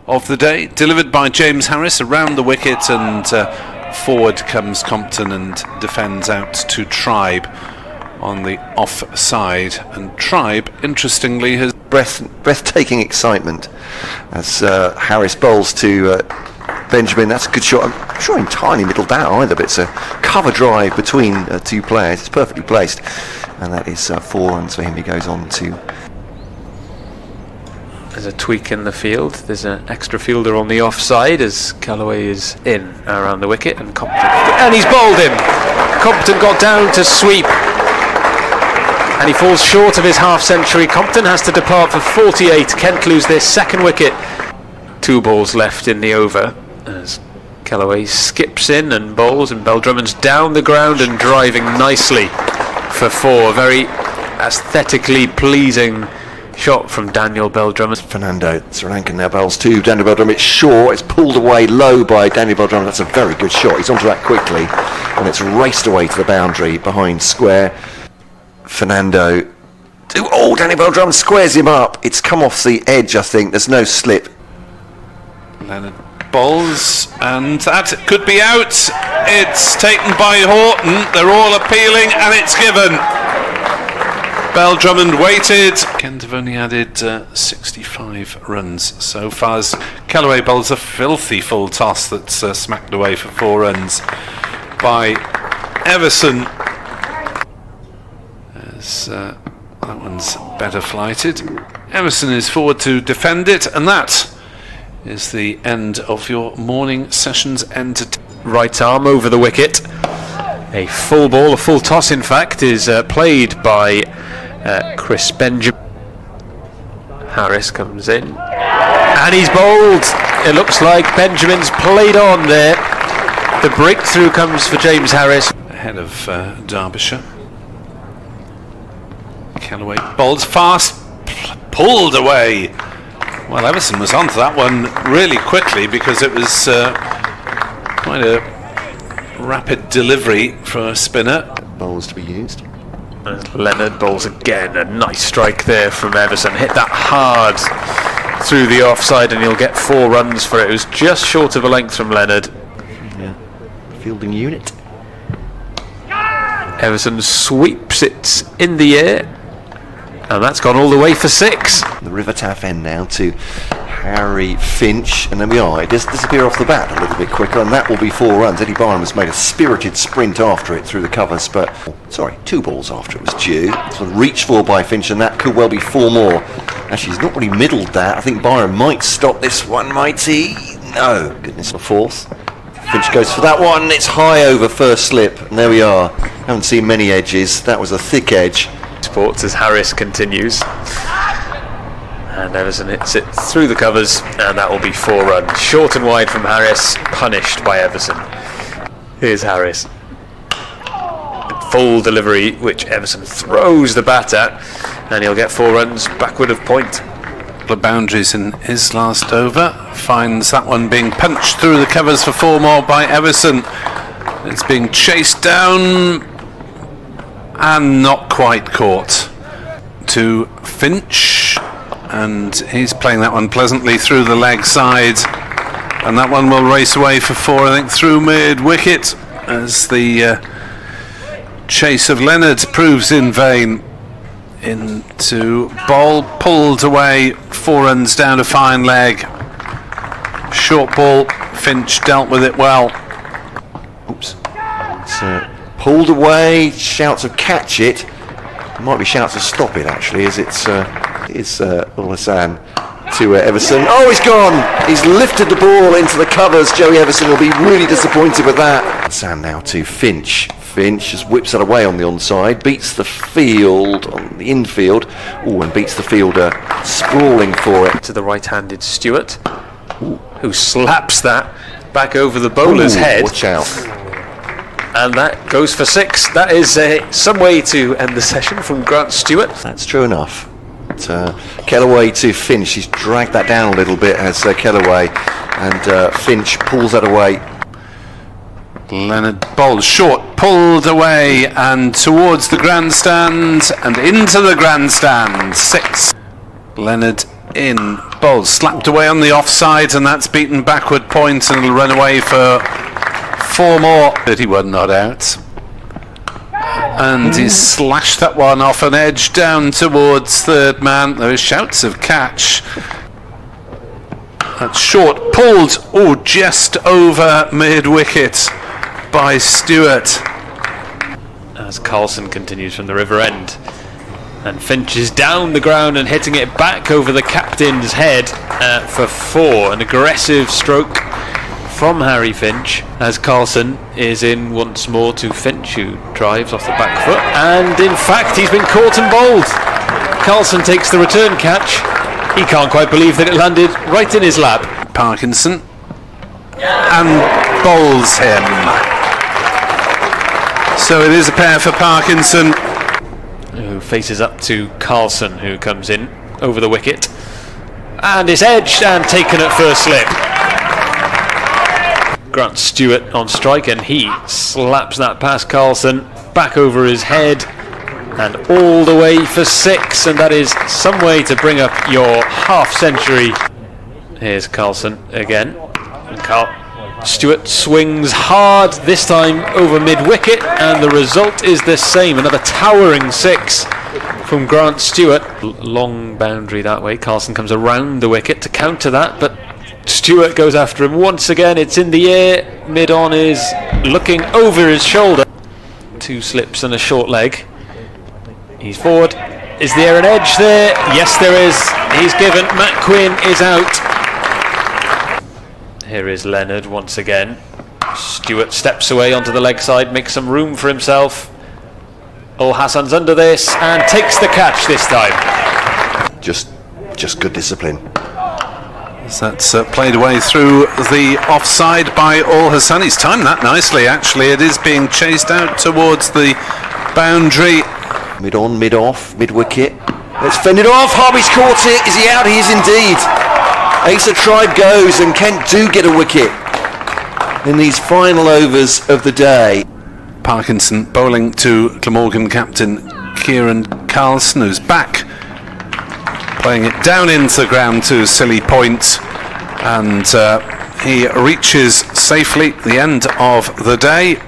of the day, delivered by James Harris around the wicket, and forward comes Compton and defends out to Tribe on the offside. And Tribe, interestingly, has breathtaking excitement as Harris bowls to Benjamin. That's a good shot. I'm sure entirely middle down either, but it's a cover drive between two players. It's perfectly placed, and that is 4 runs for him. He goes on to. There's a tweak in the field. There's an extra fielder on the offside as Callaway is in around the wicket, and Compton, and he's bowled him. Compton got down to sweep, and he falls short of his half-century. Compton has to depart for 48. Kent lose their second wicket. 2 balls left in the over as Callaway skips in and bowls, and Beldrummond's down the ground and driving nicely for 4. Very aesthetically pleasing shot from Daniel Beldrummond. Fernando Sri Lankan now bowls to Daniel Beldrummond. It's short, it's pulled away low by Daniel Beldrummond. That's a very good shot. He's onto that quickly, and it's raced away to the boundary behind square. Fernando. Oh, Daniel Beldrummond squares him up. It's come off the edge, I think. There's no slip. Leonard bowls, and that could be out. It's taken by Horton. They're all appealing, and it's given. Beldrummond waited. Kent have only added 65 runs so far as Callaway bowls a filthy full toss that's smacked away for 4 runs by Everson. As that one's better flighted. Everson is forward to defend it, and that is the end of your morning session's right arm over the wicket. A full ball, a full toss in fact, is played by Chris Benjamin. Harris comes in and he's bowled. It looks like Benjamin's played on there. The breakthrough comes for James Harris. Ahead of Derbyshire. Callaway bowls fast, pulled away. Well, Everson was onto that one really quickly because it was quite a rapid delivery for a spinner. Bowls to be used. Leonard bowls again. A nice strike there from Everson. Hit that hard through the offside, and he'll get 4 runs for it. It was just short of a length from Leonard. Yeah. Fielding unit. Everson sweeps it in the air, and that's gone all the way for 6. The River Taff end now to Harry Finch, and then we are. It does disappear off the bat a little bit quicker, and that will be 4 runs. Eddie Barham has made a spirited sprint after it through the covers, but 2 balls after it was due. This one reached for by Finch, and that could well be 4 more. Actually, he's not really middled that. I think Barham might stop this one, might he? No. Goodness, the 4th. Finch goes for that one. It's high over first slip, and there we are. Haven't seen many edges. That was a thick edge. Sports as Harris continues, and Everson hits it through the covers, and that will be 4 runs. Short and wide from Harris, punished by Everson. Here's Harris. Full delivery, which Everson throws the bat at, and he'll get 4 runs backward of point. The boundaries in his last over, finds that one being punched through the covers for 4 more by Everson. It's being chased down and not quite caught to Finch, and he's playing that one pleasantly through the leg side, and that one will race away for 4, I think, through mid-wicket as the chase of Leonard proves in vain. Into ball, pulled away, 4 runs down a fine leg. Short ball, Finch dealt with it well. Oops. It's pulled away, shouts of catch it. There might be shouts of stop it actually, as it's Ulasan to Everson. Oh, he's gone! He's lifted the ball into the covers. Joey Everson will be really disappointed with that. Sam now to Finch. Finch just whips it away on the onside, beats the field on the infield, and beats the fielder sprawling for it. To the right-handed Stewart, who slaps that back over the bowler's head. Watch out. And that goes for 6. That is some way to end the session from Grant Stewart. That's true enough. Kellaway to Finch. He's dragged that down a little bit as Kellaway, and Finch pulls that away. Leonard bowls short, pulled away and towards the grandstand and into the grandstand. 6. Leonard in. Bowles slapped away on the offside, and that's beaten backward point, and it'll run away for 4 more. 31 not out. And he's slashed that one off an edge down towards third man. There are shouts of catch. That's short, pulled, just over mid-wicket by Stewart. As Carlson continues from the river end. And Finch is down the ground and hitting it back over the captain's head for 4. An aggressive stroke from Harry Finch, as Carlson is in once more to Finch, who drives off the back foot. And in fact, he's been caught and bowled. Carlson takes the return catch. He can't quite believe that it landed right in his lap. Parkinson and bowls him. So it is a pair for Parkinson, who faces up to Carlson, who comes in over the wicket and is edged and taken at first slip. Grant Stewart on strike, and he slaps that past Carlson back over his head and all the way for 6, and that is some way to bring up your half century. Here's Carlson again. Stewart swings hard, this time over mid-wicket, and the result is the same. Another towering 6 from Grant Stewart. Long boundary that way. Carlson comes around the wicket to counter that, but Stewart goes after him once again. It's in the air. Mid-on is looking over his shoulder. 2 slips and a short leg. He's forward. Is there an edge there? Yes, there is. He's given. Matt Quinn is out. Here is Leonard once again. Stewart steps away onto the leg side, makes some room for himself. Hassan's under this and takes the catch this time. Just good discipline. That's played away through the offside by Hassan. He's timed that nicely, actually. It is being chased out towards the boundary. Mid-on, mid-off, mid-wicket. Let's fend it off. Harvey's caught it. Is he out? He is indeed. Asa Tribe goes, and Kent do get a wicket in these final overs of the day. Parkinson bowling to Glamorgan captain Kieran Carlson, who's back, playing it down into the ground to Silly Point, and he reaches safely the end of the day.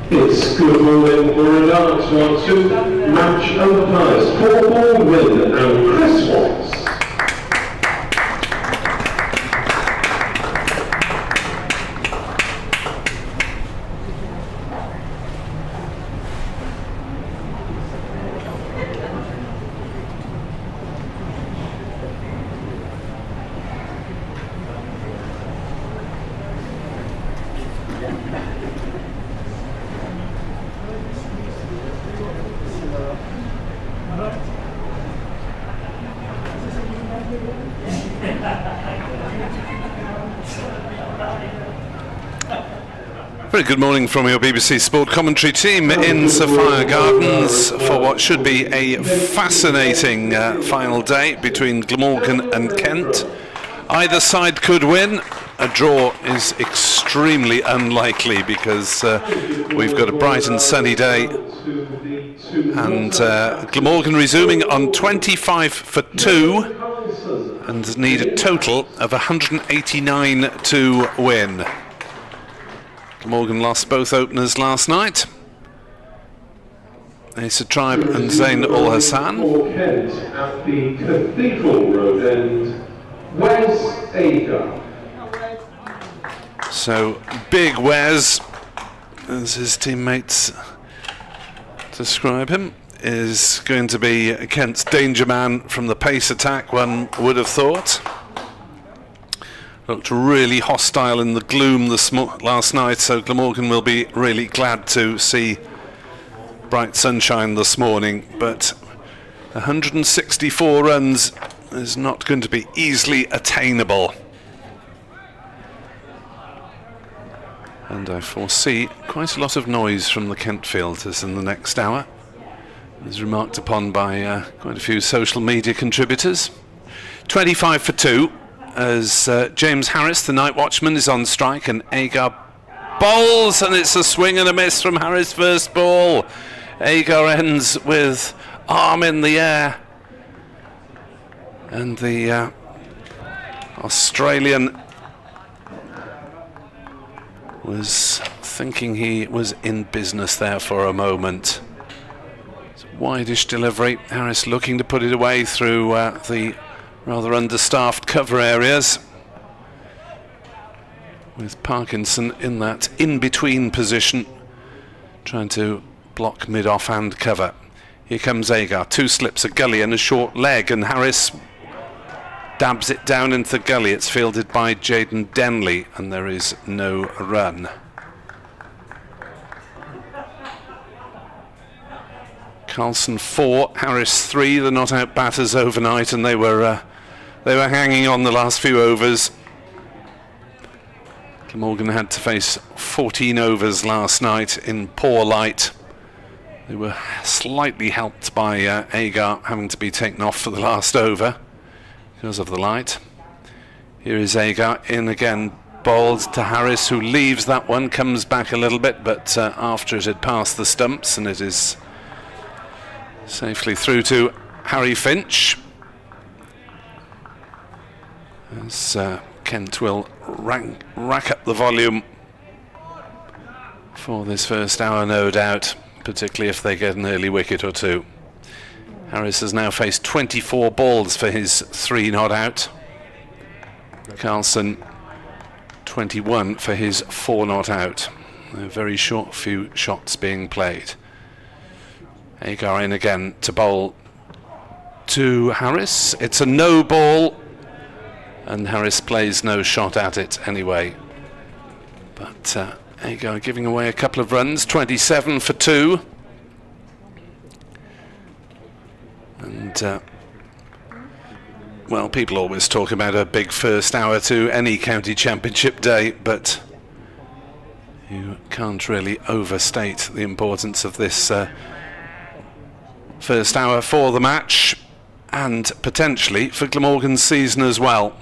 It's good morning for a dance 1-2, match umpires, 4-ball win and Chris Watts. Very good morning from your BBC Sport commentary team in Sophia Gardens for what should be a fascinating final day between Glamorgan and Kent. Either side could win. A draw is extremely unlikely because we've got a bright and sunny day, and Glamorgan resuming on 25 for 2 and need a total of 189 to win. Glamorgan lost both openers last night. Asa Tribe and Zain Ul Hassan. For Kent at the Cathedral Road end, Wes Agar. So Big Wes, as his teammates describe him, is going to be Kent's danger man from the pace attack, one would have thought. Looked really hostile in the gloom last night, so Glamorgan will be really glad to see bright sunshine this morning, but 164 runs is not going to be easily attainable. And I foresee quite a lot of noise from the Kent fielders in the next hour, as remarked upon by quite a few social media contributors. 25 for 2. As James Harris, the night watchman, is on strike, and Agar bowls, and it's a swing and a miss from Harris' first ball. Agar ends with arm in the air, and the Australian was thinking he was in business there for a moment. It's a wide-ish delivery. Harris looking to put it away through the rather understaffed cover areas, with Parkinson in that in-between position, trying to block mid-off hand cover. Here comes Agar, 2 slips, a gully and a short leg, and Harris dabs it down into the gully. It's fielded by Jaden Denley, and there is no run. Carlson 4, Harris 3, the not-out batters overnight, and they were hanging on the last few overs. Glamorgan had to face 14 overs last night in poor light. They were slightly helped by Agar having to be taken off for the last over because of the light. Here is Agar in again, bowled to Harris, who leaves that one, comes back a little bit, but after it had passed the stumps, and it is safely through to Harry Finch. As Kent will rack up the volume for this first hour, no doubt, particularly if they get an early wicket or two. Harris has now faced 24 balls for his 3 not out. Carlson 21 for his 4 not out. A very short few shots being played. Agar in again to bowl to Harris. It's a no ball, and Harris plays no shot at it anyway. But Agar giving away a couple of runs, 27 for 2. And, well, people always talk about a big first hour to any county championship day, but you can't really overstate the importance of this first hour for the match, and potentially for Glamorgan's season as well.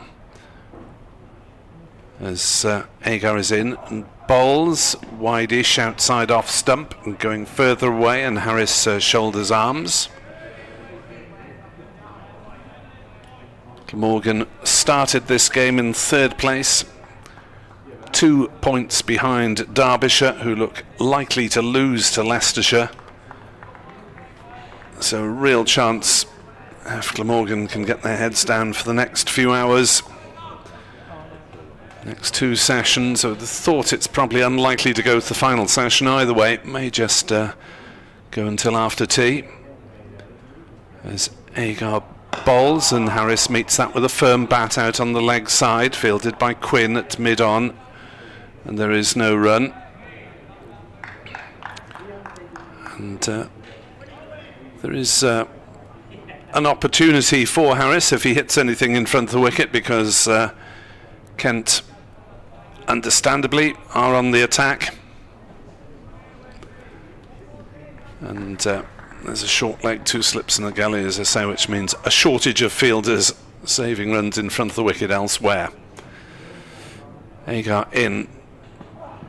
As Agar is in and bowls wide-ish outside off stump and going further away, and Harris shoulders arms. Glamorgan started this game in 3rd place, 2 points behind Derbyshire, who look likely to lose to Leicestershire. So a real chance if Glamorgan can get their heads down for the next few hours. Next 2 sessions. I would have thought it's probably unlikely to go to the final session either way. It may just go until after tea. As Agar bowls and Harris meets that with a firm bat out on the leg side, fielded by Quinn at mid-on, and there is no run. And there is an opportunity for Harris if he hits anything in front of the wicket, because Kent understandably are on the attack. And there's a short leg, 2 slips and a gully, as I say, which means a shortage of fielders saving runs in front of the wicket elsewhere. Agar in,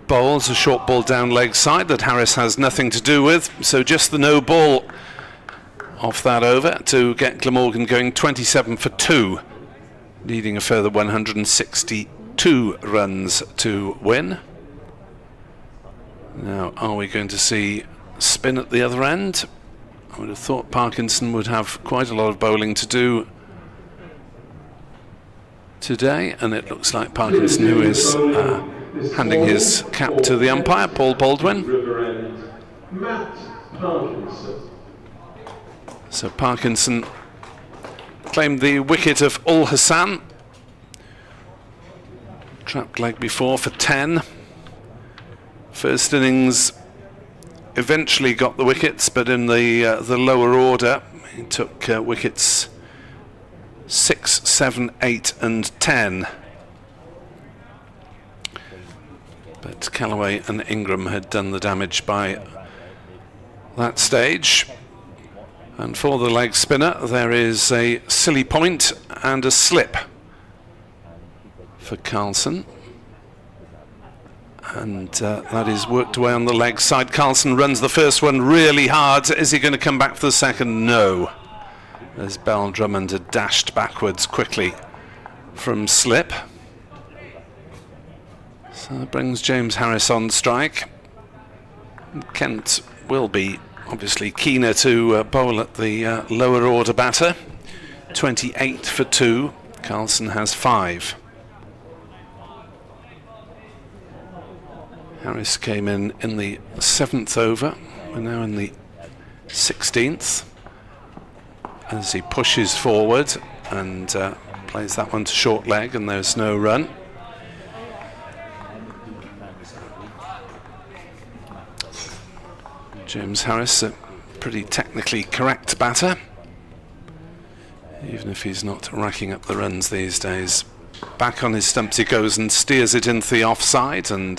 bowls a short ball down leg side that Harris has nothing to do with, so just the no ball off that over to get Glamorgan going 27 for 2, needing a further 162 runs to win. Now, are we going to see spin at the other end? I would have thought Parkinson would have quite a lot of bowling to do today, and it looks like Parkinson, who is handing his cap to the umpire, Paul Baldwin. Matt Parkinson. So Parkinson claimed the wicket of Ul Hassan. Trapped leg before for 10. First innings eventually got the wickets, but in the lower order he took wickets 6, 7, 8 and 10. But Callaway and Ingram had done the damage by that stage. And for the leg spinner there is a silly point and a slip for Carlson. And that is worked away on the leg side. Carlson runs the first one really hard. Is he going to come back for the second? No. As Bell Drummond had dashed backwards quickly from slip. So that brings James Harris on strike. Kent will be obviously keener to bowl at the lower order batter. 28 for 2. Carlson has 5. Harris came in the 7th over. We're now in the 16th. As he pushes forward and plays that one to short leg, and there's no run. James Harris, a pretty technically correct batter, even if he's not racking up the runs these days. Back on his stumps he goes and steers it into the offside, and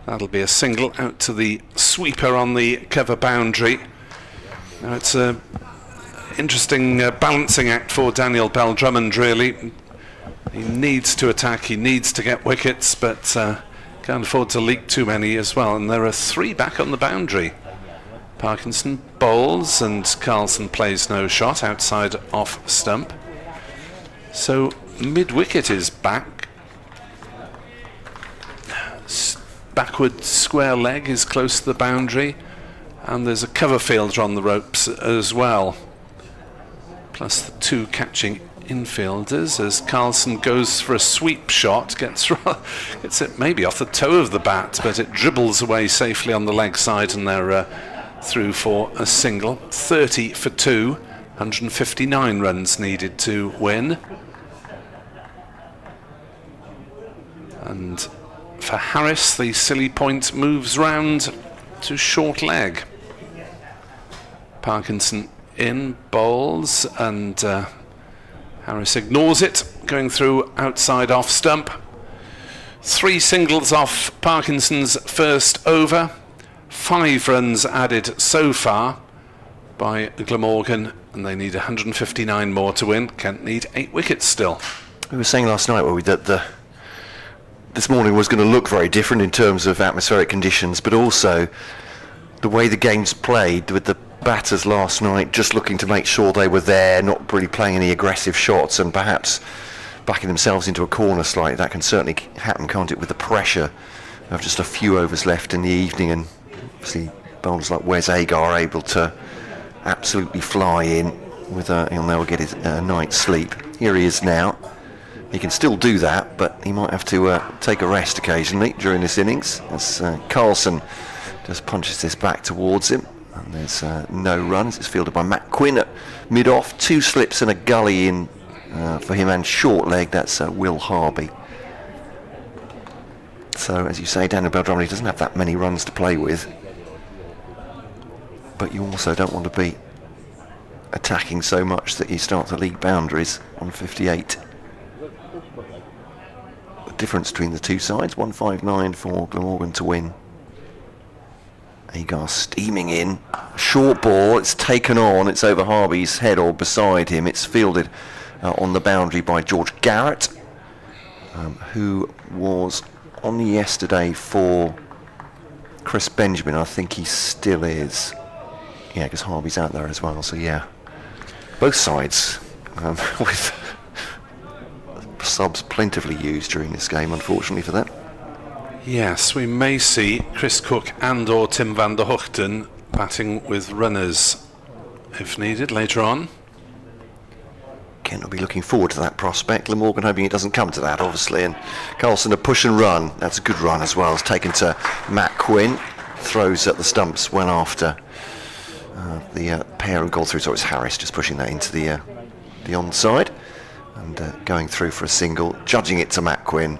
that'll be a single out to the sweeper on the cover boundary. Now it's a interesting balancing act for Daniel Bell Drummond, really. He needs to attack, he needs to get wickets, but can't afford to leak too many as well. And there are 3 back on the boundary. Parkinson bowls and Carlson plays no shot outside off stump. So mid-wicket is back. Backward square leg is close to the boundary, and there's a cover fielder on the ropes as well. Plus the 2 catching infielders as Carlson goes for a sweep shot, gets it maybe off the toe of the bat, but it dribbles away safely on the leg side, and they're through for a single. 30 for 2, 159 runs needed to win. And for Harris, the silly point moves round to short leg. Parkinson in, bowls, and Harris ignores it, going through outside off stump. 3 singles off Parkinson's first over. 5 runs added so far by Glamorgan, and they need 159 more to win. Kent need 8 wickets still. We were saying last night, were we, that this morning was going to look very different in terms of atmospheric conditions, but also the way the game's played, with the batters last night just looking to make sure they were there, not really playing any aggressive shots, and perhaps backing themselves into a corner slightly. That can certainly happen, can't it, with the pressure of just a few overs left in the evening, and obviously bowlers like Wes Agar are able to absolutely fly in with he'll never get his night's sleep. Here he is now. He can still do that, but he might have to take a rest occasionally during this innings, as Carlson just punches this back towards him, and there's no runs. It's fielded by Matt Quinn at mid-off. 2 slips and a gully in for him, and short leg, that's Will Harvey. So, as you say, Daniel Beltrami doesn't have that many runs to play with, but you also don't want to be attacking so much that you start to leak boundaries on 58. The difference between the two sides, 159 for Glamorgan to win. Agar steaming in, short ball, it's taken on, it's over Harvey's head or beside him. It's fielded on the boundary by George Garrett, who was on yesterday for Chris Benjamin. I think he still is. Yeah, because Harvey's out there as well, so yeah. Both sides with subs plentifully used during this game, unfortunately for them. Yes, we may see Chris Cook and or Tim van der Hoogten batting with runners if needed later on. Kent will be looking forward to that prospect. Glamorgan hoping it doesn't come to that, obviously. And Carlson, a push and run. That's a good run as well. It's taken to Matt Quinn. Throws at the stumps well after the pair and gone through. So it's Harris just pushing that into the onside and going through for a single. Judging it to Matt Quinn.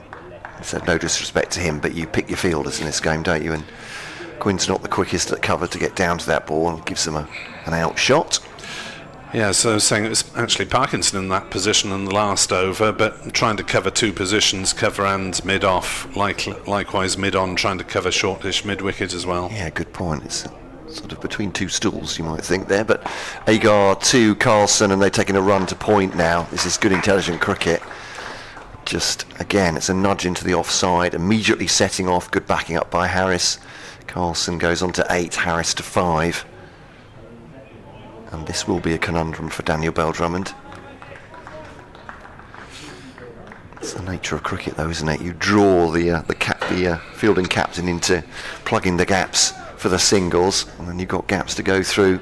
Said no disrespect to him, but you pick your fielders in this game, don't you? And Quinn's not the quickest at cover to get down to that ball, and gives them an out shot. Yeah, so I was saying it was actually Parkinson in that position in the last over, but trying to cover 2 positions, cover and mid-off, likewise mid-on, trying to cover shortish mid-wicket as well. Yeah, good point. It's sort of between 2 stools, you might think there, but Agar to Carlson, and they're taking a run to point now. This is good intelligent cricket. Just, again, it's a nudge into the offside, immediately setting off, good backing up by Harris. Carlson goes on to 8, Harris to 5. And this will be a conundrum for Daniel Bell-Drummond. It's the nature of cricket, though, isn't it? You draw the fielding captain into plugging the gaps for the singles, and then you've got gaps to go through,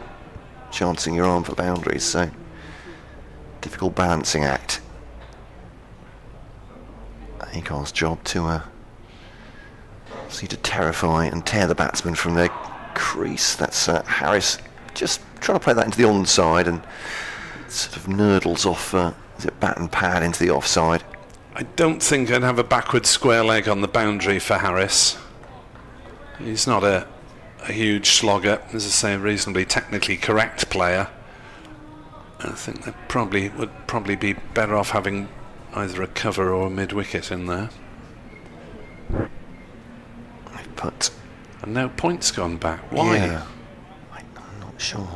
chancing your arm for boundaries. So, difficult balancing act. Agar's job to terrify and tear the batsman from their crease. That's Harris just trying to play that into the onside, and sort of nurdles off bat and pad into the offside. I don't think I'd have a backward square leg on the boundary for Harris. He's not a huge slogger, as I say, a reasonably technically correct player. I think they would probably be better off having either a cover or a mid-wicket in there. But and now points gone back. Why? Yeah, I'm not sure.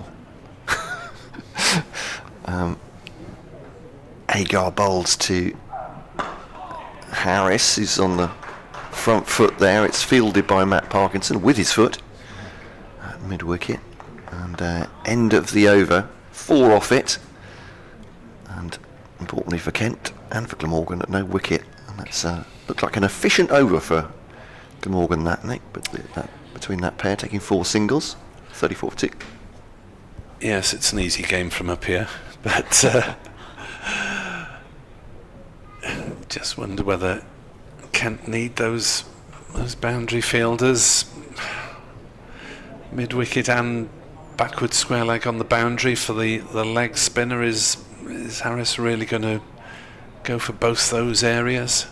Agar bowls to Harris, who's on the front foot there. It's fielded by Matt Parkinson with his foot at mid-wicket. And end of the over, 4 off it. And importantly for Kent and for Glamorgan at no wicket, and that's looked like an efficient over for Glamorgan that night, but between that pair taking 4 singles, 34 for 2. Yes, it's an easy game from up here, but just wonder whether Kent need those boundary fielders, mid-wicket and backward square leg on the boundary for the leg spinner. Is Harris really going to go for both those areas?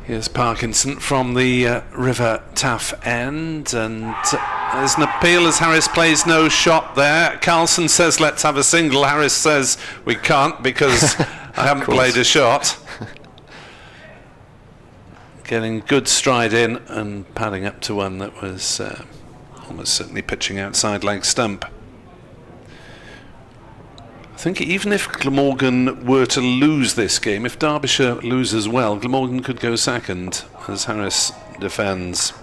Here's Parkinson from the River Taff end, and there's an appeal as Harris plays no shot there. Carlson says let's have a single. Harris says we can't because I haven't played a shot. Getting good stride in and padding up to one that was almost certainly pitching outside leg stump. I think even if Glamorgan were to lose this game, if Derbyshire loses well, Glamorgan could go second as Harris defends.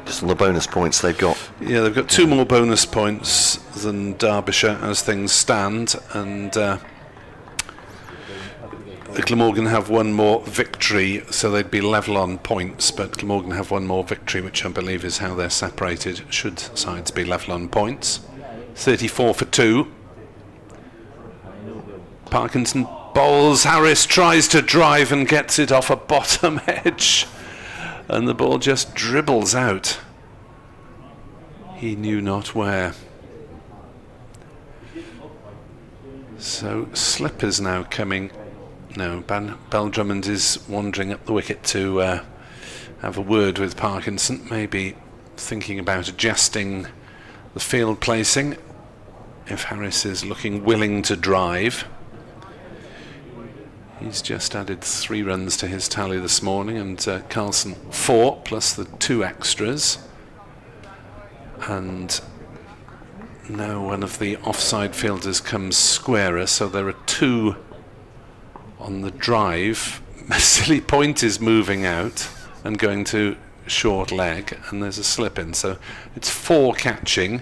Just on the bonus points they've got. Yeah, they've got 2 more bonus points than Derbyshire as things stand, and Glamorgan have one more victory, so they'd be level on points, but Glamorgan have one more victory, which I believe is how they're separated, should sides be level on points. 34 for 2. Parkinson bowls, Harris tries to drive and gets it off a bottom edge, and the ball just dribbles out. He knew not where. So slip is now coming. No, Bell Drummond is wandering up the wicket to have a word with Parkinson, maybe thinking about adjusting the field placing if Harris is looking willing to drive. He's just added 3 runs to his tally this morning, and Carlson 4 plus the 2 extras. And now one of the offside fielders comes squarer, so there are 2 on the drive. Silly Point is moving out and going to short leg, and there's a slip in, so it's 4 catching,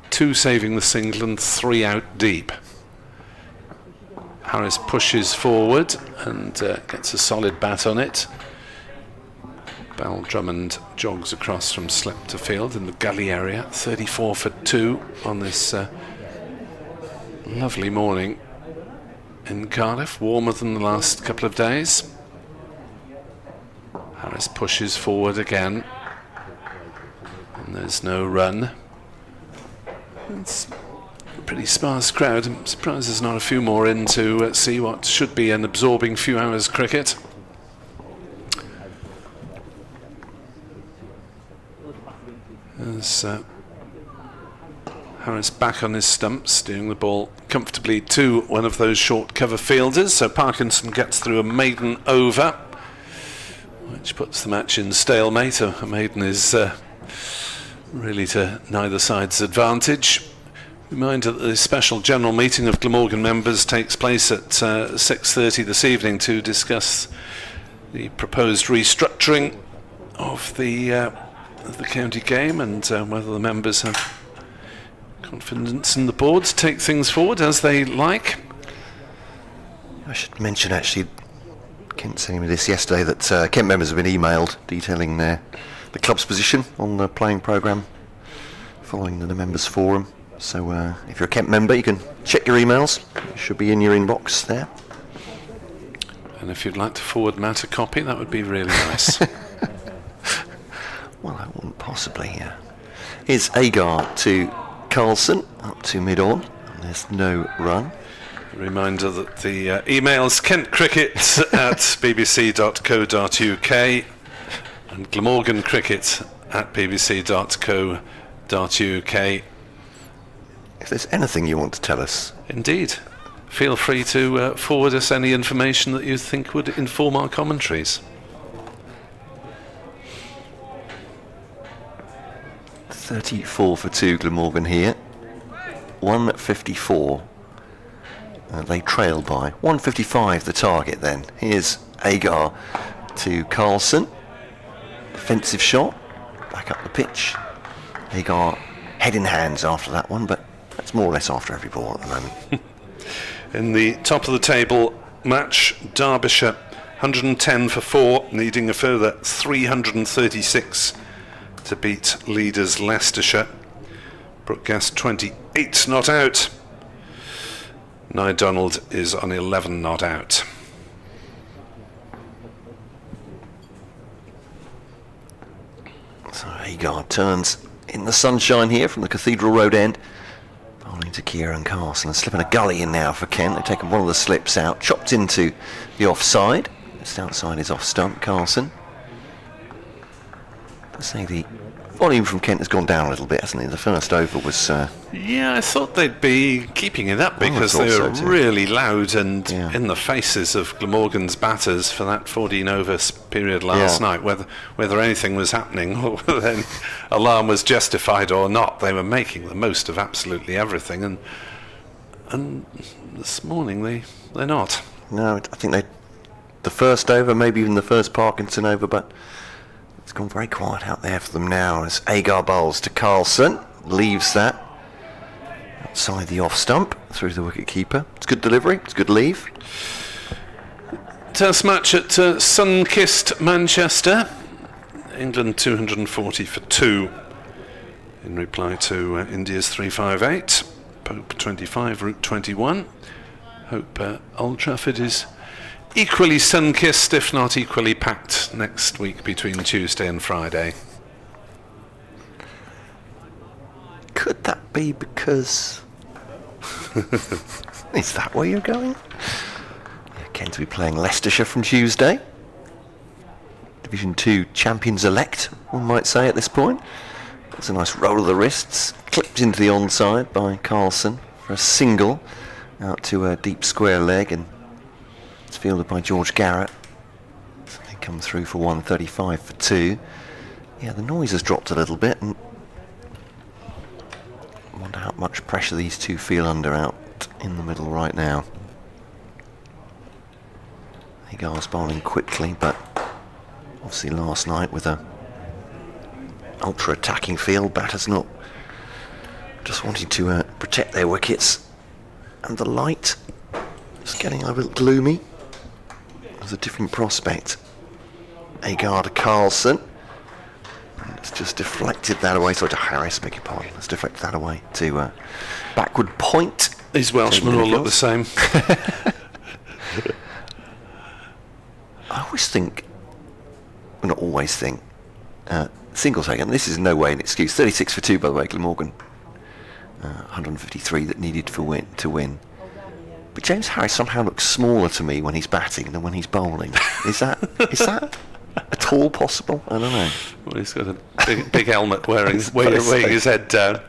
2 saving the single and 3 out deep. Harris pushes forward and gets a solid bat on it. Bell Drummond jogs across from slip to field in the gully area. 34 for 2 on this lovely morning in Cardiff, warmer than the last couple of days. Harris pushes forward again, and there's no run. It's a pretty sparse crowd. I'm surprised there's not a few more in to see what should be an absorbing few hours cricket. As Harris back on his stumps, steering the ball comfortably to one of those short cover fielders, so Parkinson gets through a maiden over, which puts the match in stalemate. A maiden is really to neither side's advantage. Remind that the special general meeting of Glamorgan members takes place at 6:30 this evening to discuss the proposed restructuring of the county game, and whether the members have confidence in the board to take things forward as they like. I should mention, actually, Kent sent me this yesterday, that Kent members have been emailed detailing the club's position on the playing programme following the members' forum. So if you're a Kent member, you can check your emails. It should be in your inbox there. And if you'd like to forward Matt a copy, that would be really nice. Well, I wouldn't possibly. Here's Agar to Carlson, up to mid-on, and there's no run. A reminder that the emails kentcricket at bbc.co.uk and glamorgancricket at bbc.co.uk. If there's anything you want to tell us. Indeed. Feel free to forward us any information that you think would inform our commentaries. 34 for 2 Glamorgan here. 154. They trail by 155 the target then. Here's Agar to Carlson. Defensive shot. Back up the pitch. Agar head in hands after that one, but that's more or less after every ball at the moment. In the top of the table match, Derbyshire 110 for 4, needing a further 336 to beat leaders Leicestershire. Brookgast 28 not out. Nye Donald is on 11 not out. So Agar turns in the sunshine here from the Cathedral Road end. Bowling to Kieran Carlson, and slipping a gully in now for Kent. They've taken one of the slips out, chopped into the offside. Just outside his off stump, Carlson. I say the volume from Kent has gone down a little bit, hasn't it? The first over was... Yeah, I thought they'd be keeping it up because they were really loud and in the faces of Glamorgan's batters for that 14 over period last night. Whether anything was happening or whether any alarm was justified or not, they were making the most of absolutely everything. And this morning they're not. No, I think the first over, maybe even the first Parkinson over, but it's gone very quiet out there for them now as Agar bowls to Carlson, leaves that outside the off stump through the wicket keeper. It's good delivery, it's good leave. Test match at sun-kissed Manchester. England 240 for 2 in reply to India's 358. Pope 25, Route 21. Hope Old Trafford is equally sun-kissed, if not equally packed, next week between Tuesday and Friday. Could that be because... Is that where you're going? Kent to be playing Leicestershire from Tuesday. Division 2 champions-elect, one might say at this point. It's a nice roll of the wrists, clipped into the onside by Carlson for a single out to a deep square leg, and it's fielded by George Garrett. So they come through for 135 for 2. Yeah, the noise has dropped a little bit, and I wonder how much pressure these two feel under out in the middle right now. Hagar's bowling quickly, but obviously last night with a ultra attacking field, batters not just wanting to protect their wickets, and the light is getting a little gloomy. There's a different prospect. Hagar to Carlson, and it's just deflected that away. Sorry, to Harris, beg your pardon. It's deflected that away to backward point. These Welshmen all look the same. I always think, well, not always think, singles taken. This is in no way an excuse. 36 for 2, by the way, Glamorgan. 153 that needed to win. But James Harris somehow looks smaller to me when he's batting than when he's bowling. Is that at all possible? I don't know. Well, he's got a big helmet weighing his head down.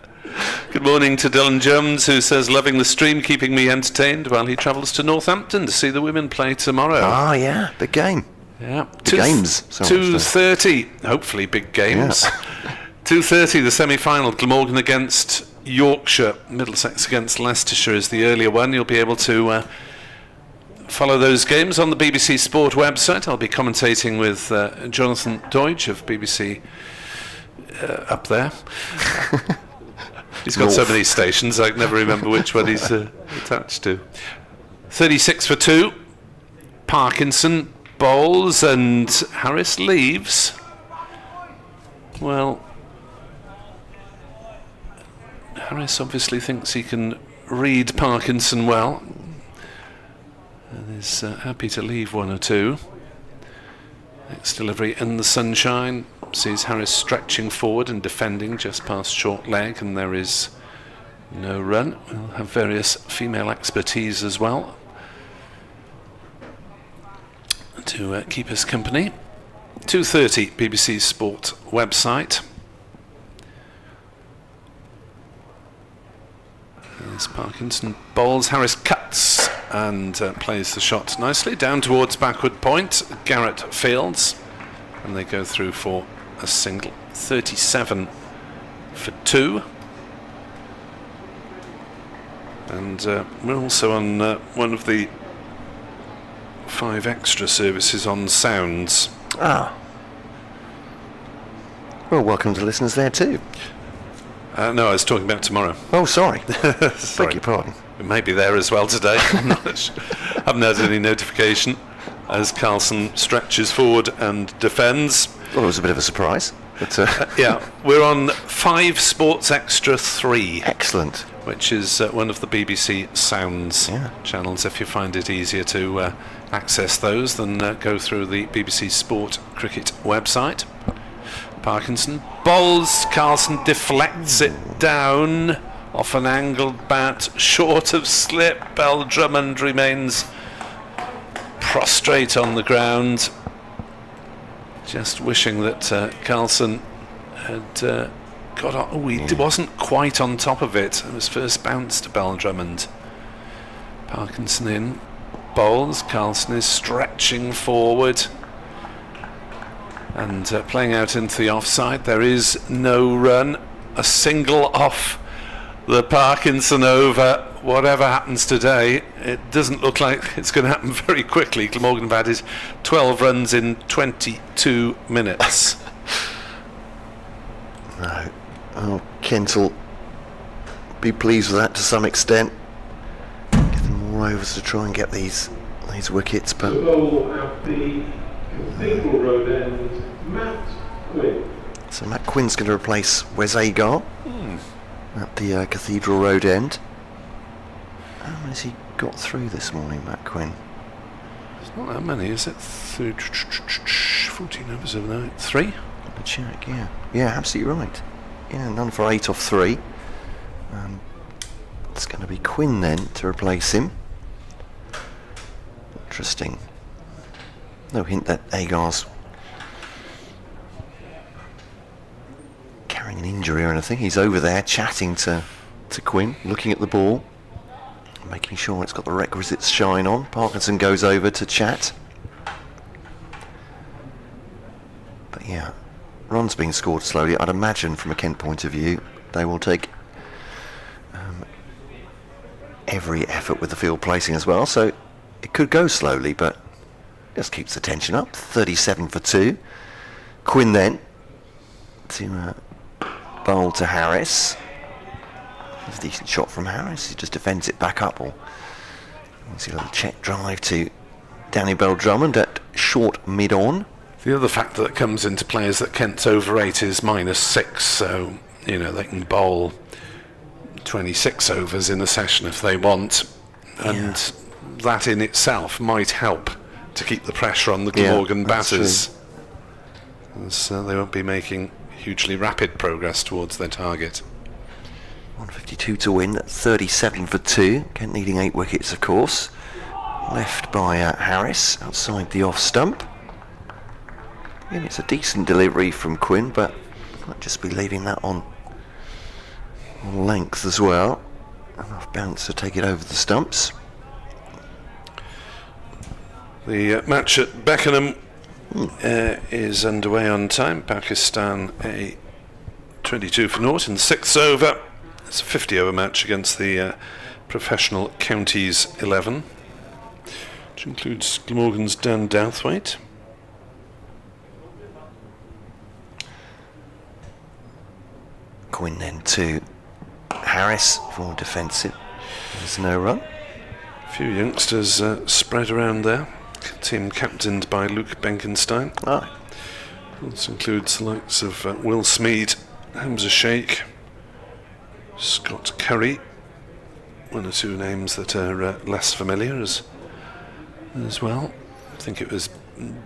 Good morning to Dylan Jones, who says, loving the stream, keeping me entertained while he travels to Northampton to see the women play tomorrow. Ah, yeah, big game. Yeah, games. 2:30, hopefully big games. Yeah. 2:30, the semi-final, Glamorgan against Yorkshire, Middlesex against Leicestershire is the earlier one. You'll be able to follow those games on the BBC Sport website. I'll be commentating with Jonathan Deutsch of BBC up there. He's got so many stations, I can never remember which one he's attached to. 36 for 2. Parkinson bowls and Harris leaves. Well, Harris obviously thinks he can read Parkinson well and is happy to leave 1 or 2. Next delivery in the sunshine sees Harris stretching forward and defending just past short leg, and there is no run. We'll have various female expertise as well to keep us company. 2:30, BBC Sport website. There's Parkinson bowls, Harris cuts and plays the shot nicely down towards backward point. Garrett fields, and they go through for a single. 37 for 2. And we're also on one of the 5 extra services on sounds. Ah. Well, welcome to listeners there too. No, I was talking about tomorrow. Oh, sorry. Sorry. Beg your pardon. It may be there as well today. I'm not sure. Haven't had any notification as Carlson stretches forward and defends. Well, it was a bit of a surprise. But, yeah, we're on 5 Sports Extra 3. Excellent. Which is one of the BBC Sounds channels. If you find it easier to access those, then go through the BBC Sport Cricket website. Parkinson bowls, Carlson deflects it down off an angled bat, short of slip. Bell Drummond remains prostrate on the ground, just wishing that Carlson had got on. Oh, he wasn't quite on top of it. It was first bounced to Bell Drummond. Parkinson in, bowls, Carlson is stretching forward and playing out into the offside. There is no run. A single off the Parkinson over. Whatever happens today, it doesn't look like it's going to happen very quickly. Glamorgan have added 12 runs in 22 minutes. No. Oh, Kent will be pleased with that to some extent. Get them more overs to try and get these these wickets, The but goal at the Cathedral Road end, Matt Quinn. so Matt Quinn's going to replace Wes Agar at the Cathedral Road end. How many has he got through this morning, Matt Quinn? It's not that many, is it? Through 14 overs overnight. 3? Let me check, yeah. Yeah, absolutely right. Yeah, none for 8 off 3. It's going to be Quinn then to replace him. Interesting. No hint that Agar's carrying an injury or anything. He's over there chatting to Quinn, looking at the ball, making sure it's got the requisite shine on. Parkinson goes over to chat. But yeah, runs being scored slowly. I'd imagine from a Kent point of view, they will take every effort with the field placing as well. So it could go slowly, but just keeps the tension up. 37 for 2. Quinn then to bowl to Harris. It's a decent shot from Harris. He just defends it back up. Or you see a little check drive to Danny Bell-Drummond at short mid-on. The other factor that comes into play is that Kent's over 8 is -6, so they can bowl 26 overs in a session if they want, and that in itself might help to keep the pressure on the Glamorgan batters, as they won't be making hugely rapid progress towards their target. 152 to win, 37 for 2. Kent needing 8 wickets, of course. Left by Harris outside the off stump. Again, it's a decent delivery from Quinn, but might just be leaving that on length as well. Enough bounce to take it over the stumps. The match at Beckenham is underway on time. Pakistan a 22 for 0 in the 6th over. It's a 50 over match against the Professional Counties 11, which includes Glamorgan's Dan Douthwaite. Quinn then to Harris for defensive. There's no run. A few youngsters spread around there. Team captained by Luke Benkenstein. This includes the likes of Will Smead, Hamza Sheikh, Scott Curry. One or two names that are less familiar as well. I think it was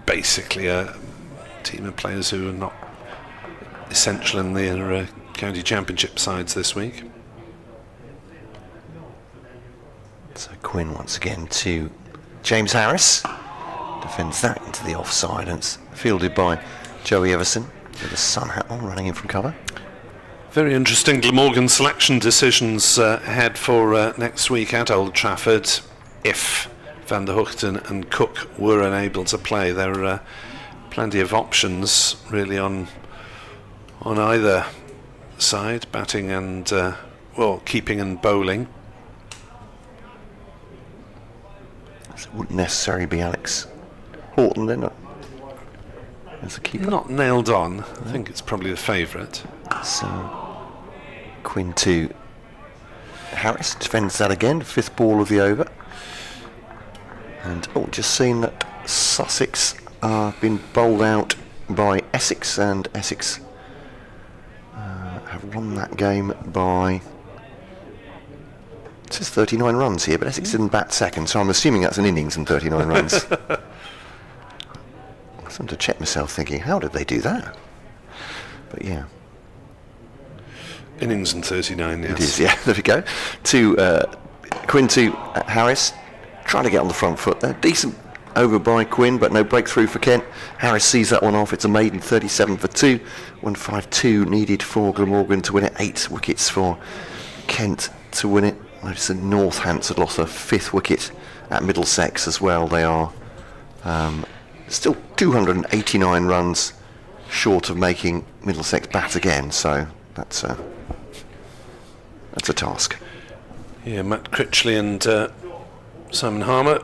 basically a team of players who are not essential in their county championship sides this week. So Quinn once again to James Harris. Defends that into the offside, and it's fielded by Joey Everson with a sun hat on, running in from cover. Very interesting Glamorgan selection decisions ahead for next week at Old Trafford. If Van der Hoogten and Cook were unable to play, there are plenty of options really on either side, batting and keeping and bowling. So it wouldn't necessarily be Alex Horton then, as a keeper. Not nailed on. I think it's probably the favourite. So Quinn to Harris, defends that again, 5th ball of the over. And just seen that Sussex are been bowled out by Essex, and Essex have won that game by, it says 39 runs here, but Essex didn't bat second, so I'm assuming that's an innings and 39 runs. I was to check myself thinking, how did they do that? But yeah. Innings and 39, yes. It is, yeah, there we go. To Quinn to Harris, trying to get on the front foot there. Decent over by Quinn, but no breakthrough for Kent. Harris sees that one off. It's a maiden 37 for 2. 152 needed for Glamorgan to win it. 8 wickets for Kent to win it. Notice that Northants had lost a 5th wicket at Middlesex as well. They are still 289 runs short of making Middlesex bat again, so that's a task. Yeah, Matt Critchley and Simon Harmer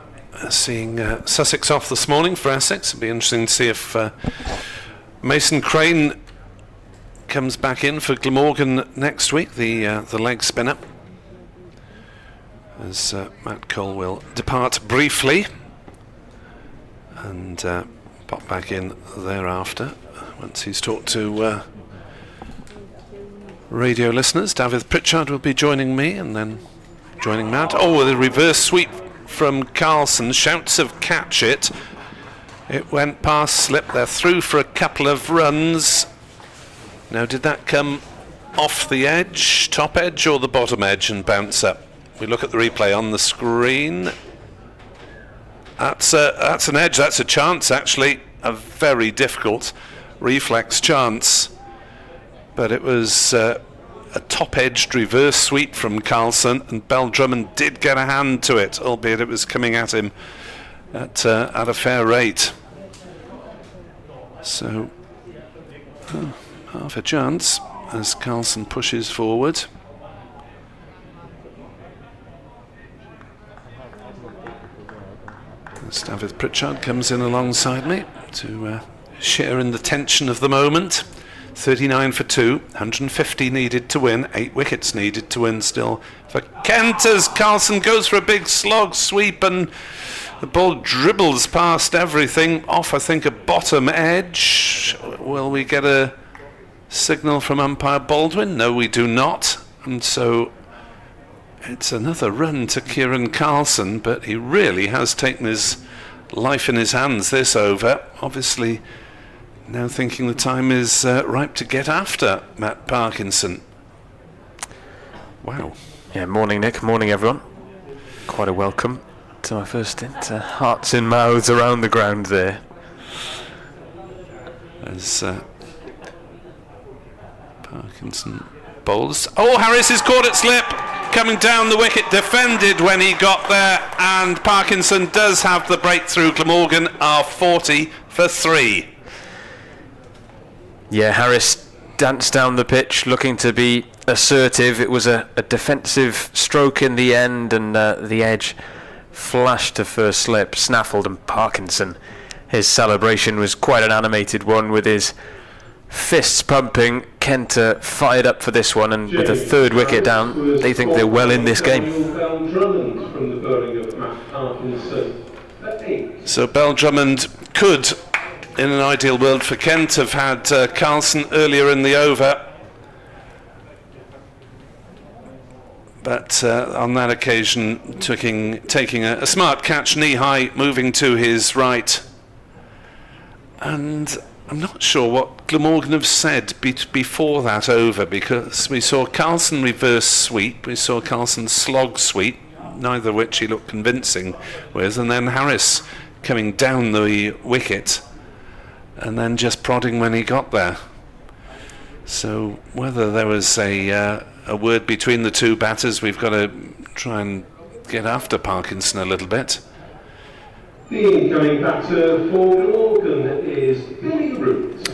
seeing Sussex off this morning for Essex. It'll be interesting to see if Mason Crane comes back in for Glamorgan next week, the leg spinner, as Matt Cole will depart briefly and pop back in thereafter once he's talked to radio listeners. David Pritchard will be joining me and then joining Matt. Oh, the reverse sweep from Carlson. Shouts of catch it. It went past slip. They're through for a couple of runs. Now, did that come off the edge, top edge, or the bottom edge and bounce up? We look at the replay on the screen. That's an edge. That's a chance, actually. A very difficult reflex chance. But it was a top-edged reverse sweep from Carlson, and Drummond did get a hand to it, albeit it was coming at him at a fair rate. So, half a chance as Carlson pushes forward. As David Pritchard comes in alongside me to share in the tension of the moment. 39 for 2, 150 needed to win, 8 wickets needed to win still for Kent as Carlson goes for a big slog sweep and the ball dribbles past everything off, I think, a bottom edge. Will we get a signal from umpire Baldwin? No, we do not. And so it's another run to Kieran Carlson, but he really has taken his life in his hands this over. Obviously now thinking the time is ripe to get after Matt Parkinson. Wow. Yeah, morning Nick, morning everyone. Quite a welcome to my first stint. Hearts and mouths around the ground there. As Parkinson bowls. Oh, Harris is caught at slip. Coming down the wicket, defended when he got there, and Parkinson does have the breakthrough. Glamorgan are 40 for 3. Yeah, Harris danced down the pitch looking to be assertive. It was a defensive stroke in the end, and the edge flashed to first slip, snaffled, and Parkinson, his celebration was quite an animated one with his fists pumping. Kent fired up for this one, and with a third wicket down, they think they're well in this game. So Drummond could, in an ideal world for Kent, have had Carlson earlier in the over, but on that occasion taking a smart catch knee high, moving to his right. And I'm not sure what Glamorgan have said before that over, because we saw Carlson reverse sweep, we saw Carlson slog sweep, neither of which he looked convincing with, and then Harris coming down the wicket and then just prodding when he got there. So whether there was a word between the two batters, we've got to try and get after Parkinson a little bit. The incoming batter for Glamorgan is Billy Root.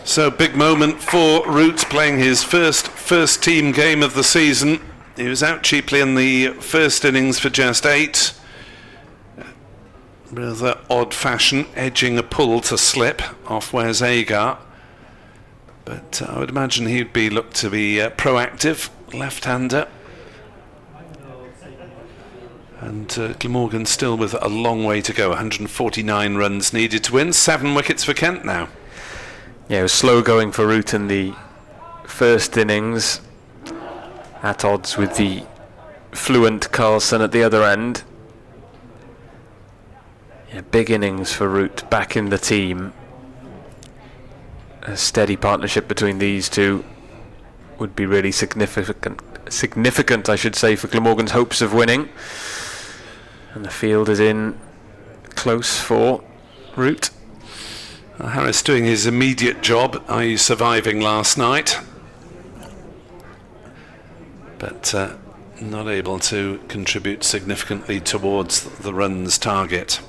So big moment for Root, playing his first team game of the season. He was out cheaply in the first innings for just 8. Rather odd fashion, edging a pull to slip off Wes Agar. But I would imagine he'd be looked to be proactive, left-hander. And Glamorgan still with a long way to go. 149 runs needed to win. 7 wickets for Kent now. Yeah, it was slow going for Root in the first innings, at odds with the fluent Carlson at the other end. Yeah, big innings for Root back in the team. A steady partnership between these two would be really significant, I should say, for Glamorgan's hopes of winning. And the field is in close for Root. Harris doing his immediate job, i.e. surviving last night, but not able to contribute significantly towards the runs target.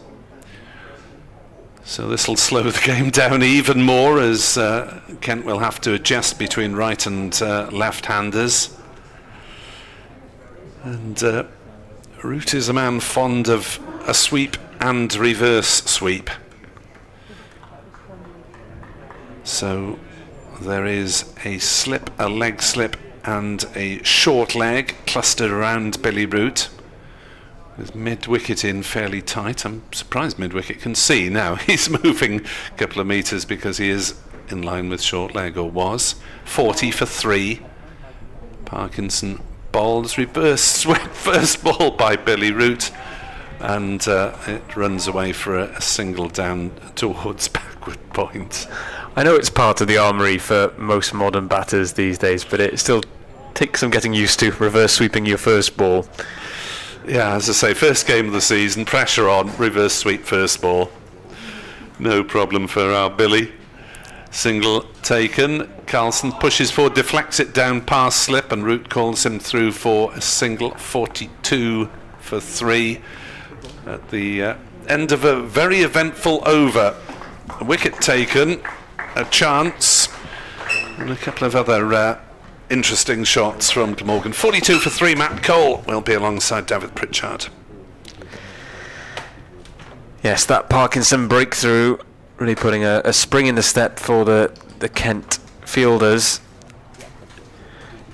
So this will slow the game down even more, as Kent will have to adjust between right and left-handers. And Root is a man fond of a sweep and reverse sweep. So there is a slip, a leg slip, and a short leg clustered around Billy Root. With mid-wicket in fairly tight. I'm surprised mid-wicket can see now. He's moving a couple of metres because he is in line with short leg, or was. 40 for 3. Parkinson bowls, reverse swept first ball by Billy Root, and it runs away for a single down towards backward point. I know it's part of the armoury for most modern batters these days, but it still takes some getting used to, reverse sweeping your first ball. Yeah, as I say, first game of the season, pressure on, reverse sweep first ball. No problem for our Billy. Single taken. Carlson pushes forward, deflects it down past slip, and Root calls him through for a single. 42 for 3 at the end of a very eventful over. A wicket taken, a chance, and a couple of other interesting shots from Glamorgan. 42 for 3. Matt Cole will be alongside David Pritchard. Yes, that Parkinson breakthrough really putting a spring in the step for the Kent fielders.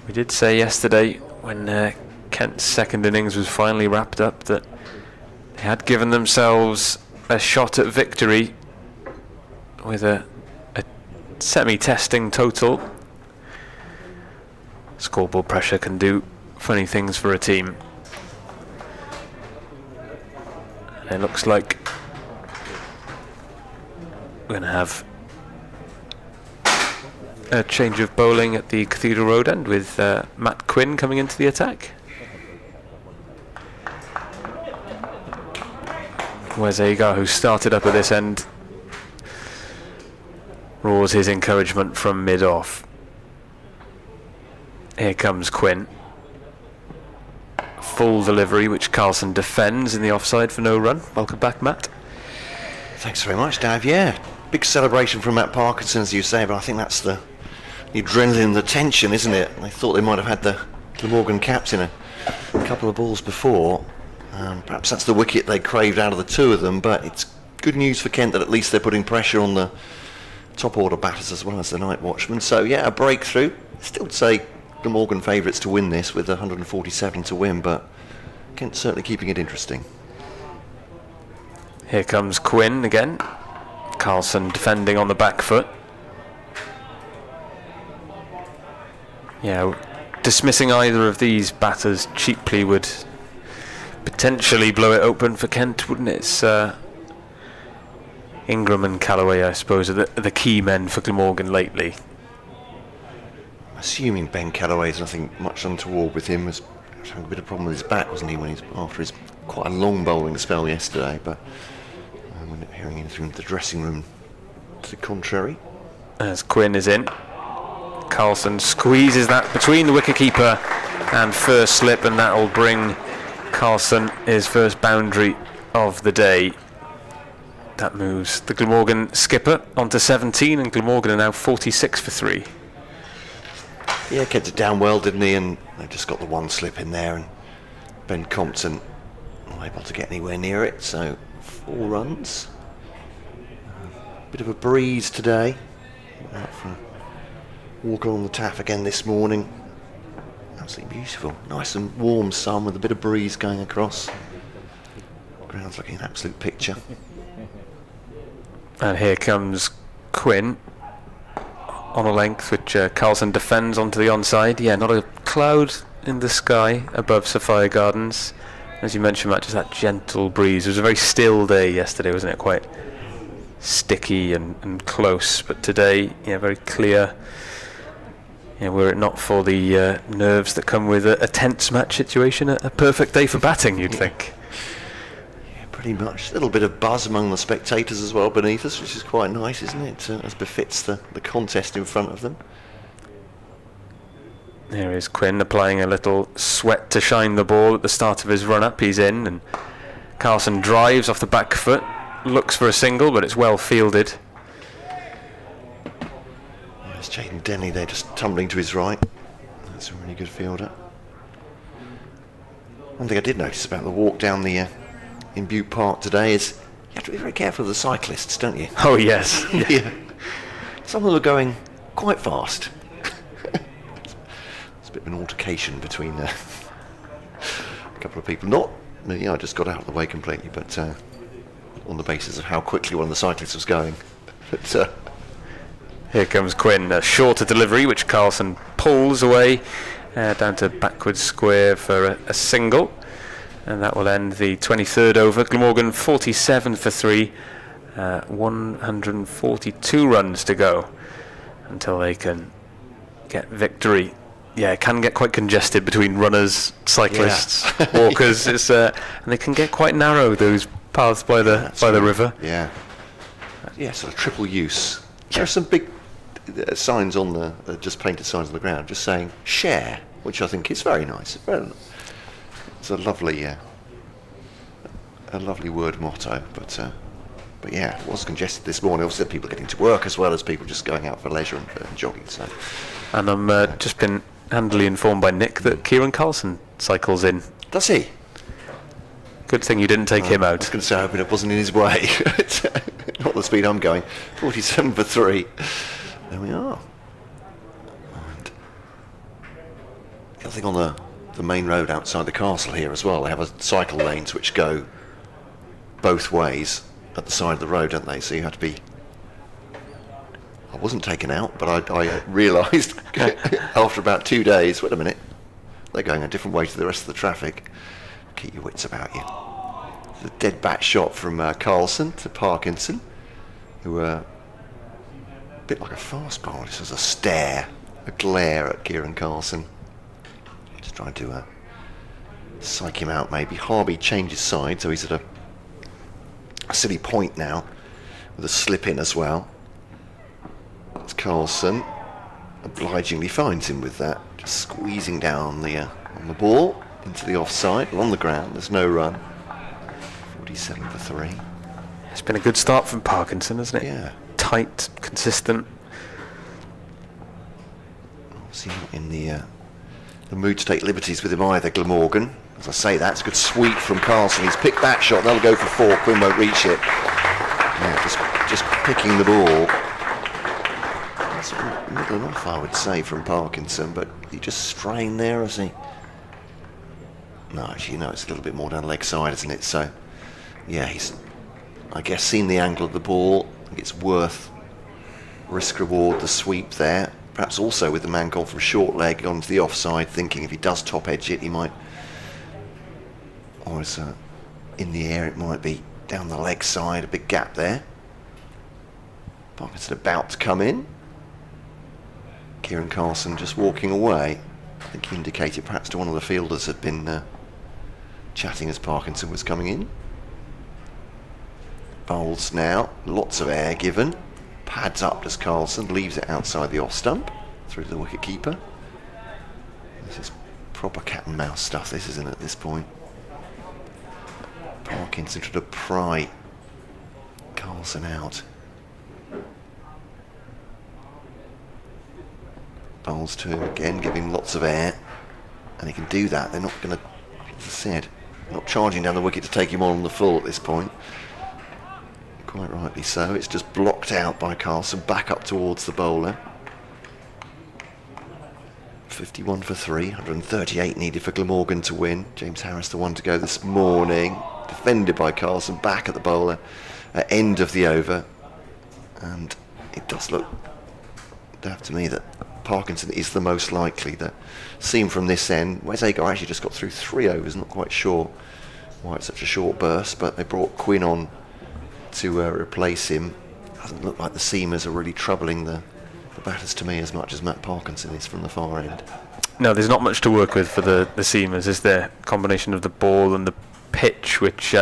We did say yesterday when Kent's second innings was finally wrapped up that they had given themselves a shot at victory with a semi-testing total. Scoreboard pressure can do funny things for a team. And it looks like we're going to have a change of bowling at the Cathedral Road end with Matt Quinn coming into the attack. Whereas Agar, who started up at this end, roars his encouragement from mid-off. Here comes Quinn. Full delivery, which Carlson defends in the offside for no run. Welcome back, Matt. Thanks very much, Dave. Yeah, big celebration from Matt Parkinson, as you say, but I think that's the adrenaline, the tension, isn't it? They thought they might have had the Glamorgan caps in a couple of balls before. Perhaps that's the wicket they craved out of the two of them, but it's good news for Kent that at least they're putting pressure on the top order batters as well as the night watchman. So yeah, a breakthrough. Still say Glamorgan favourites to win this with 147 to win, but Kent certainly keeping it interesting. Here comes Quinn again. Carlson defending on the back foot. Yeah, dismissing either of these batters cheaply would potentially blow it open for Kent, wouldn't it? It's Ingram and Callaway, I suppose, are the key men for Glamorgan lately. Assuming Ben Callaway's nothing much untoward with him, was having a bit of problem with his back, wasn't he, when he's after his quite a long bowling spell yesterday, but we're not hearing anything from the dressing room to the contrary. As Quinn is in, Carlson squeezes that between the wicketkeeper and first slip, and that will bring Carlson his first boundary of the day. That moves the Glamorgan skipper onto 17, and Glamorgan are now 46 for 3. Yeah, kept it down well, didn't he? And they've just got the one slip in there, and Ben Compton not able to get anywhere near it, so 4 runs. Bit of a breeze today. Out for a walk on the Taff again this morning. Absolutely beautiful. Nice and warm sun with a bit of breeze going across. Ground's looking an absolute picture. And here comes Quinn on a length which Carlson defends onto the onside. Yeah, not a cloud in the sky above Sophia Gardens. As you mentioned, Matt, just that gentle breeze. It was a very still day yesterday, wasn't it? Quite sticky and close, but today, yeah, very clear. Yeah, were it not for the nerves that come with a tense match situation, a perfect day for batting, you'd think. Yeah, pretty much. A little bit of buzz among the spectators as well beneath us, which is quite nice, isn't it? As befits the contest in front of them. There is Quinn applying a little sweat to shine the ball at the start of his run-up. He's in, and Carlson drives off the back foot, looks for a single, but it's well fielded. There's Jaden Denny there just tumbling to his right. That's a really good fielder. One thing I did notice about the walk down the in Butte Park today is you have to be very careful of the cyclists, don't you? Oh yes. Yeah. Some of them are going quite fast. It's a bit of an altercation between a couple of people. Not I just got out of the way completely, but on the basis of how quickly one of the cyclists was going. But, here comes Quinn, a shorter delivery which Carlson pulls away down to backward square for a single, and that will end the 23rd over. Glamorgan 47 for 3, 142 runs to go until they can get victory. Yeah, it can get quite congested between runners, cyclists, walkers. It's and they can get quite narrow, those paths by the river. Yeah, sort of triple use. There are some big signs on the just painted signs on the ground, just saying "share," which I think is very nice. It's a lovely word motto. But yeah, it was congested this morning. Also, people getting to work as well as people just going out for leisure and jogging. So, and I'm just been handily informed by Nick that Kieran Carlson cycles in. Does he? Good thing you didn't take him out. I was going to say, hoping it wasn't in his way. Not the speed I'm going. 47 for 3. There we are. And the other thing on the main road outside the castle here as well, they have cycle lanes which go both ways at the side of the road, don't they? So you have to be... I wasn't taken out, but I realised after about 2 days, wait a minute, they're going a different way to the rest of the traffic. Keep your wits about you. The dead bat shot from Carlson to Parkinson, who a bit like a fastball. This is a stare, a glare at Kieran Carlson. Just trying to psych him out maybe. Harvey changes side, so he's at a silly point now with a slip in as well. It's Carlson obligingly finds him with that, just squeezing down on the ball into the offside, along the ground. There's no run. 47 for 3. It's been a good start from Parkinson, hasn't it? Yeah. Tight, consistent. Obviously not in the mood to take liberties with him either, Glamorgan. As I say, that's a good sweep from Carlson. He's picked that shot. That'll go for 4. Quinn won't reach it. Yeah, just picking the ball. That's middle and off, I would say, from Parkinson, but he just straying there, is he? No, actually, it's a little bit more down the leg side, isn't it? So, yeah, he's, I guess, seen the angle of the ball. I think it's worth risk-reward, the sweep there. Perhaps also with the man gone from short leg onto the offside, thinking if he does top edge it, he might, or as in the air, it might be down the leg side, a big gap there. Parkinson about to come in. Kieran Carlson just walking away. I think he indicated perhaps to one of the fielders had been chatting as Parkinson was coming in. Bowls now, lots of air given. Pads up as Carlson leaves it outside the off stump through the wicket keeper. This is proper cat and mouse stuff, this, isn't it, at this point? Parkinson trying to pry Carlson out. Bowls to him again, giving lots of air, and he can do that. They're not going to, as I said, not charging down the wicket to take him on the full at this point. Quite rightly so. It's just blocked out by Carlson, back up towards the bowler. 51 for 3, 138 needed for Glamorgan to win. James Harris the one to go this morning, defended by Carlson, back at the bowler at end of the over, and it does look daft to me that Parkinson is the most likely. That seen from this end, Wes Agar actually just got through 3 overs, not quite sure why it's such a short burst, but they brought Quinn on to replace him. Doesn't look like the seamers are really troubling the batters to me as much as Matt Parkinson is from the far end. No, there's not much to work with for the seamers, is there? Combination of the ball and the pitch, which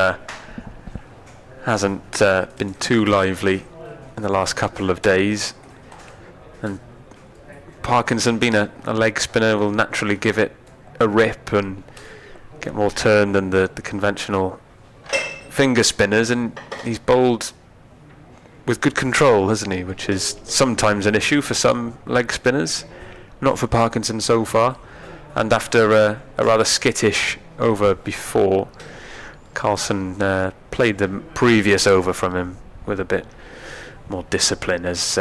hasn't been too lively in the last couple of days. And Parkinson, being a leg spinner, will naturally give it a rip and get more turn than the conventional finger spinners, and he's bowled with good control, hasn't he, which is sometimes an issue for some leg spinners, not for Parkinson so far. And after a rather skittish over before, Carlson played the previous over from him with a bit more discipline as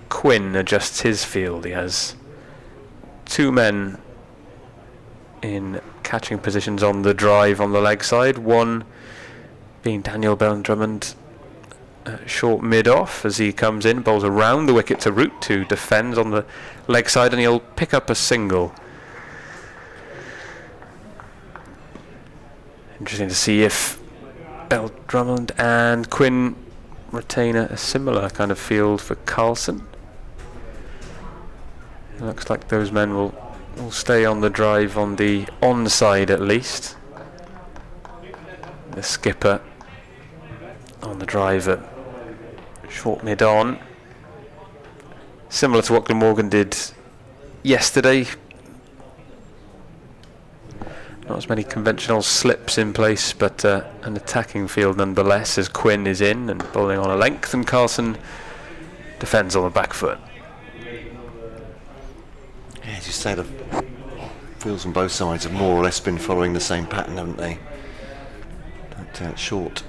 Quinn adjusts his field. He has 2 men in catching positions on the drive on the leg side. One being Daniel Bell-Drummond, short mid-off as he comes in, bowls around the wicket to Root, who defends on the leg side, and he'll pick up a single. Interesting to see if Bell-Drummond and Quinn retain a similar kind of field for Carlson. It looks like those men will stay on the drive on the onside at least. The skipper on the drive at short mid-on. Similar to what Glamorgan did yesterday. Not as many conventional slips in place, but an attacking field nonetheless, as Quinn is in and bowling on a length, and Carlson defends on the back foot. Yeah, as you say, the fields on both sides have more or less been following the same pattern, haven't they? That short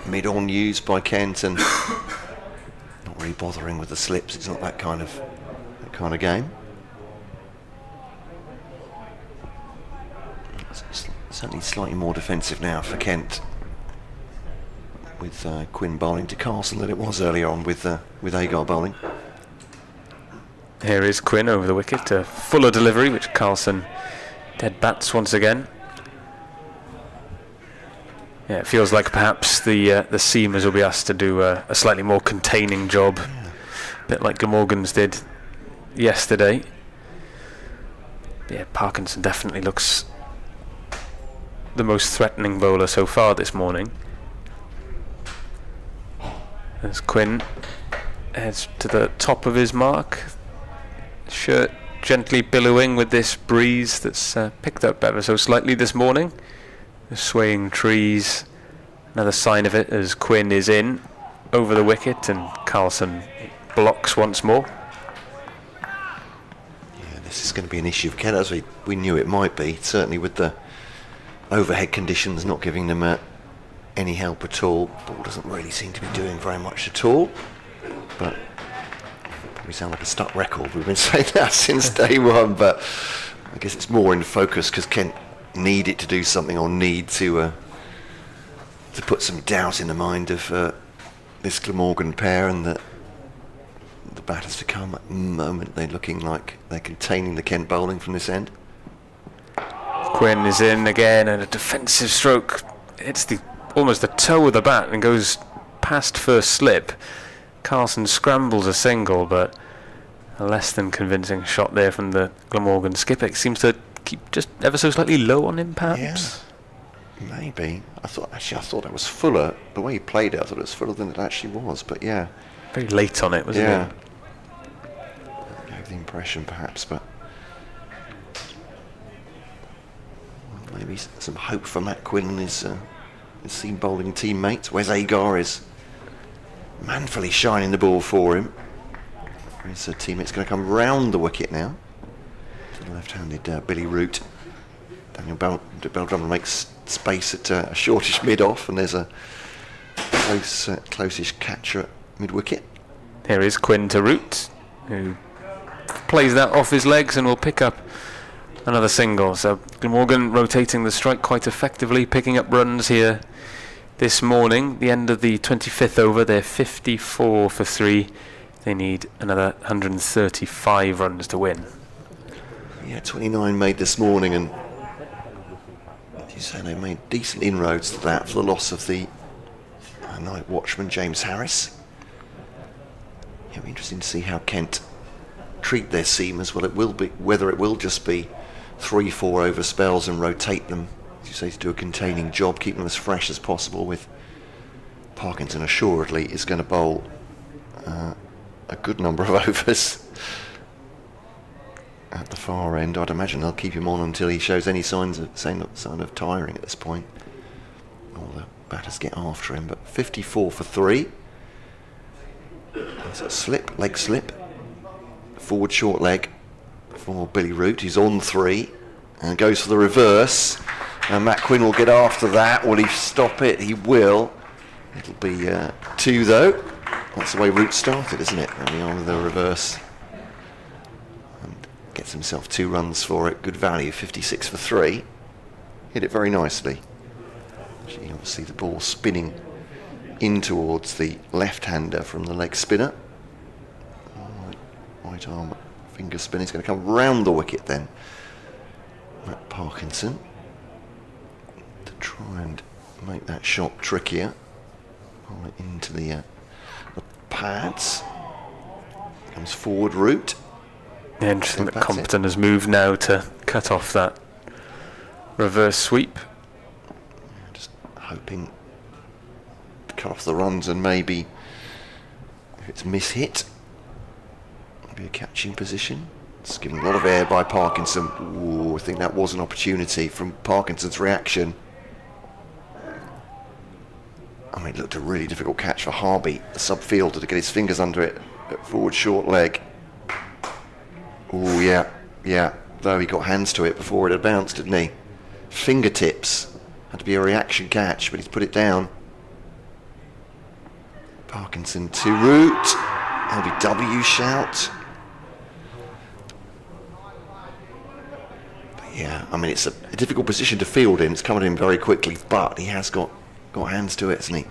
mid-on used by Kent, and not really bothering with the slips. It's not that kind of game. Certainly slightly more defensive now for Kent, with Quinn bowling to Carlson than it was earlier on with Agar bowling. Here is Quinn over the wicket, a fuller delivery, which Carlson dead bats once again. Yeah, it feels like perhaps the seamers will be asked to do a slightly more containing job, a bit like Glamorgan's did yesterday. Yeah, Parkinson definitely looks the most threatening bowler so far this morning. As Quinn heads to the top of his mark, shirt gently billowing with this breeze that's picked up ever so slightly this morning. The swaying trees, another sign of it as Quinn is in over the wicket and Carlson blocks once more. Yeah, this is going to be an issue for Kent, as we knew it might be, certainly with the overhead conditions not giving them any help at all. Ball doesn't really seem to be doing very much at all, but probably sound like a stuck record. We've been saying that since day one, but I guess it's more in focus because Kent need it to do something, or need to put some doubt in the mind of this Glamorgan pair, and the batters to come at the moment. They're looking like they're containing the Kent bowling from this end. Quinn is in again, and a defensive stroke hits almost the toe of the bat and goes past first slip. Carlson scrambles a single, but a less than convincing shot there from the Glamorgan skipper. It seems to keep just ever so slightly low on him, perhaps. Yeah, maybe. I thought it was fuller. The way he played it, I thought it was fuller than it actually was. But yeah, very late on it, wasn't it? Yeah, gave the impression, perhaps, but maybe some hope for Matt Quinn and his seam bowling teammates. Wes Agar is manfully shining the ball for him. His teammate's going to come round the wicket now. The left-handed Billy Root. Daniel Bell-Drummond makes space at a shortish mid-off, and there's a close-ish catcher at mid-wicket. Here is Quinn to Root, who plays that off his legs and will pick up another single. So Glamorgan rotating the strike quite effectively, picking up runs here this morning. The end of the 25th over, they're 54 for 3. They need another 135 runs to win. Yeah, 29 made this morning, and as you say, they made decent inroads to that for the loss of the night watchman James Harris. Yeah, it'll be interesting to see how Kent treat their seamers. Well, it will be whether it will just be 3-4 over spells and rotate them, as you say, to do a containing job, keep them as fresh as possible. With Parkinson assuredly is going to bowl a good number of overs at the far end. I'd imagine they'll keep him on until he shows any sign of tiring at this point. All the batters get after him, but 54 for 3. That's a slip, leg slip, forward short leg for Billy Root. He's on 3 and goes for the reverse, and Matt Quinn will get after that. Will he stop it? He will. It'll be 2 though. That's the way Root started, isn't it? Early on with the reverse, and gets himself 2 runs for it. Good value, 56 for 3. hit it very nicely. Actually, obviously the ball spinning in towards the left-hander from the leg spinner. Right arm finger spin. He's going to come round the wicket then. Matt Parkinson to try and make that shot trickier. Pull it into the pads. Comes forward route. Yeah, interesting that Compton has moved now to cut off that reverse sweep. Just hoping to cut off the runs, and maybe if it's mishit, maybe a catching position. It's given a lot of air by Parkinson. Ooh, I think that was an opportunity from Parkinson's reaction. I mean, it looked a really difficult catch for Harby, the subfielder, to get his fingers under it at forward short leg. Oh yeah. Though he got hands to it before it had bounced, didn't he? Fingertips. Had to be a reaction catch, but he's put it down. Parkinson to root. LBW shout. But yeah, I mean, it's a difficult position to field in. It's coming in very quickly, but he has got hands to it, hasn't he?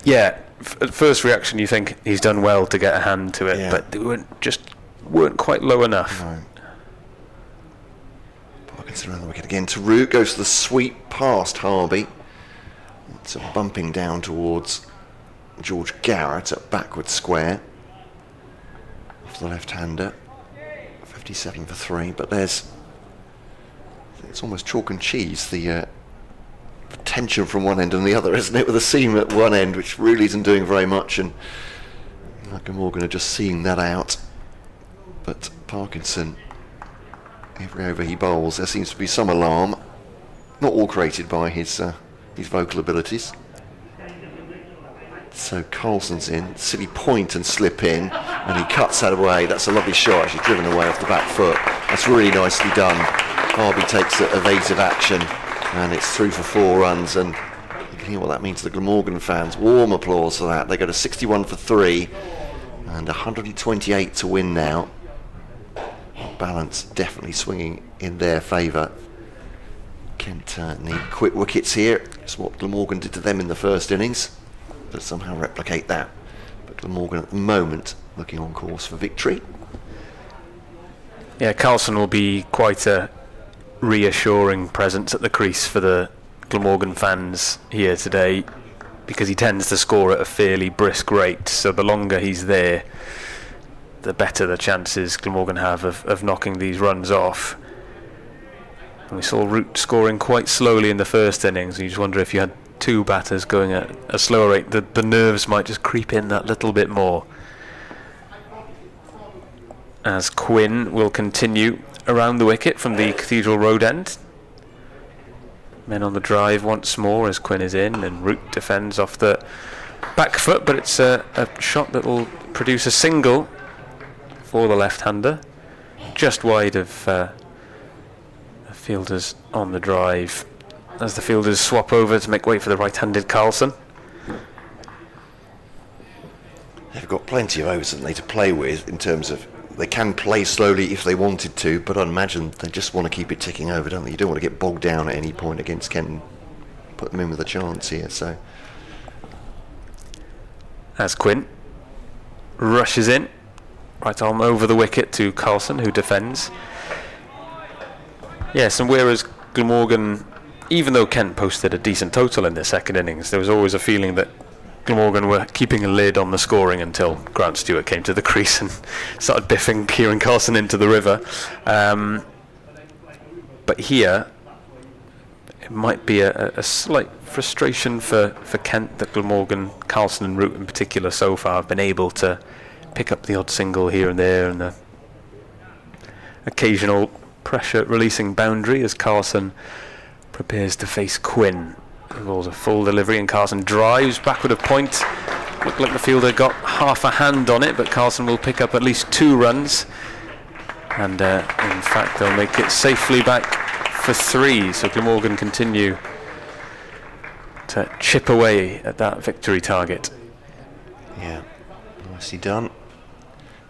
Yeah, at first reaction you think he's done well to get a hand to it, but they weren't quite low enough. No. Parkinson around the wicket again. Tarut goes to the sweep past Harby. It's a bumping down towards George Garrett at backward square. Off the left-hander. 57 for 3, but it's almost chalk and cheese, the tension from one end and the other, isn't it, with a seam at one end which really isn't doing very much, and Glamorgan are just seeing that out. But Parkinson, every over he bowls, there seems to be some alarm, not all created by his vocal abilities. So Carlson's in, silly point and slip in, and he cuts that away. That's a lovely shot, actually driven away off the back foot. That's really nicely done. Harby takes evasive action, and it's through for 4 runs, and you can hear what that means to the Glamorgan fans. Warm applause for that. They go to 61 for 3 and 128 to win now. Balance definitely swinging in their favour. Kent need quick wickets here. It's what Glamorgan did to them in the first innings, but somehow replicate that. But Glamorgan at the moment looking on course for victory. Yeah, Carlson will be quite a reassuring presence at the crease for the Glamorgan fans here today, because he tends to score at a fairly brisk rate, so the longer he's there, the better the chances Glamorgan have of knocking these runs off. And we saw Root scoring quite slowly in the first innings, and you just wonder if you had 2 batters going at a slower rate, the nerves might just creep in that little bit more. As Quinn will continue around the wicket from the Cathedral Road end. Men on the drive once more as Quinn is in, and Root defends off the back foot, but it's a shot that will produce a single for the left-hander, just wide of the fielders on the drive, as the fielders swap over to make way for the right-handed Carlson. They've got plenty of overs, haven't they, to play with, in terms of they can play slowly if they wanted to, but I'd imagine they just want to keep it ticking over, don't they? You don't want to get bogged down at any point against Kent and put them in with a chance here. So as Quinn rushes in, right arm over the wicket to Carlson, who defends. Yes, and whereas Glamorgan, even though Kent posted a decent total in their second innings, there was always a feeling that Glamorgan were keeping a lid on the scoring until Grant Stewart came to the crease and started biffing Kieran Carlson into the river. But here, it might be a slight frustration for Kent that Glamorgan, Carlson and Root in particular so far have been able to pick up the odd single here and there, and the occasional pressure releasing boundary as Carlson prepares to face Quinn. The ball's a full delivery and Carlson drives backward of point. Looked like the fielder got half a hand on it, but Carlson will pick up at least 2 runs, and in fact they'll make it safely back for 3, so Glamorgan continue to chip away at that victory target. yeah, nicely done.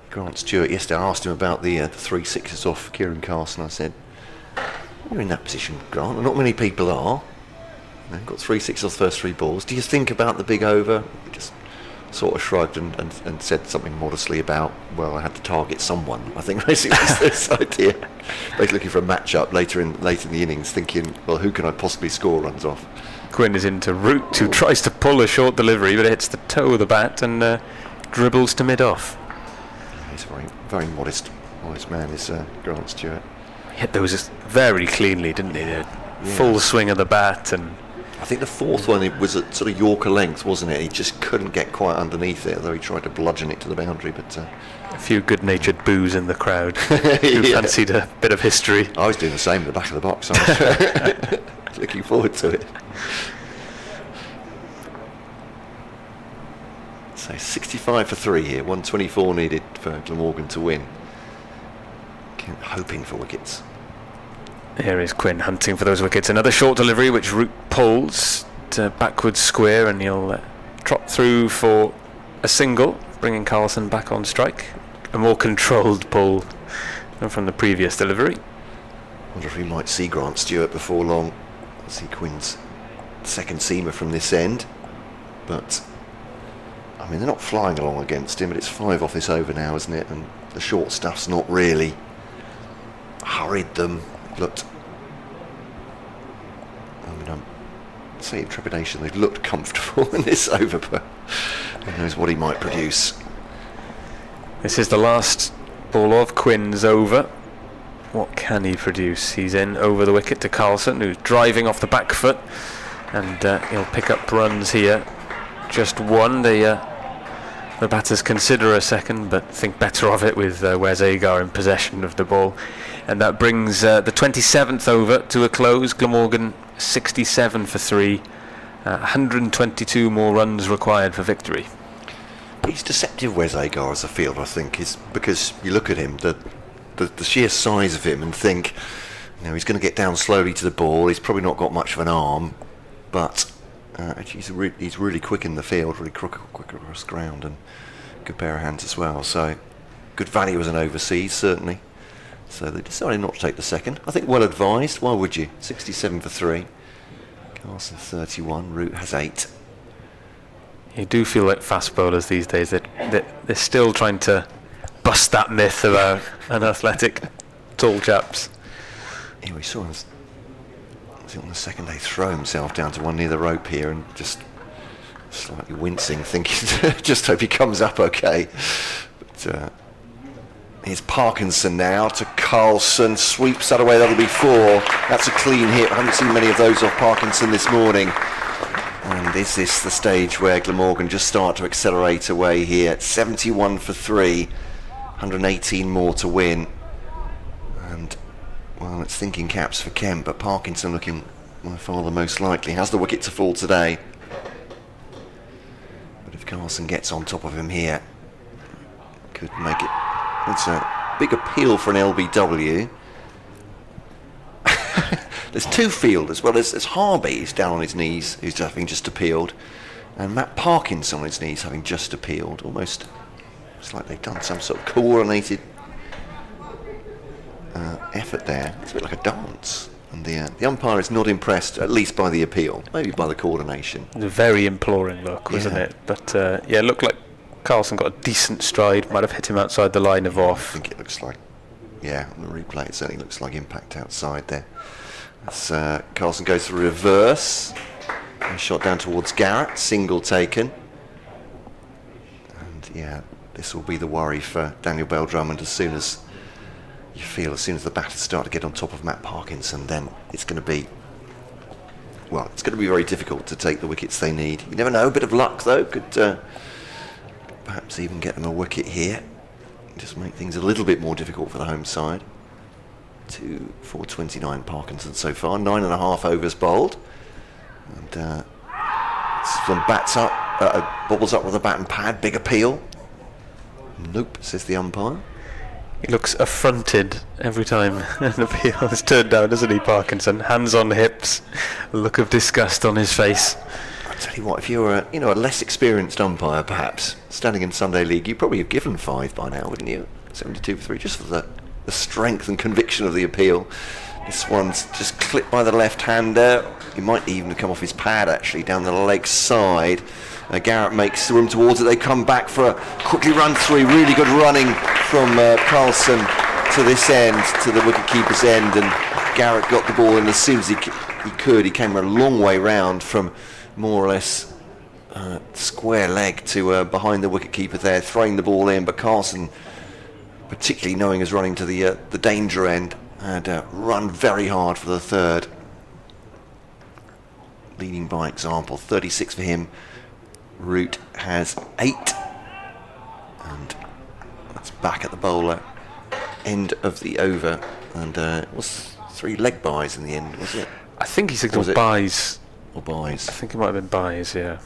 Grant Stewart, yesterday I asked him about the 3 sixes off Kieran Carlson. I said, You're in that position, Grant, and not many people are. Got 3-6 off the first 3 balls. Do you think about the big over? You just sort of shrugged and said something modestly about, well, I had to target someone. I think basically it's this idea. Basically looking for a match-up later in the innings, thinking, well, who can I possibly score runs off? Quinn is into route, who tries to pull a short delivery, but it hits the toe of the bat and dribbles to mid-off. He's a very, very modest man, is Grant Stewart. He hit those very cleanly, didn't he? Full swing of the bat, and I think the fourth one, it was at sort of Yorker length, wasn't it? He just couldn't get quite underneath it, although he tried to bludgeon it to the boundary. But a few good-natured boos in the crowd who fancied a bit of history. I was doing the same at the back of the box. I was looking forward to it. So 65 for 3 here, 124 needed for Glamorgan to win. Hoping for wickets. Here is Quinn hunting for those wickets. Another short delivery which Root pulls to backwards square, and he'll trot through for a single, bringing Carlson back on strike. A more controlled pull than from the previous delivery. I wonder if we might see Grant Stewart before long. We'll see Quinn's second seamer from this end. But, I mean, they're not flying along against him, but it's 5 off this over now, isn't it? And the short stuff's not really hurried them. Looked, I mean, I'm saying trepidation, they've looked comfortable in this over, but who knows what he might produce. This is the last ball of Quinn's over. What can he produce? He's in over the wicket to Carlson, who's driving off the back foot, and he'll pick up runs here. Just one. The batters consider a second, but think better of it with Wes Agar in possession of the ball. And that brings the 27th over to a close. Glamorgan 67 for 3. 122 more runs required for victory. He's deceptive, Wes Agar, as a fielder, I think, is because you look at him, the sheer size of him, and think, he's going to get down slowly to the ball. He's probably not got much of an arm, but he's really quick in the field, really quick across ground, and good pair of hands as well. So good value as an overseas, certainly. So they decided not to take the second. I think well advised. Why would you? 67 for 3. Carlson 31. Root has 8. You do feel like fast bowlers these days. They're still trying to bust that myth about an athletic tall chaps. Yeah, we saw him on the second day throw himself down to one near the rope here and just slightly wincing, thinking just hope he comes up okay. But here's Parkinson now to Carlson, sweeps that away, that'll be 4. That's a clean hit. I haven't seen many of those off Parkinson this morning. And is this the stage where Glamorgan just start to accelerate away here? 71 for 3, 118 more to win. And, well, it's thinking caps for Kemp, but Parkinson looking by far the most likely. Has the wicket to fall today. But if Carlson gets on top of him here, could make it. It's a big appeal for an LBW. There's 2 fielders. Well, there's Harvey, who's down on his knees, who's having just appealed, and Matt Parkinson on his knees, having just appealed. Almost, it's like they've done some sort of coordinated effort there. It's a bit like a dance. And the umpire is not impressed, at least by the appeal, maybe by the coordination. It was a very imploring look, wasn't it? But it looked like Carlson got a decent stride, might have hit him outside the line of off. I think it looks like, on the replay it certainly looks like impact outside there. As Carlson goes to reverse, and shot down towards Garrett, single taken. And this will be the worry for Daniel Bell-Drummond. As soon as the batters start to get on top of Matt Parkinson, then it's going to be very difficult to take the wickets they need. You never know, a bit of luck though could perhaps even get them a wicket here. Just make things a little bit more difficult for the home side. 429 Parkinson so far, 9.5 overs bowled. And some bats up, bobbles up with a bat and pad, big appeal. Nope, says the umpire. He looks affronted every time an appeal is turned down, doesn't he, Parkinson? Hands on hips, a look of disgust on his face. I'll tell you what, if you were a less experienced umpire, perhaps, standing in Sunday League, you'd probably have given 5 by now, wouldn't you? 72 for 3, just for the strength and conviction of the appeal. This one's just clipped by the left-hander. He might even come off his pad actually down the leg side. Garrett makes the room towards it. They come back for a quickly run through. Really good running from Carlson to this end, to the wicket-keeper's end, and Garrett got the ball in as soon as he could. He came a long way round from more or less square leg to behind the wicket-keeper there, throwing the ball in, but Carlson, particularly knowing his running to the danger end, had run very hard for the third. Leading by example, 36 for him. Root has 8, and that's back at the bowler. End of the over, and it was 3 leg byes in the end, was it? I think he signalled byes. Or byes. I think it might have been byes, yeah.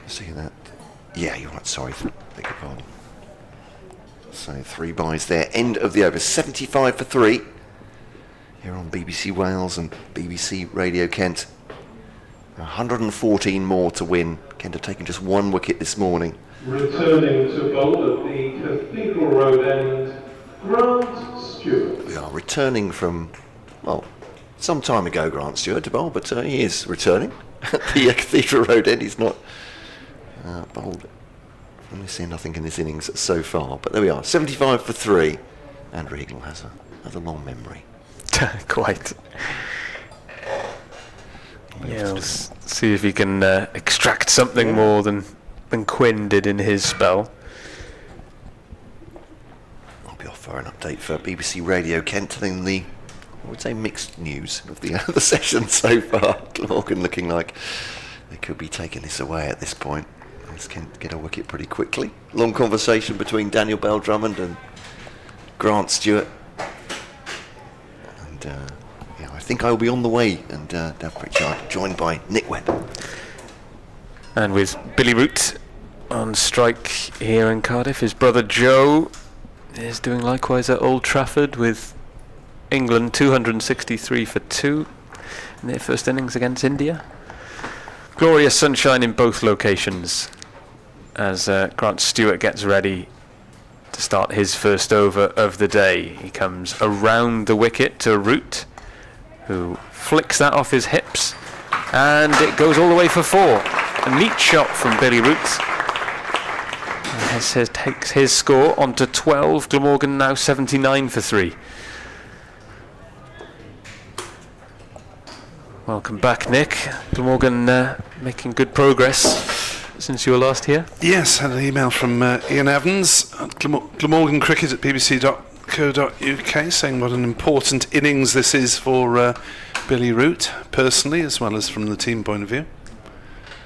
See that? Yeah, you're right, sorry. Beg your pardon. So 3 byes there. End of the over. 75 for 3. Here on BBC Wales and BBC Radio Kent. 114 more to win. Kent have taken just 1 wicket this morning. Returning to bowl at the Cathedral Road end, Grant Stewart. We are returning from, well, some time ago, Grant Stewart to bowl, but he is returning at the Cathedral Road end. He's not bowled from this end, I think, in this innings so far. But there we are, 75 for 3. Andrew Eagle has a long memory. Quite. Yeah, we'll see if he can extract something more than Quinn did in his spell. I'll be off for an update for BBC Radio Kent, telling the, I would say, mixed news of the session so far. Glamorgan looking like they could be taking this away at this point. Let's get a wicket pretty quickly. Long conversation between Daniel Bell-Drummond and Grant Stewart. And I think I will be on the way, and Dave Pritchard joined by Nick Webb. And with Billy Root on strike here in Cardiff, his brother Joe is doing likewise at Old Trafford with England 263 for 2 in their first innings against India. Glorious sunshine in both locations as Grant Stewart gets ready to start his first over of the day. He comes around the wicket to Root, who flicks that off his hips, and it goes all the way for 4. A neat shot from Billy Root. Takes his score on to 12. Glamorgan now 79 for 3. Welcome back, Nick. Glamorgan making good progress since you were last here. Yes, had an email from Ian Evans at Glamorgan Cricket at bbc.co.uk saying what an important innings this is for Billy Root, personally, as well as from the team point of view.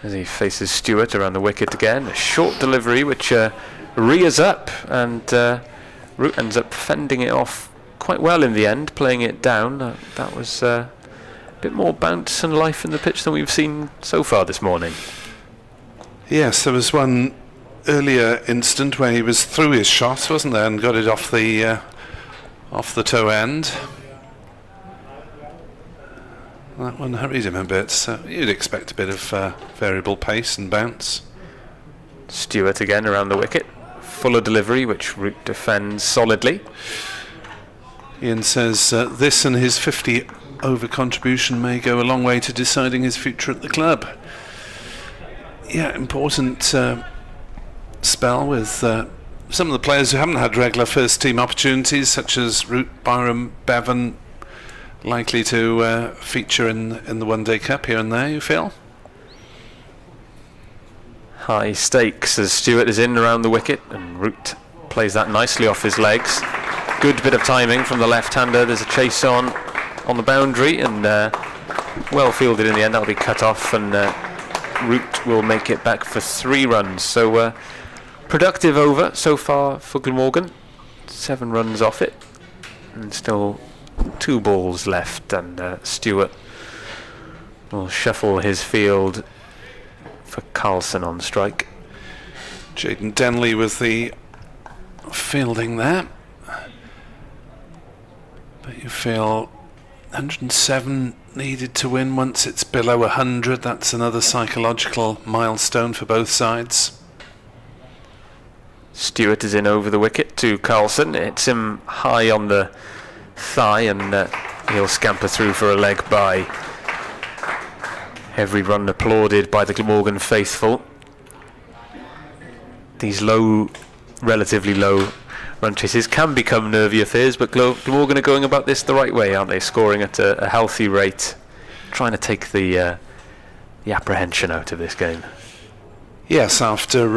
As he faces Stewart around the wicket again, a short delivery which rears up, and Root ends up fending it off quite well in the end, playing it down. That was a bit more bounce and life in the pitch than we've seen so far this morning. Yes, there was one earlier instant where he was through his shot, wasn't there, and got it off the toe end. That one hurried him a bit, so you'd expect a bit of variable pace and bounce. Stewart again around the wicket. Fuller delivery, which Root defends solidly. Ian says this and his 50 over contribution may go a long way to deciding his future at the club. Yeah, important spell with some of the players who haven't had regular first team opportunities, such as Root, Byram, Bevan, likely to feature in the One Day Cup here and there, you feel? High stakes as Stewart is in around the wicket, and Root plays that nicely off his legs. Good bit of timing from the left-hander. There's a chase on the boundary, and well fielded in the end. That'll be cut off, and Root will make it back for 3 runs. So productive over so far for Glamorgan. 7 runs off it, and still 2 balls left, and Stewart will shuffle his field for Carlson on strike. Jaden Denley with the fielding there. But you feel 107 needed to win. Once it's below 100, that's another psychological milestone for both sides. Stewart is in over the wicket to Carlson. It hits him high on the thigh, and he'll scamper through for a leg bye. Every run applauded by the Glamorgan faithful. These relatively low run chases can become nervy affairs, but Glamorgan are going about this the right way, aren't they? Scoring at a healthy rate, trying to take the apprehension out of this game. Yes, after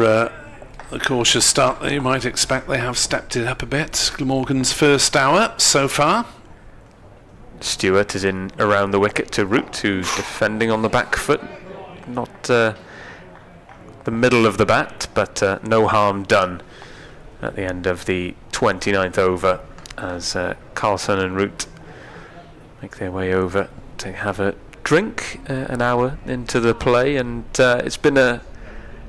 the cautious start that you might expect, they have stepped it up a bit. Glamorgan's first hour so far. Stewart is in around the wicket to Root, who's defending on the back foot. Not the middle of the bat, but no harm done at the end of the 29th over, as Carlson and Root make their way over to have a drink an hour into the play. And it's been a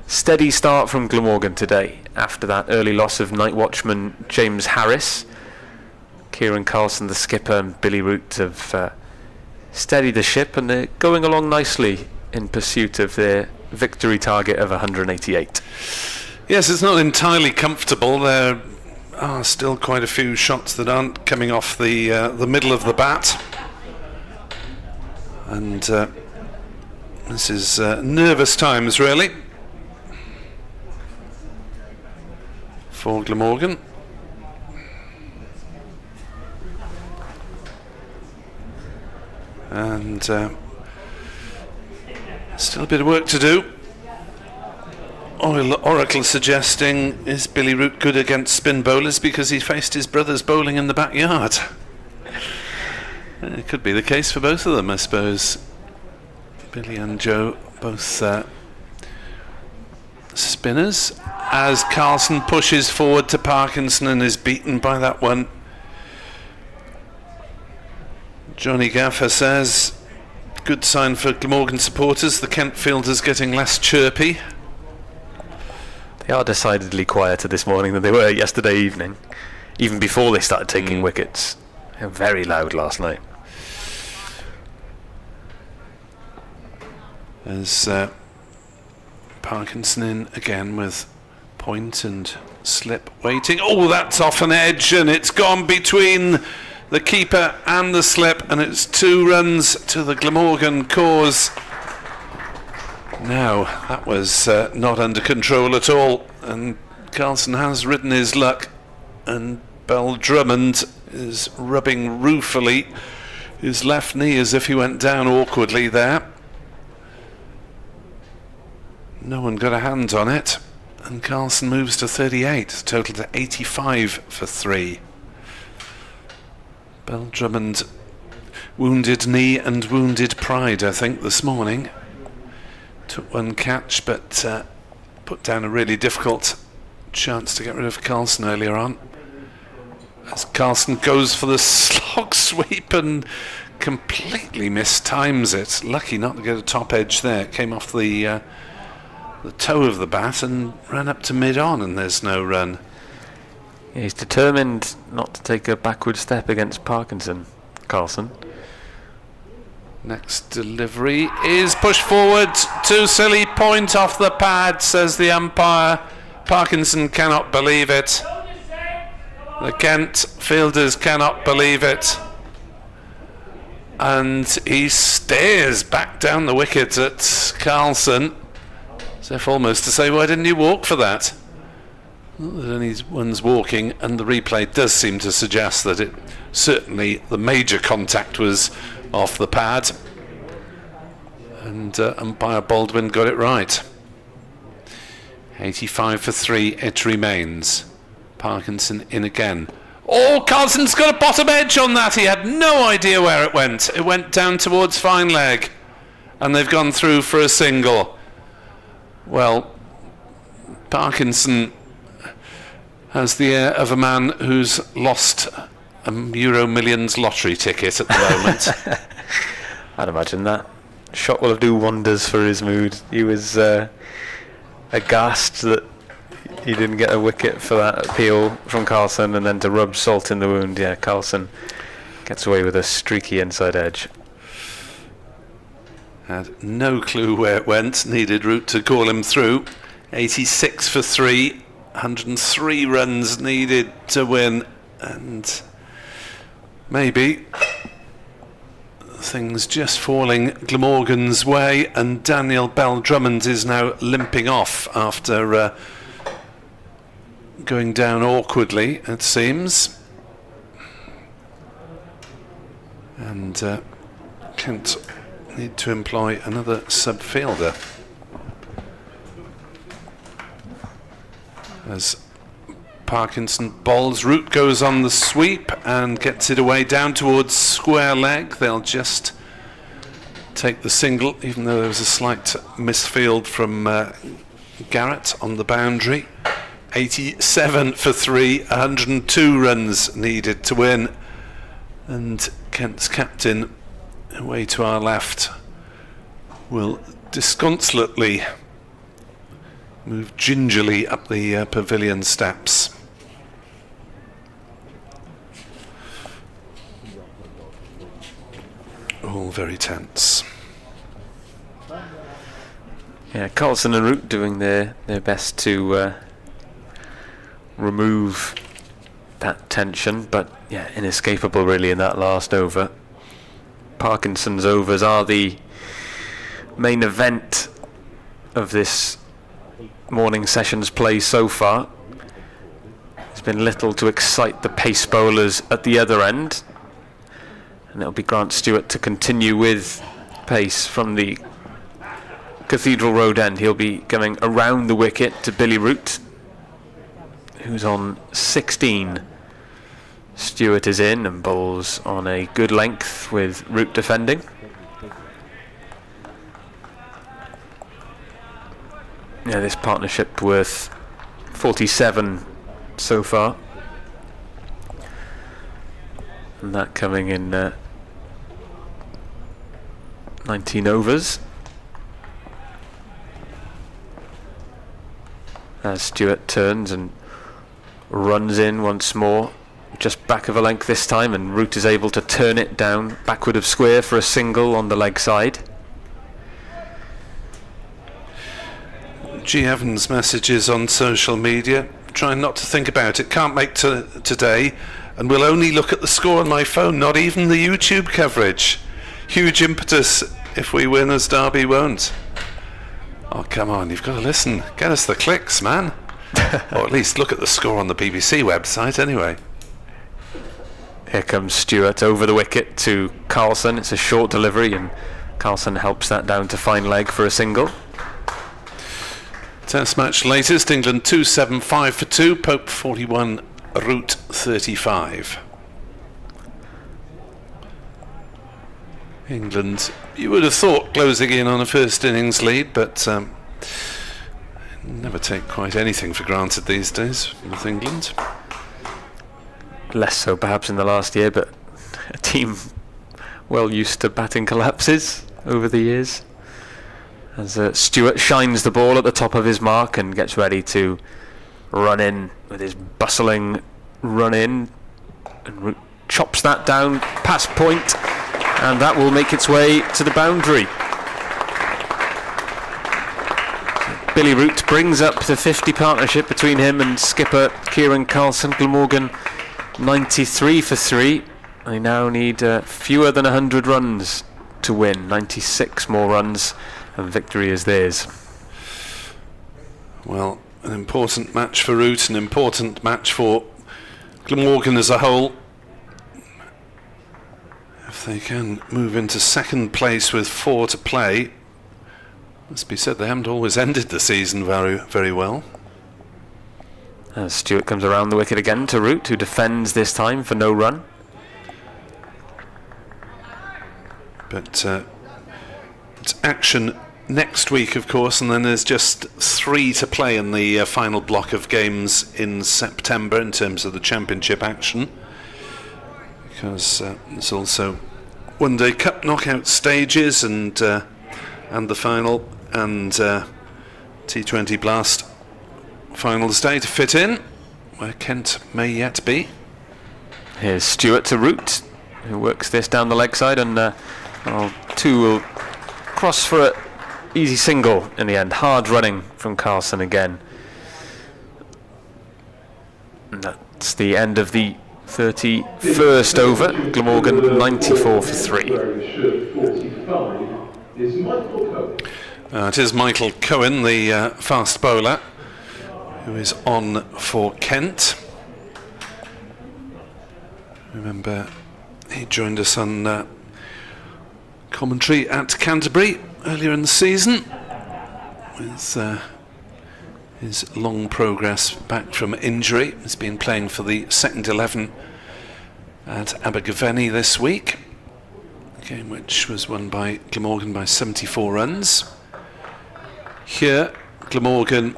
steady start from Glamorgan today after that early loss of night watchman James Harris. Kieran Carlson, the skipper, and Billy Root have steadied the ship, and they're going along nicely in pursuit of their victory target of 188. Yes, it's not entirely comfortable. There are still quite a few shots that aren't coming off the middle of the bat, and this is nervous times really for Glamorgan. And still a bit of work to do. Oracle suggesting, is Billy Root good against spin bowlers because he faced his brothers bowling in the backyard? It could be the case for both of them, I suppose. Billy and Joe both spinners, as Carlson pushes forward to Parkinson and is beaten by that one. Johnny Gaffer says, good sign for Glamorgan supporters, the Kent fielders getting less chirpy. They are decidedly quieter this morning than they were yesterday evening, even before they started taking wickets. They were very loud last night. As Parkinson in again with point and slip waiting. Oh, that's off an edge, and it's gone between the keeper and the slip, and it's 2 runs to the Glamorgan cause. Now, that was not under control at all, and Carlson has ridden his luck, and Bell Drummond is rubbing ruefully his left knee as if he went down awkwardly there. No one got a hand on it, and Carlson moves to 38, total to 85 for 3. Bell Drummond, wounded knee and wounded pride, I think, this morning. Took one catch, but put down a really difficult chance to get rid of Carlson earlier on. As Carlson goes for the slog sweep and completely mistimes it. Lucky not to get a top edge there. It came off the toe of the bat and ran up to mid-on, and there's no run. Yeah, he's determined not to take a backward step against Parkinson, Carlson. Next delivery is pushed forward. Too silly, point off the pad, says the umpire. Parkinson cannot believe it. The Kent fielders cannot believe it. And he stares back down the wicket at Carlson, as if almost to say, why didn't you walk for that? Not that anyone's walking, and the replay does seem to suggest that it certainly the major contact was off the pad, and umpire Baldwin got it right. 85 for 3 it remains. Parkinson in again. Oh, Carlson's got a bottom edge on that. He had no idea where it went. It went down towards fine leg, and they've gone through for a single. Well, Parkinson has the air of a man who's lost a Euro Millions lottery ticket at the moment. I'd imagine that shot will do wonders for his mood. He was aghast that he didn't get a wicket for that appeal from Carlson, and then to rub salt in the wound. Yeah, Carlson gets away with a streaky inside edge. Had no clue where it went, needed Root to call him through. 86 for 3. 103 runs needed to win, and maybe things just falling Glamorgan's way, and Daniel Bell-Drummond is now limping off after going down awkwardly, it seems. And Kent need to employ another subfielder as Parkinson bowls. Root goes on the sweep and gets it away down towards square leg. They'll just take the single, even though there was a slight misfield from Garrett on the boundary. 87 for 3, 102 runs needed to win, and Kent's captain, away to our left, will disconsolately move gingerly up the pavilion steps. All very tense. Yeah, Carlson and Root doing their best to remove that tension, but yeah, inescapable really in that last over. Parkinson's overs are the main event of this morning session's play so far. There's been little to excite the pace bowlers at the other end, and it'll be Grant Stewart to continue with pace from the Cathedral Road end. He'll be going around the wicket to Billy Root, who's on 16. Stewart is in and bowls on a good length with Root defending. Yeah, this partnership worth 47 so far, and that coming in 19 overs. As Stewart turns and runs in once more, just back of a length this time, and Root is able to turn it down backward of square for a single on the leg side. G. Evans messages on social media, trying not to think about it, can't make today, and will only look at the score on my phone, not even the YouTube coverage. Huge impetus if we win, as Derby won't. Oh, come on, you've got to listen. Get us the clicks, man. Or at least look at the score on the BBC website, anyway. Here comes Stewart over the wicket to Carlson. It's a short delivery, and Carlson helps that down to fine leg for a single. Test match latest, England 275 for 2, Pope 41, Root 35. England, you would have thought, closing in on a first innings lead, but never take quite anything for granted these days with England. Less so perhaps in the last year, but a team well used to batting collapses over the years. As Stewart shines the ball at the top of his mark and gets ready to run in with his bustling run in, and chops that down past point, and that will make its way to the boundary. Billy Root brings up the 50 partnership between him and skipper Kieran Carlson. Glamorgan 93 for 3. They now need fewer than 100 runs to win. 96 more runs and victory is theirs. Well, an important match for Root, an important match for Glamorgan as a whole. If they can move into second place with 4 to play, must be said they haven't always ended the season very, very well. As Stewart comes around the wicket again to Root, who defends this time for no run. But it's action next week, of course, and then there's just 3 to play in the final block of games in September in terms of the championship action, because there's also One Day Cup knockout stages and the final, and T20 Blast finals day to fit in, where Kent may yet be. Here's Stewart to Root, who works this down the leg side, and 2 will cross for an easy single in the end. Hard running from Carlson again. And that's the end of the 31st over. Glamorgan 94 for 3. It is Michael Cohen, the fast bowler, who is on for Kent. Remember, he joined us on commentary at Canterbury earlier in the season with his long progress back from injury. He's been playing for the second 11 at Abergavenny this week, a game which was won by Glamorgan by 74 runs. Here, Glamorgan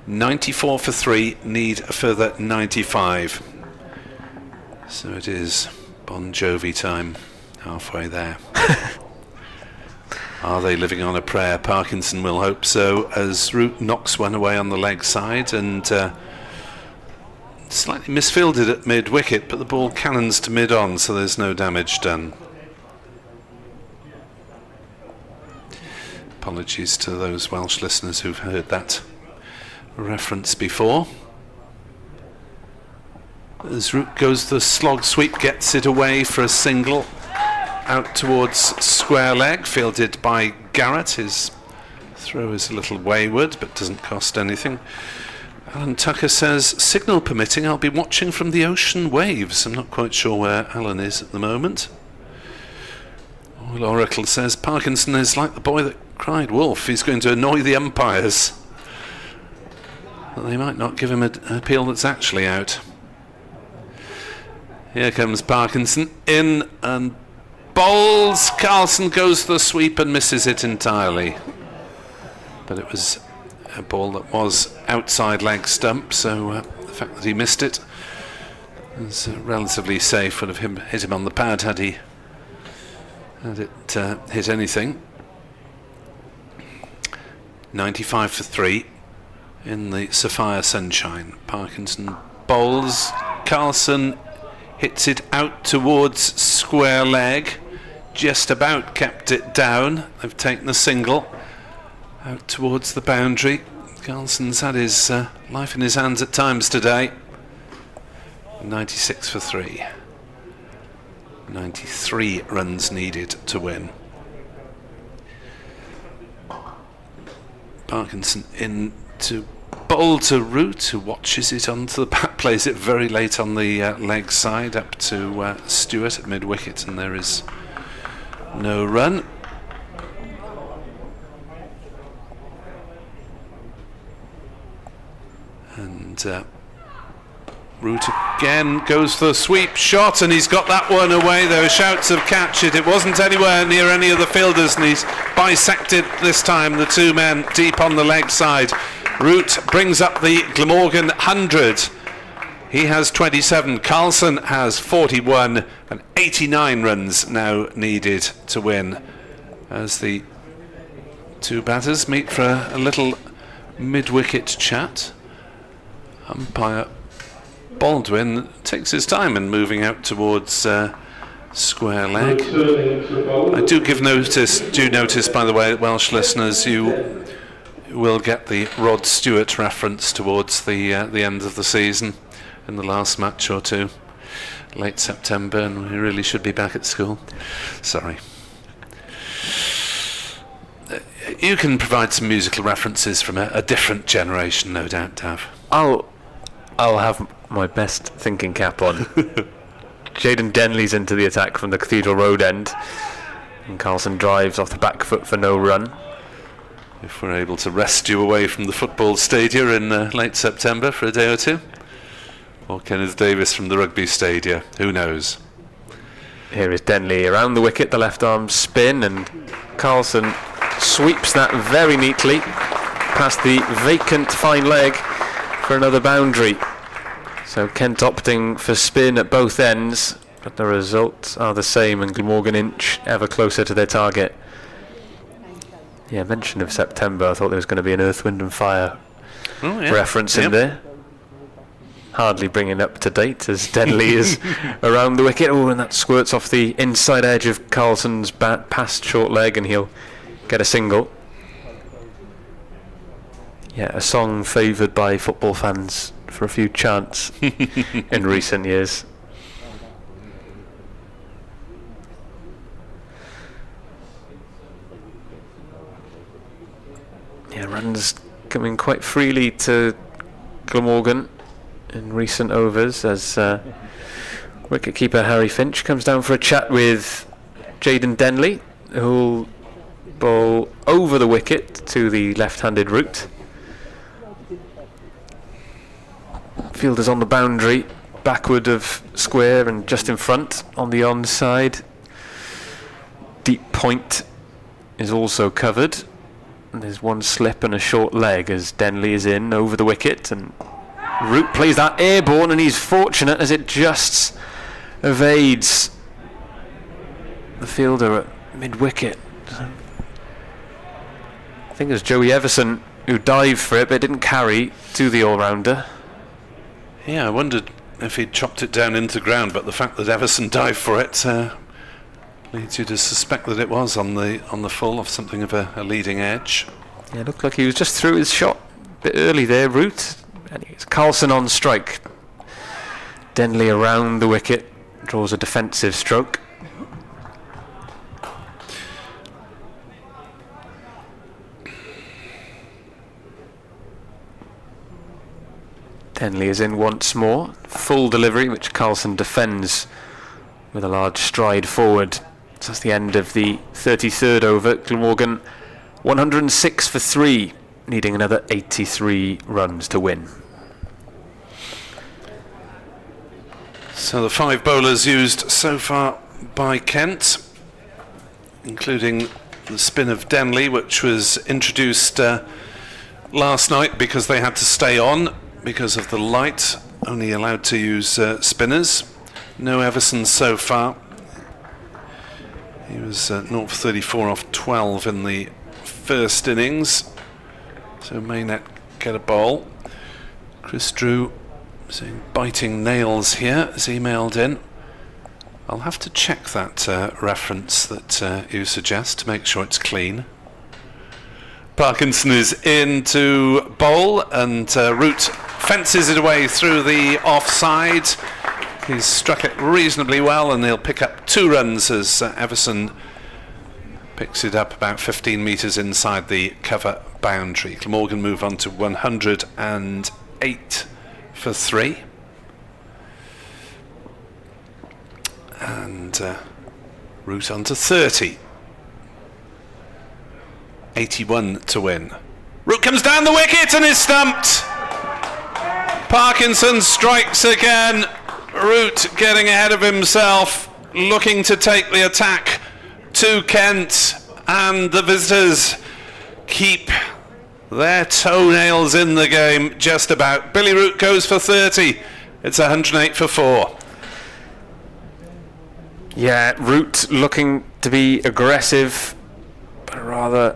94 for 3, need a further 95. So it is Bon Jovi time, halfway there. Are they living on a prayer? Parkinson will hope so, as Root knocks one away on the leg side and slightly misfielded at mid-wicket, but the ball cannons to mid-on, so there's no damage done. Apologies to those Welsh listeners who've heard that reference before. As Root goes the slog sweep, gets it away for a single out towards square leg, fielded by Garrett. His throw is a little wayward but doesn't cost anything. Alan Tucker says, signal permitting, I'll be watching from the ocean waves. I'm not quite sure where Alan is at the moment. Oil Oracle says Parkinson is like the boy that cried wolf. He's going to annoy the umpires. But they might not give him an appeal that's actually out. Here comes Parkinson in and bowls. Carlson goes the sweep and misses it entirely. But it was a ball that was outside leg stump, so the fact that he missed it was relatively safe. Would have hit him on the pad had it hit anything. 95 for 3 in the Sapphire sunshine. Parkinson bowls. Carlson hits it out towards square leg. Just about kept it down. They've taken a single out towards the boundary. Carlson's had his life in his hands at times today. 96 for 3. 93 runs needed to win. Parkinson in to bowl to Root, who watches it onto the bat, plays it very late on the leg side up to Stewart at mid-wicket, and there is no run. And Root again goes for the sweep shot, and he's got that one away. There were shouts of catch it. It wasn't anywhere near any of the fielders, and he's bisected this time the two men deep on the leg side. Root brings up the Glamorgan 100. He has 27. Carlson has 41, and 89 runs now needed to win, as the two batters meet for a little mid-wicket chat. Umpire Baldwin takes his time in moving out towards square leg. I do notice, by the way, Welsh listeners, you will get the Rod Stewart reference towards the end of the season in the last match or two, late September, and we really should be back at school. Sorry. You can provide some musical references from a different generation, no doubt, Dav. I'll have my best thinking cap on. Jaden Denley's into the attack from the Cathedral Road end, and Carlson drives off the back foot for no run. If we're able to wrest you away from the football stadia in late September for a day or two, or Kenneth Davis from the rugby stadia, who knows? Here is Denley around the wicket, the left arm spin, and Carlson sweeps that very neatly past the vacant fine leg for another boundary. So Kent opting for spin at both ends, but the results are the same, and Glamorgan inch ever closer to their target. Yeah, mention of September, I thought there was going to be an Earth, Wind and Fire reference in there. Hardly bringing up to date as Denley is around the wicket. Oh, and that squirts off the inside edge of Carlson's bat past short leg, and he'll get a single. Yeah, a song favoured by football fans for a few chants in recent years. Yeah, runs coming quite freely to Glamorgan in recent overs as wicketkeeper Harry Finch comes down for a chat with Jayden Denley, who'll bowl over the wicket to the left-handed route. Fielder's on the boundary, backward of square and just in front on the onside. Deep point is also covered. And there's one slip and a short leg as Denley is in over the wicket, and Root plays that airborne, and he's fortunate as it just evades the fielder at mid-wicket. I think it was Joey Everson who dived for it, but it didn't carry to the all-rounder. Yeah, I wondered if he'd chopped it down into ground, but the fact that Everson dived for it leads you to suspect that it was on the full of something of a leading edge. Yeah, it looked like he was just through his shot a bit early there, Root. And it's Carlson on strike. Denley around the wicket, draws a defensive stroke. Denley is in once more. Full delivery, which Carlson defends with a large stride forward. So that's the end of the 33rd over. Glamorgan 106 for 3, needing another 83 runs to win. So the 5 bowlers used so far by Kent, including the spin of Denley, which was introduced last night because they had to stay on because of the light, only allowed to use spinners. No Everson so far. He was 0 for 34 off 12 in the first innings, so may not get a bowl. Chris Drew saying biting nails here is emailed in. I'll have to check that reference that you suggest to make sure it's clean. Parkinson is in to bowl, and Root fences it away through the offside. He's struck it reasonably well, and they'll pick up 2 runs as Everson picks it up about 15 metres inside the cover boundary. Glamorgan move on to 108 for 3. And Root on to 30. 81 to win. Root comes down the wicket and is stumped. Parkinson strikes again. Root getting ahead of himself, looking to take the attack to Kent, and the visitors keep their toenails in the game just about. Billy Root goes for 30. It's 108 for 4. Yeah, Root looking to be aggressive, but a rather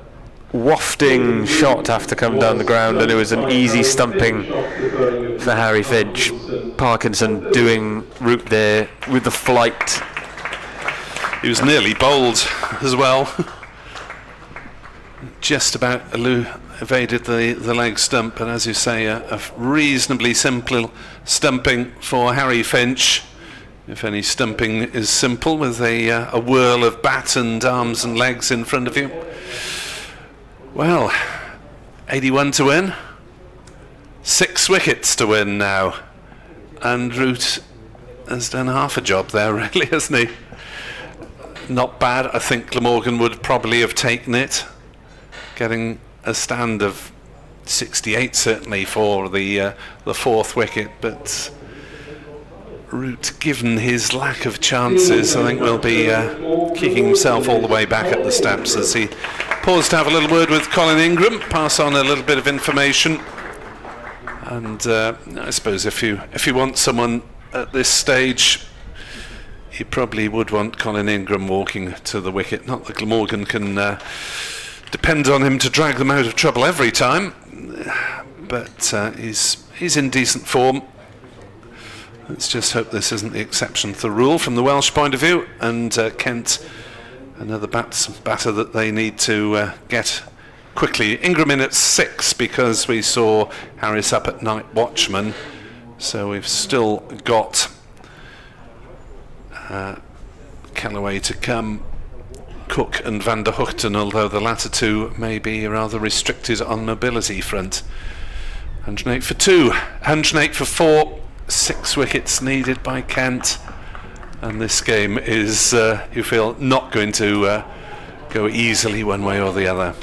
wafting shot have to come down the ground, and it was an easy stumping for Harry Finch. Parkinson doing Root there with the flight. He was nearly bowled as well. Just about evaded the leg stump, and as you say, a reasonably simple stumping for Harry Finch. If any stumping is simple, with a whirl of bat and arms and legs in front of you. Well, 81 to win. 6 wickets to win now. And Root has done half a job there, really, hasn't he? Not bad. I think Glamorgan would probably have taken it, getting a stand of 68 certainly for the 4th wicket, but Root, given his lack of chances, I think will be kicking himself all the way back up the steps as he paused to have a little word with Colin Ingram, pass on a little bit of information. And I suppose if you want someone at this stage, you probably would want Colin Ingram walking to the wicket. Not that Glamorgan can depend on him to drag them out of trouble every time, but he's in decent form. Let's just hope this isn't the exception to the rule from the Welsh point of view. And Kent, another batter that they need to get quickly. Ingram in at 6 because we saw Harris up at night watchman. So we've still got Callaway to come, Cook and Van der Hoogten, although the latter two may be rather restricted on mobility front. 108 for 2, 108 for 4, 6 wickets needed by Kent, and this game is, you feel, not going to go easily one way or the other.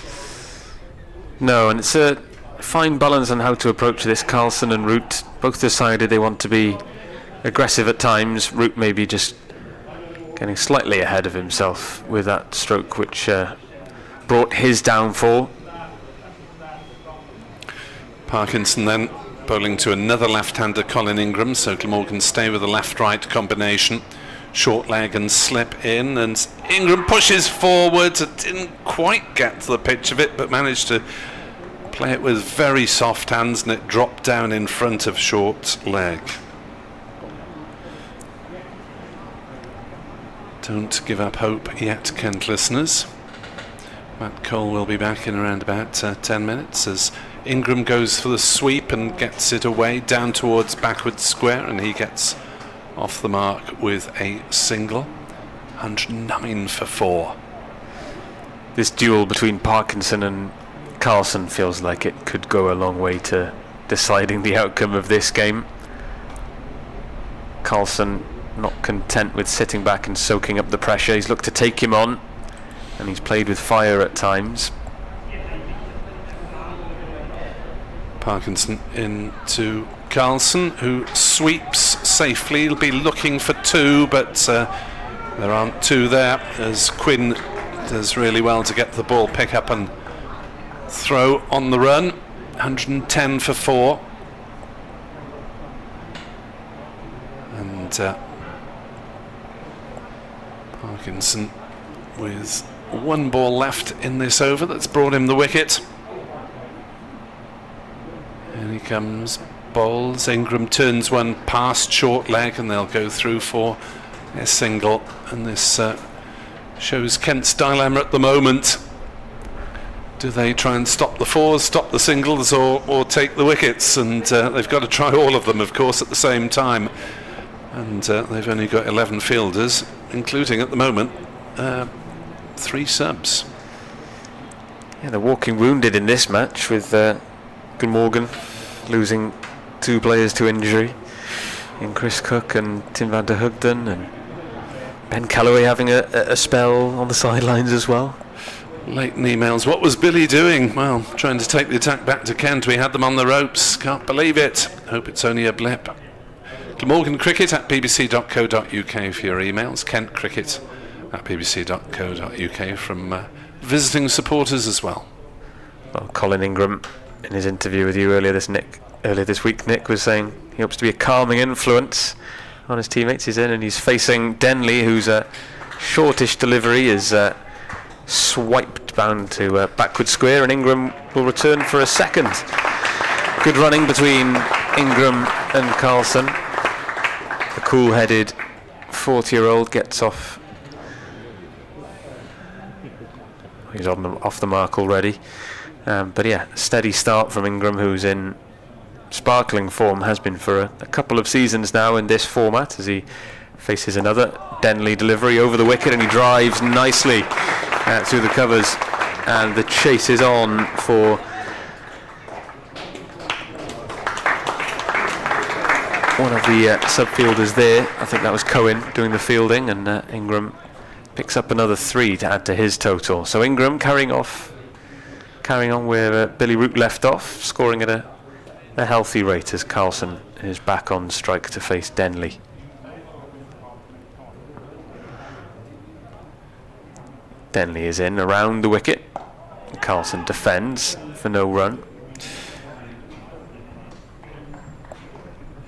No, and it's a fine balance on how to approach this. Carlson and Root both decided they want to be aggressive at times. Root maybe just getting slightly ahead of himself with that stroke which brought his downfall. Parkinson then bowling to another left-hander, Colin Ingram, so Glamorgan stay with a left-right combination. Short leg and slip in, and Ingram pushes forward. Didn't quite get to the pitch of it, but managed to play it with very soft hands, and it dropped down in front of short leg. Don't give up hope yet, Kent listeners. Matt Cole will be back in around about 10 minutes as Ingram goes for the sweep and gets it away down towards backward square, and he gets off the mark with a single. 109 for 4. This duel between Parkinson and Carlson feels like it could go a long way to deciding the outcome of this game. Carlson not content with sitting back and soaking up the pressure. He's looked to take him on, and he's played with fire at times. Parkinson into Carlson, who sweeps safely. He'll be looking for 2, but there aren't 2 there, as Quinn does really well to get the ball, pick up and throw on the run. 110 for 4. And Parkinson with 1 ball left in this over that's brought him the wicket. And he comes, bowls. Ingram turns one past short leg, and they'll go through for a single. And this shows Kent's dilemma at the moment. Do they try and stop the 4s, stop the singles, or take the wickets? And they've got to try all of them, of course, at the same time. And they've only got 11 fielders, including at the moment 3 subs. Yeah, they're walking wounded in this match, with Glamorgan losing 2 players to injury in Chris Cook and Tim van der Hoogten, and Ben Callaway having a spell on the sidelines as well. Leighton emails, what was Billy doing? Well, trying to take the attack back to Kent. We had them on the ropes. Can't believe it. Hope it's only a blip. Glamorgan Cricket at bbc.co.uk for your emails. Kent Cricket at bbc.co.uk from visiting supporters as well. Well, Colin Ingram, in his interview with you earlier this week, Nick, was saying he hopes to be a calming influence on his teammates. He's in and he's facing Denley, whose shortish delivery is swiped bound to backward square, and Ingram will return for a second. Good running between Ingram and Carlson. The cool-headed 40-year-old gets off. He's off the mark already. But yeah, steady start from Ingram, who's in sparkling form, has been for a couple of seasons now in this format, as he faces another Denley delivery over the wicket, and he drives nicely through the covers, and the chase is on for one of the subfielders there. I think that was Cohen doing the fielding, and Ingram picks up another 3 to add to his total. So Ingram carrying on where Billy Root left off, scoring at a healthy rate as Carlson is back on strike to face Denley. Denley is in around the wicket. Carlson defends for no run.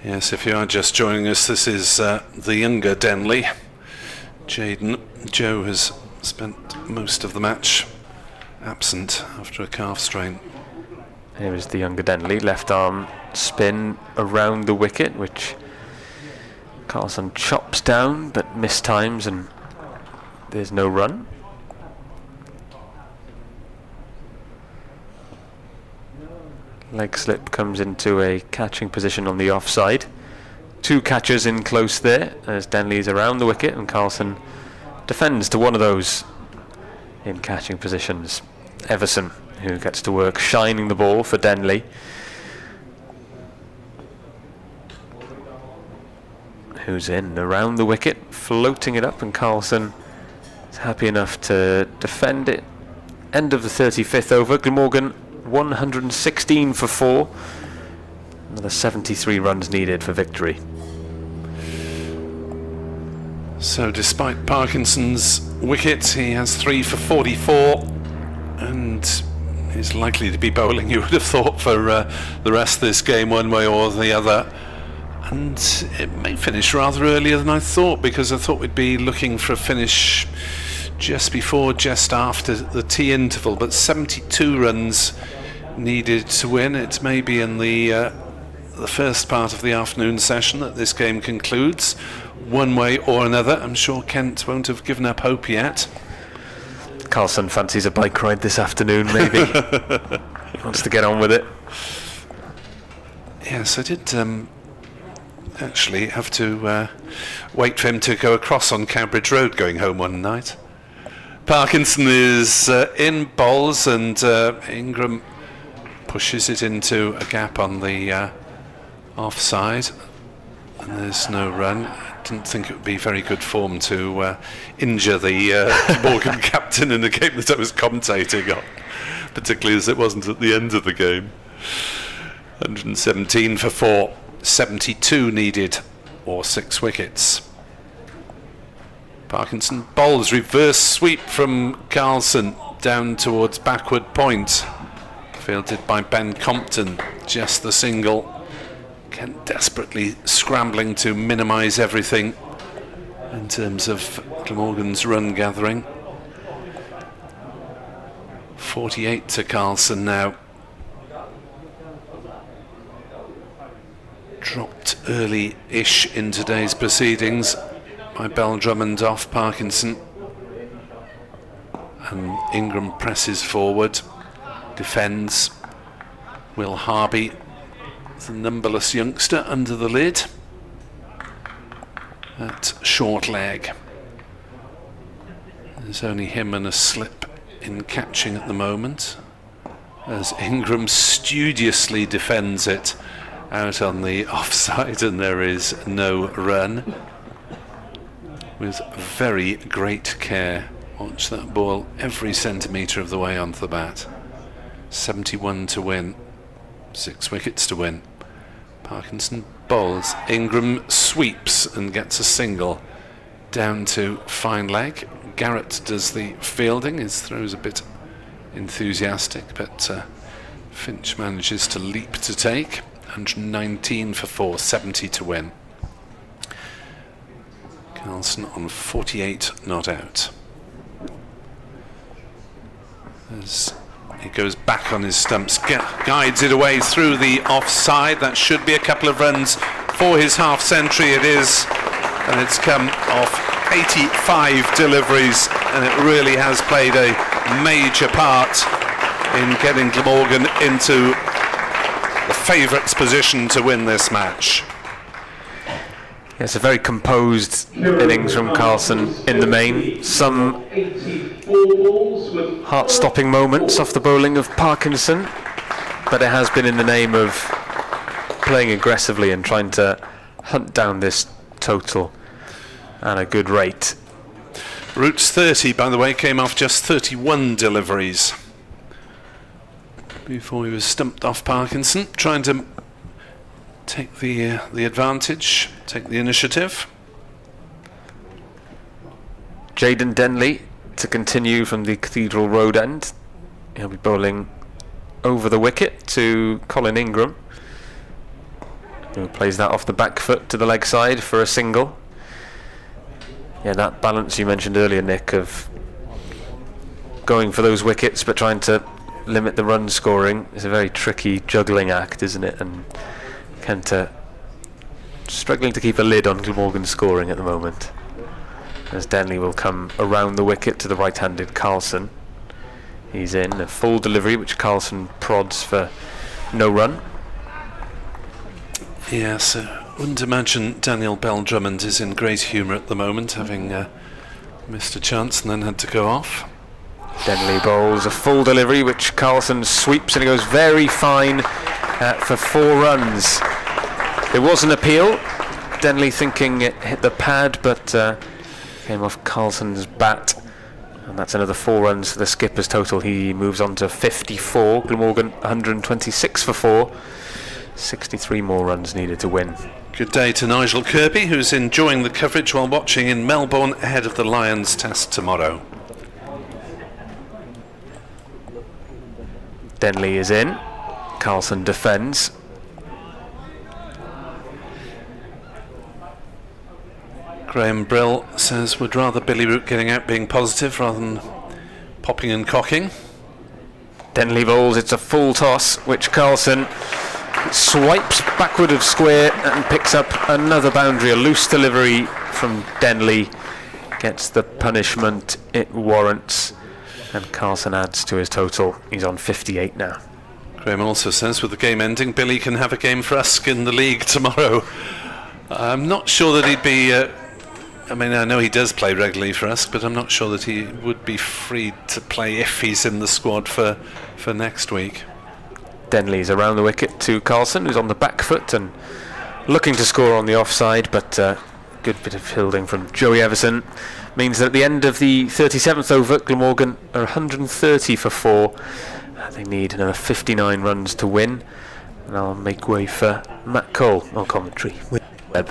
Yes, if you are just joining us, this is the younger Denley. Jaden. Joe has spent most of the match absent after a calf strain. Here is the younger Denley, left arm spin around the wicket, which Carlson chops down but mistimes, and there's no run. Leg slip comes into a catching position on the offside. Two catchers in close there as Denley's around the wicket and Carlson defends to one of those in catching positions. Everson, who gets to work shining the ball for Denley, who's in around the wicket, floating it up, and Carlson is happy enough to defend it. End of the 35th over. Glamorgan 116 for 4. Another 73 runs needed for victory. So despite Parkinson's wicket, he has 3 for 44 and is likely to be bowling, you would have thought, for the rest of this game one way or the other. And it may finish rather earlier than I thought, because I thought we'd be looking for a finish just before, just after the tea interval, but 72 runs needed to win. It may be in the first part of the afternoon session that this game concludes, one way or another. I'm sure Kent won't have given up hope yet. Carlson fancies a bike ride this afternoon, maybe. He wants to get on with it. Yes, I did actually have to wait for him to go across on Cambridge Road going home one night. Parkinson is in bowls, and Ingram pushes it into a gap on the offside, and there's no run. I didn't think it would be very good form to injure the Morgan captain in a game that I was commentating on, particularly as it wasn't at the end of the game. 117 for 4, 72 needed, or 6 wickets. Parkinson bowls, reverse sweep from Carlson down towards backward point, fielded by Ben Compton, just the single. Kent desperately scrambling to minimise everything in terms of Glamorgan's run gathering. 48 to Carlson now. Dropped early-ish in today's proceedings by Bell Drummond off Parkinson, and Ingram presses forward, defends. Will Harvey, the numberless youngster, under the lid at short leg. There's only him and a slip in catching at the moment, as Ingram studiously defends it out on the offside, and there is no run. With very great care, watch that ball every centimetre of the way onto the bat. 71 to win, 6 wickets to win. Parkinson bowls, Ingram sweeps and gets a single down to fine leg. Garrett does the fielding, his throw's a bit enthusiastic, but Finch manages to leap to take. 119 for 4, 70 to win. Carlson on 48 not out. As he goes back on his stumps, guides it away through the offside. That should be a couple of runs for his half century. It is, and it's come off 85 deliveries, and it really has played a major part in getting Glamorgan into the favourites' position to win this match. It's a very composed innings from Carlson in the main. Some heart-stopping moments off the bowling of Parkinson, but it has been in the name of playing aggressively and trying to hunt down this total at a good rate. Roots 30, by the way, came off just 31 deliveries before he was stumped off Parkinson, trying to take the advantage, take the initiative. Jaden Denley to continue from the Cathedral Road end. He'll be bowling over the wicket to Colin Ingram, who plays that off the back foot to the leg side for a single. Yeah, that balance you mentioned earlier, Nick, of going for those wickets but trying to limit the run scoring is a very tricky juggling act, isn't it? And Kent struggling to keep a lid on Glamorgan's scoring at the moment, as Denley will come around the wicket to the right-handed Carlson. He's in a full delivery, which Carlson prods for no run. Yes, Wouldn't imagine Daniel Bell-Drummond is in great humour at the moment, having missed a chance and then had to go off. Denley bowls a full delivery, which Carlson sweeps, and it goes very fine for 4 runs. There was an appeal. Denley thinking it hit the pad, but came off Carlson's bat. And that's another 4 runs for the skipper's total. He moves on to 54. Glamorgan 126 for 4. 63 more runs needed to win. Good day to Nigel Kirby, who's enjoying the coverage while watching in Melbourne ahead of the Lions test tomorrow. Denley is in. Carlson defends. Graham Brill says would rather Billy Root getting out being positive rather than popping and cocking. Denley bowls, it's a full toss, which Carlson swipes backward of square and picks up another boundary. A loose delivery from Denley gets the punishment it warrants, and Carlson adds to his total. He's on 58 now. Graham also says with the game ending, Billy can have a game for Usk in the league tomorrow. I'm not sure that he'd be I mean, I know he does play regularly for us, but I'm not sure that he would be free to play if he's in the squad for next week. Denley's around the wicket to Carlson, who's on the back foot and looking to score on the offside, but good bit of fielding from Joey Everson means that at the end of the 37th over, Glamorgan are 130 for 4. They need another 59 runs to win, and I'll make way for Matt Cole on commentary. Webb.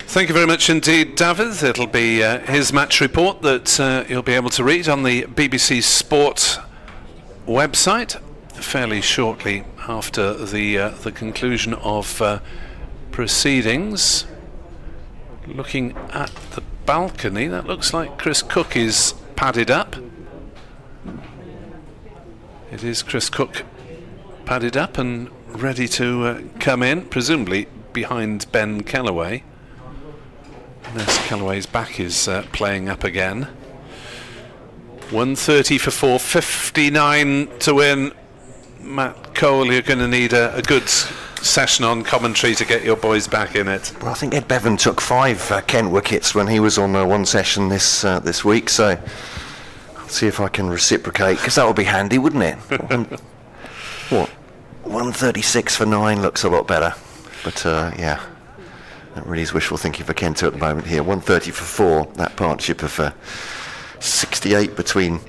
Thank you very much indeed, David. It'll be his match report that you'll be able to read on the BBC Sport website fairly shortly after the conclusion of proceedings. Looking at the balcony, that looks like Chris Cook is padded up. It is Chris Cook padded up and ready to come in, presumably behind Ben Kellaway. Unless Kellaway's back is playing up again. 130 for 4, 59 to win. Matt Cole, you're going to need a good session on commentary to get your boys back in it. Well, I think Ed Bevan took 5 Kent wickets when he was on one session this week, so I'll see if I can reciprocate, because that would be handy, wouldn't it? What? 136 for 9 looks a lot better, but yeah. That really is wishful thinking for Kento at the moment here. 130 for 4, that partnership of 68 between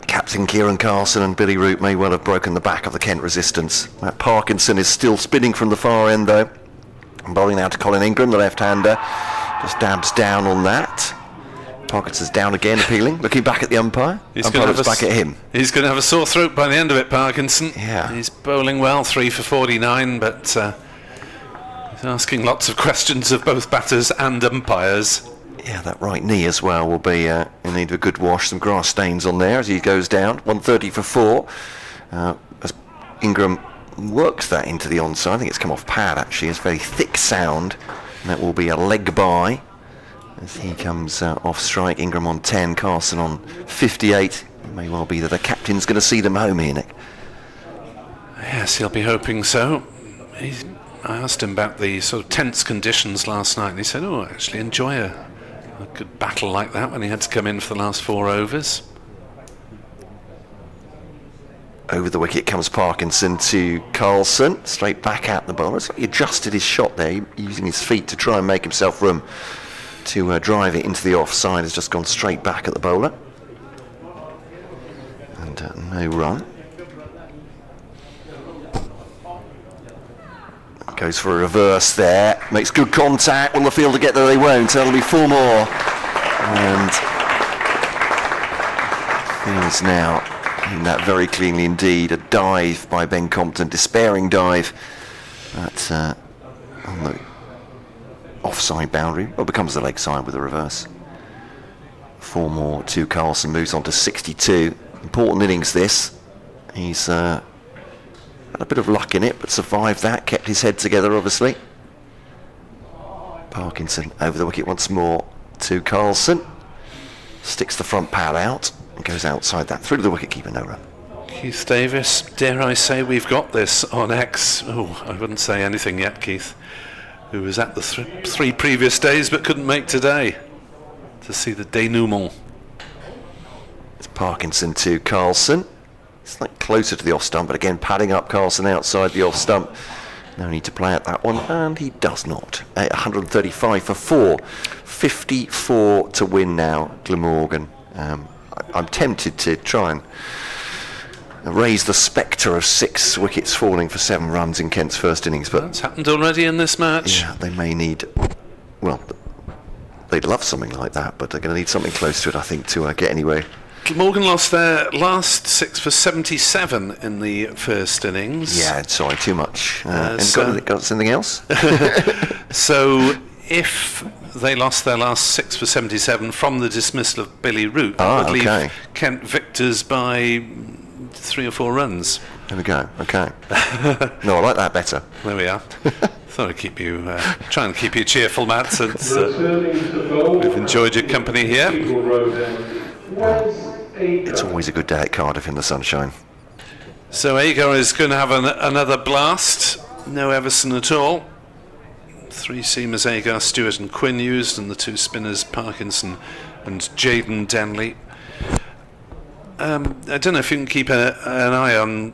Captain Kieran Carlson and Billy Root may well have broken the back of the Kent resistance. Matt Parkinson is still spinning from the far end though. And bowling now to Colin Ingram, the left-hander. Just dabs down on that. Parkinson's down again, appealing. Looking back at the umpire. Umpire looks back at him. He's going to have a sore throat by the end of it, Parkinson. Yeah. He's bowling well, 3 for 49, but asking lots of questions of both batters and umpires. Yeah, that right knee as well will be in need of a good wash. Some grass stains on there as he goes down. 130 for 4. As Ingram works that into the onside, I think it's come off pad actually. It's very thick sound, and that will be a leg by as he comes off strike. Ingram on 10, Carson on 58. It may well be that the captain's going to see them home here, Nick. Yes, he'll be hoping so. I asked him about the sort of tense conditions last night, and he said, I actually enjoy a good battle like that when he had to come in for the last 4 overs. Over the wicket comes Parkinson to Carlson, straight back at the bowler. So he adjusted his shot there, using his feet to try and make himself room to drive it into the offside. Has just gone straight back at the bowler. And no run. Goes for a reverse there, makes good contact. Will the fielder get there? They won't. That'll be 4 more. And things now in that very cleanly indeed. A dive by Ben Compton, despairing dive at on the offside boundary. Well, becomes the leg side with a reverse. 4 more to Carlson, moves on to 62. Important innings this. He's had a bit of luck in it, but survived that, kept his head together obviously. Parkinson over the wicket once more to Carlson. Sticks the front pad out and goes outside that, through to the wicketkeeper, no run. Keith Davis, dare I say we've got this on X? Oh, I wouldn't say anything yet, Keith. who was at the three previous days but couldn't make today to see the denouement. It's Parkinson to Carlson. It's like closer to the off stump, but again padding up Carlson outside the off stump. No need to play at that one, and he does not. 135 for 4. 54 to win now, Glamorgan. I'm tempted to try and raise the spectre of 6 wickets falling for 7 runs in Kent's first innings, but that's happened already in this match. Yeah, they may need, well, they'd love something like that, but they're going to need something close to it, I think, to get anywhere. Glamorgan lost their last 6 for 77 in the first innings. Yeah, sorry, too much. And got something else? So if they lost their last 6 for 77 from the dismissal of Billy Root, that would leave Kent victors by 3 or 4 runs. There we go. Okay. No, I like that better. There we are. Thought I'd keep you, try and keep you cheerful, Matt, since we've enjoyed your company here. It's always a good day at Cardiff in the sunshine. So Agar is going to have another blast. No Everson at all. 3 seamers, Agar, Stewart and Quinn used, and the 2 spinners, Parkinson and Jaden Denley. I don't know if you can keep an eye on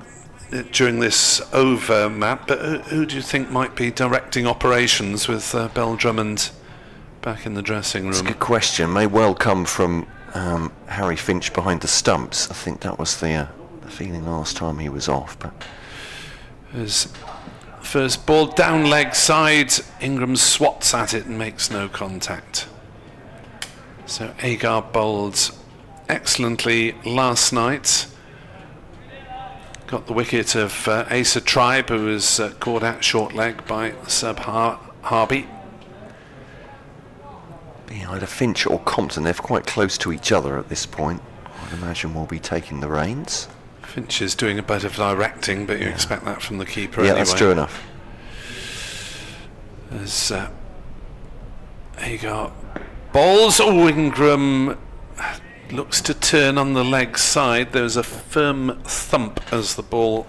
it during this over, Matt, but who do you think might be directing operations with Bell Drummond back in the dressing room? That's a good question. May well come from Harry Finch behind the stumps. I think that was the feeling last time he was off. But his first ball down leg side, Ingram swats at it and makes no contact. So Agar bowled excellently last night. Got the wicket of Asa Tribe, who was caught out short leg by Sub Harby. Either Finch or Compton, they're quite close to each other at this point. I'd imagine we'll be taking the reins. Finch is doing a bit of directing, but you expect that from the keeper anyway. Yeah, that's true enough. As Agar bowls, Ingram looks to turn on the leg side. There was a firm thump as the ball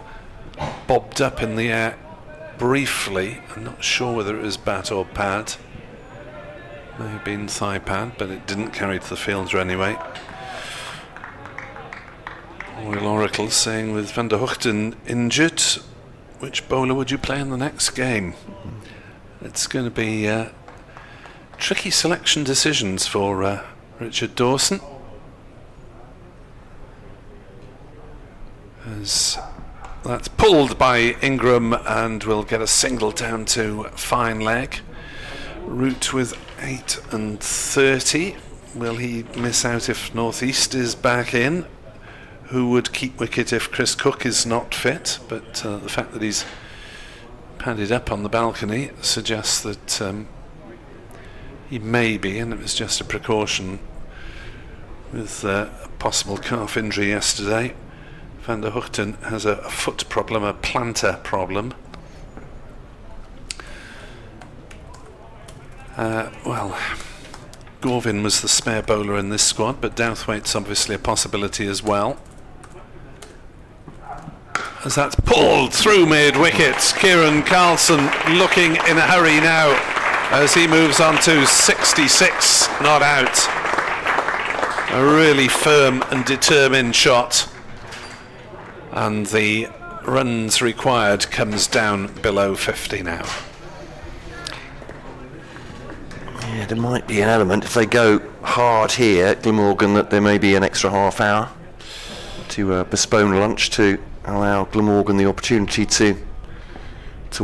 bobbed up in the air briefly. I'm not sure whether it was bat or pad. May have been thigh pad, but it didn't carry to the fielder anyway. Royal Oracle saying with Van der Hoogten injured, which bowler would you play in the next game? It's going to be tricky selection decisions for Richard Dawson. As that's pulled by Ingram and will get a single down to fine leg. Root with 8 and 30. Will he miss out if North East is back in? Who would keep wicket if Chris Cook is not fit? But the fact that he's padded up on the balcony suggests that he may be, and it was just a precaution with a possible calf injury yesterday. Van der Hoogten has a foot problem, a plantar problem. Well, Gorvin was the spare bowler in this squad, but Douthwaite's obviously a possibility as well. As that's pulled through mid-wicket, Kieran Carlson looking in a hurry now as he moves on to 66, not out. A really firm and determined shot, and the runs required comes down below 50 now. Yeah, there might be an element if they go hard here at Glamorgan that there may be an extra half hour to postpone lunch to allow Glamorgan the opportunity to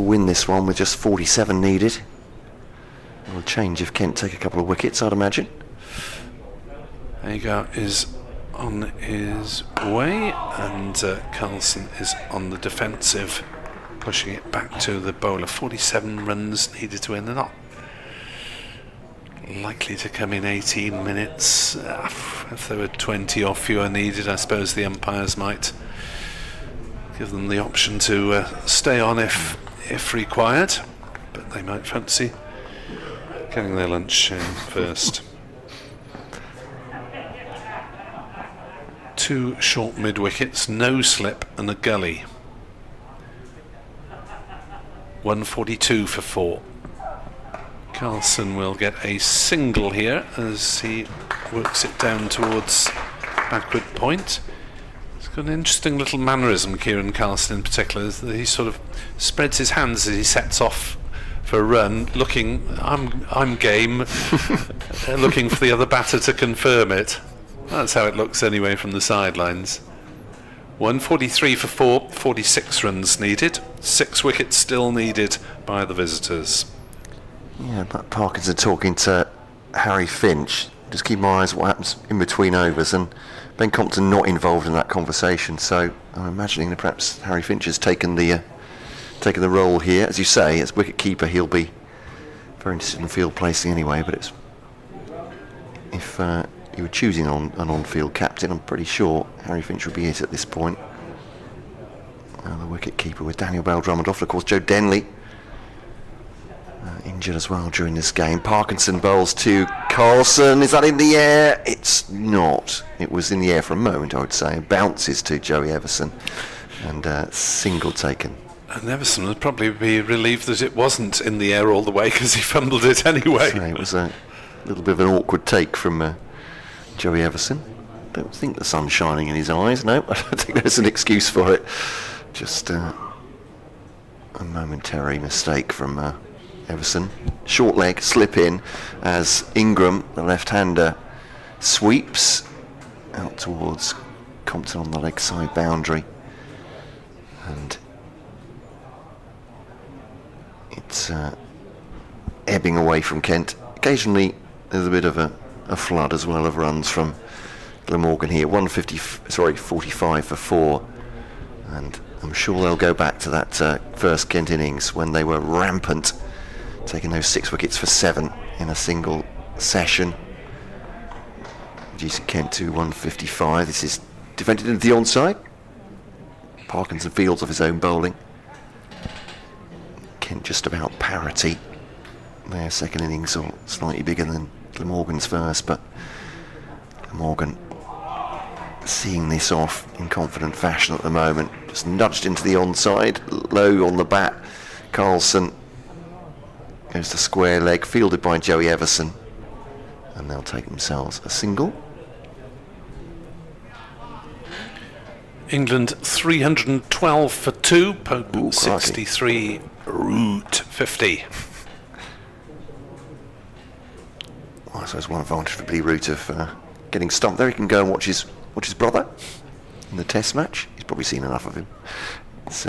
win this one with just 47 needed. It'll change if Kent take a couple of wickets, I'd imagine. Agar is on his way, and Carlson is on the defensive, pushing it back to the bowler. 47 runs needed to win. They're not likely to come in 18 minutes. If there were 20 or fewer needed, I suppose the umpires might give them the option to stay on if required, but they might fancy getting their lunch first. 2 short mid wickets, no slip and a gully. 142 for 4. Carlson will get a single here as he works it down towards backward point. He's got an interesting little mannerism, Kieran Carlson in particular. He sort of spreads his hands as he sets off for a run, looking, I'm game, looking for the other batter to confirm it. That's how it looks anyway from the sidelines. 143 for 4, 46 runs needed, 6 wickets still needed by the visitors. Yeah, but Parkinson talking to Harry Finch. Just keep my eyes on what happens in between overs, and Ben Compton not involved in that conversation. So I'm imagining that perhaps Harry Finch has taken the role here. As you say, as wicket keeper, he'll be very interested in field placing anyway. But it's if you were choosing an on-field captain, I'm pretty sure Harry Finch would be it at this point. The wicket keeper with Daniel Bell Drummond off, of course, Joe Denley. Injured as well during this game. Parkinson bowls to Carlson. Is that in the air? It's not. It was in the air for a moment, I would say. Bounces to Joey Everson and single taken. And Everson would probably be relieved that it wasn't in the air all the way because he fumbled it anyway. So it was a little bit of an awkward take from Joey Everson. Don't think the sun's shining in his eyes. No, I don't think there's an excuse for it. Just a momentary mistake from Everson. Short leg, slip in as Ingram, the left-hander, sweeps out towards Compton on the leg side boundary. And it's ebbing away from Kent. Occasionally there's a bit of a flood as well of runs from Glamorgan here. 45 for 4. And I'm sure they'll go back to that first Kent innings when they were rampant, taking those 6 wickets for 7 in a single session. Reducing Kent to 155. This is defended into the onside. Parkinson fields off his own bowling. Kent just about parity. Their second innings are slightly bigger than Glamorgan's first, but Glamorgan seeing this off in confident fashion at the moment. Just nudged into the onside, low on the bat. Carlson goes to square leg, fielded by Joey Everson, and they'll take themselves a single. England 312 for 2, Pope 63, Root 50. Well, I suppose one advantage for Billy Root of getting stumped there. He can go and watch his brother in the Test match. He's probably seen enough of him. It's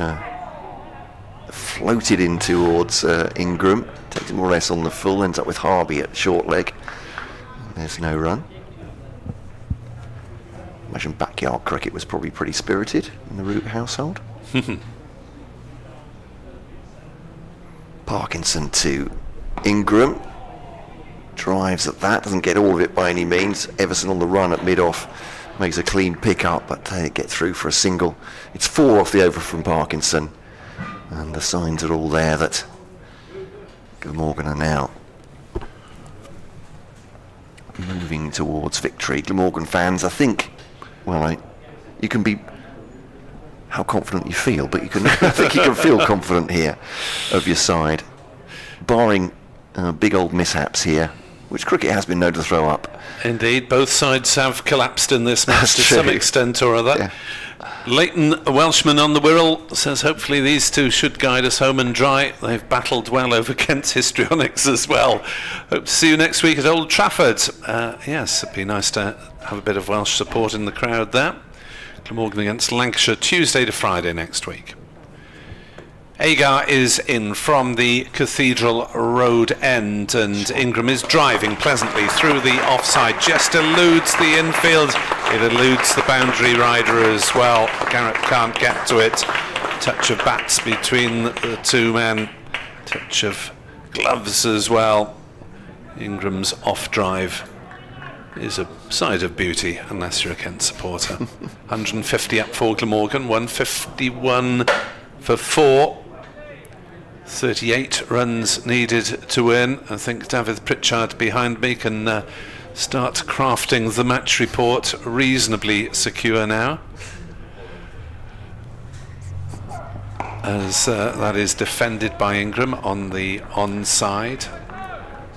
floated in towards Ingram, takes it more or less on the full, ends up with Harvey at short leg. There's no run. Imagine backyard cricket was probably pretty spirited in the Root household. Parkinson to Ingram. Drives at that, doesn't get all of it by any means. Everson on the run at mid-off makes a clean pick-up, but they get through for a single. It's 4 off the over from Parkinson, and the signs are all there that Glamorgan are now moving towards victory. Glamorgan fans, I think, well, you can be how confident you feel, but you can I think you can feel confident here of your side, barring big old mishaps here, which cricket has been known to throw up. Indeed, both sides have collapsed in this match to some extent or other. Yeah. Leighton, a Welshman on the Wirral, says hopefully these two should guide us home and dry. They've battled well over Kent's histrionics as well. Hope to see you next week at Old Trafford. Yes, it'd be nice to have a bit of Welsh support in the crowd there. Glamorgan against Lancashire Tuesday to Friday next week. Agar is in from the Cathedral Road end, and Ingram is driving pleasantly through the offside, just eludes the infield, it eludes the boundary rider as well. Garrett can't get to it. Touch of bats between the two men, touch of gloves as well. Ingram's off drive is a side of beauty unless you're a Kent supporter. 150 up for Glamorgan, 151 for 4. 38 runs needed to win. I think David Pritchard behind me can start crafting the match report reasonably secure now, as that is defended by Ingram on the onside.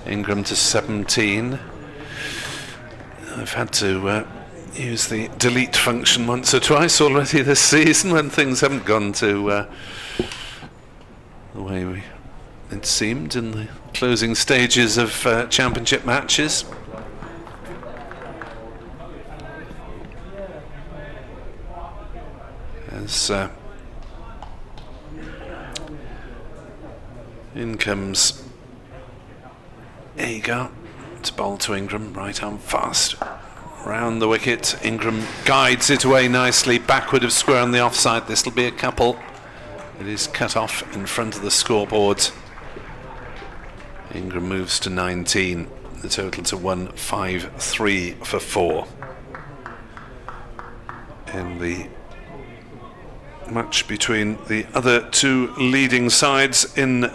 Ingram to 17. I've had to use the delete function once or twice already this season when things haven't gone to the way it seemed in the closing stages of championship matches. As in comes Agar to bowl to Ingram, right arm fast round the wicket. Ingram guides it away nicely, backward of square on the offside. This will be a couple. It is cut off in front of the scoreboard. Ingram moves to 19, the total to 153 for 4. In the match between the other two leading sides in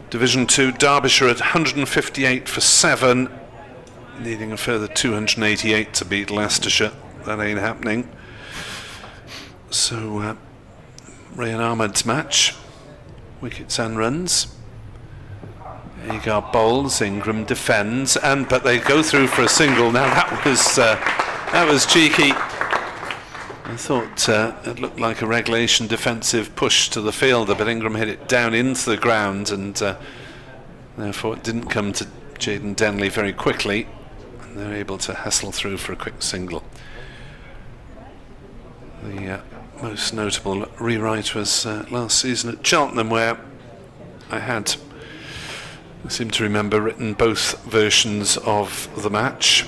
Division 2, Derbyshire at 158 for 7, needing a further 288 to beat Leicestershire. That ain't happening. So Rayan Ahmed's match, wickets and runs. Agar bowls, Ingram defends, but they go through for a single. Now that was cheeky. I thought it looked like a regulation defensive push to the fielder, but Ingram hit it down into the ground, and therefore it didn't come to Jayden Denley very quickly, and they're able to hustle through for a quick single. The most notable rewrite was last season at Cheltenham, where I seem to remember, written both versions of the match,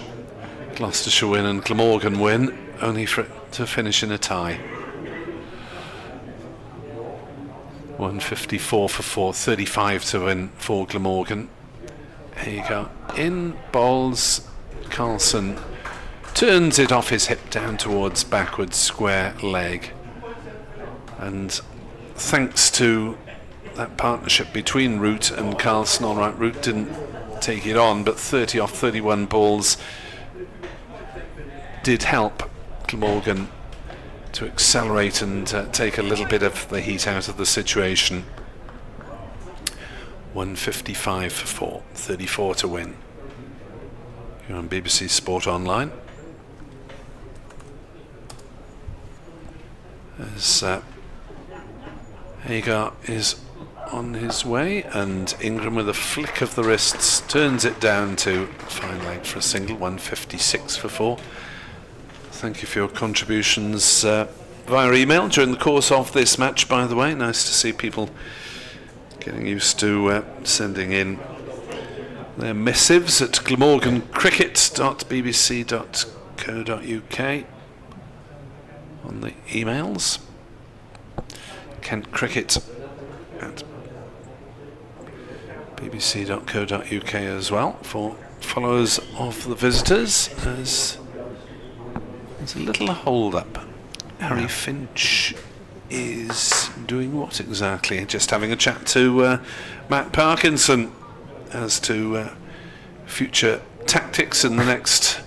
Gloucestershire win and Glamorgan win, only for it to finish in a tie. 154 for 4, 35 to win for Glamorgan. Agar in, bowls, Carlson turns it off his hip down towards backward square leg, and thanks to that partnership between Root and Carlson, all right, Root didn't take it on, but 30 off 31 balls did help Glamorgan to accelerate and take a little bit of the heat out of the situation. 155 for 4, 34 to win. You're on BBC Sport Online. As Agar is on his way, and Ingram with a flick of the wrists turns it down to fine leg for a single. 156 for 4. Thank you for your contributions via email during the course of this match, by the way. Nice to see people getting used to sending in their missives at glamorgancricket.bbc.co.uk on the emails. Kent Cricket at bbc.co.uk as well for followers of the visitors. There's a little hold up. Harry Finch is doing what exactly? Just having a chat to Matt Parkinson as to future tactics in the next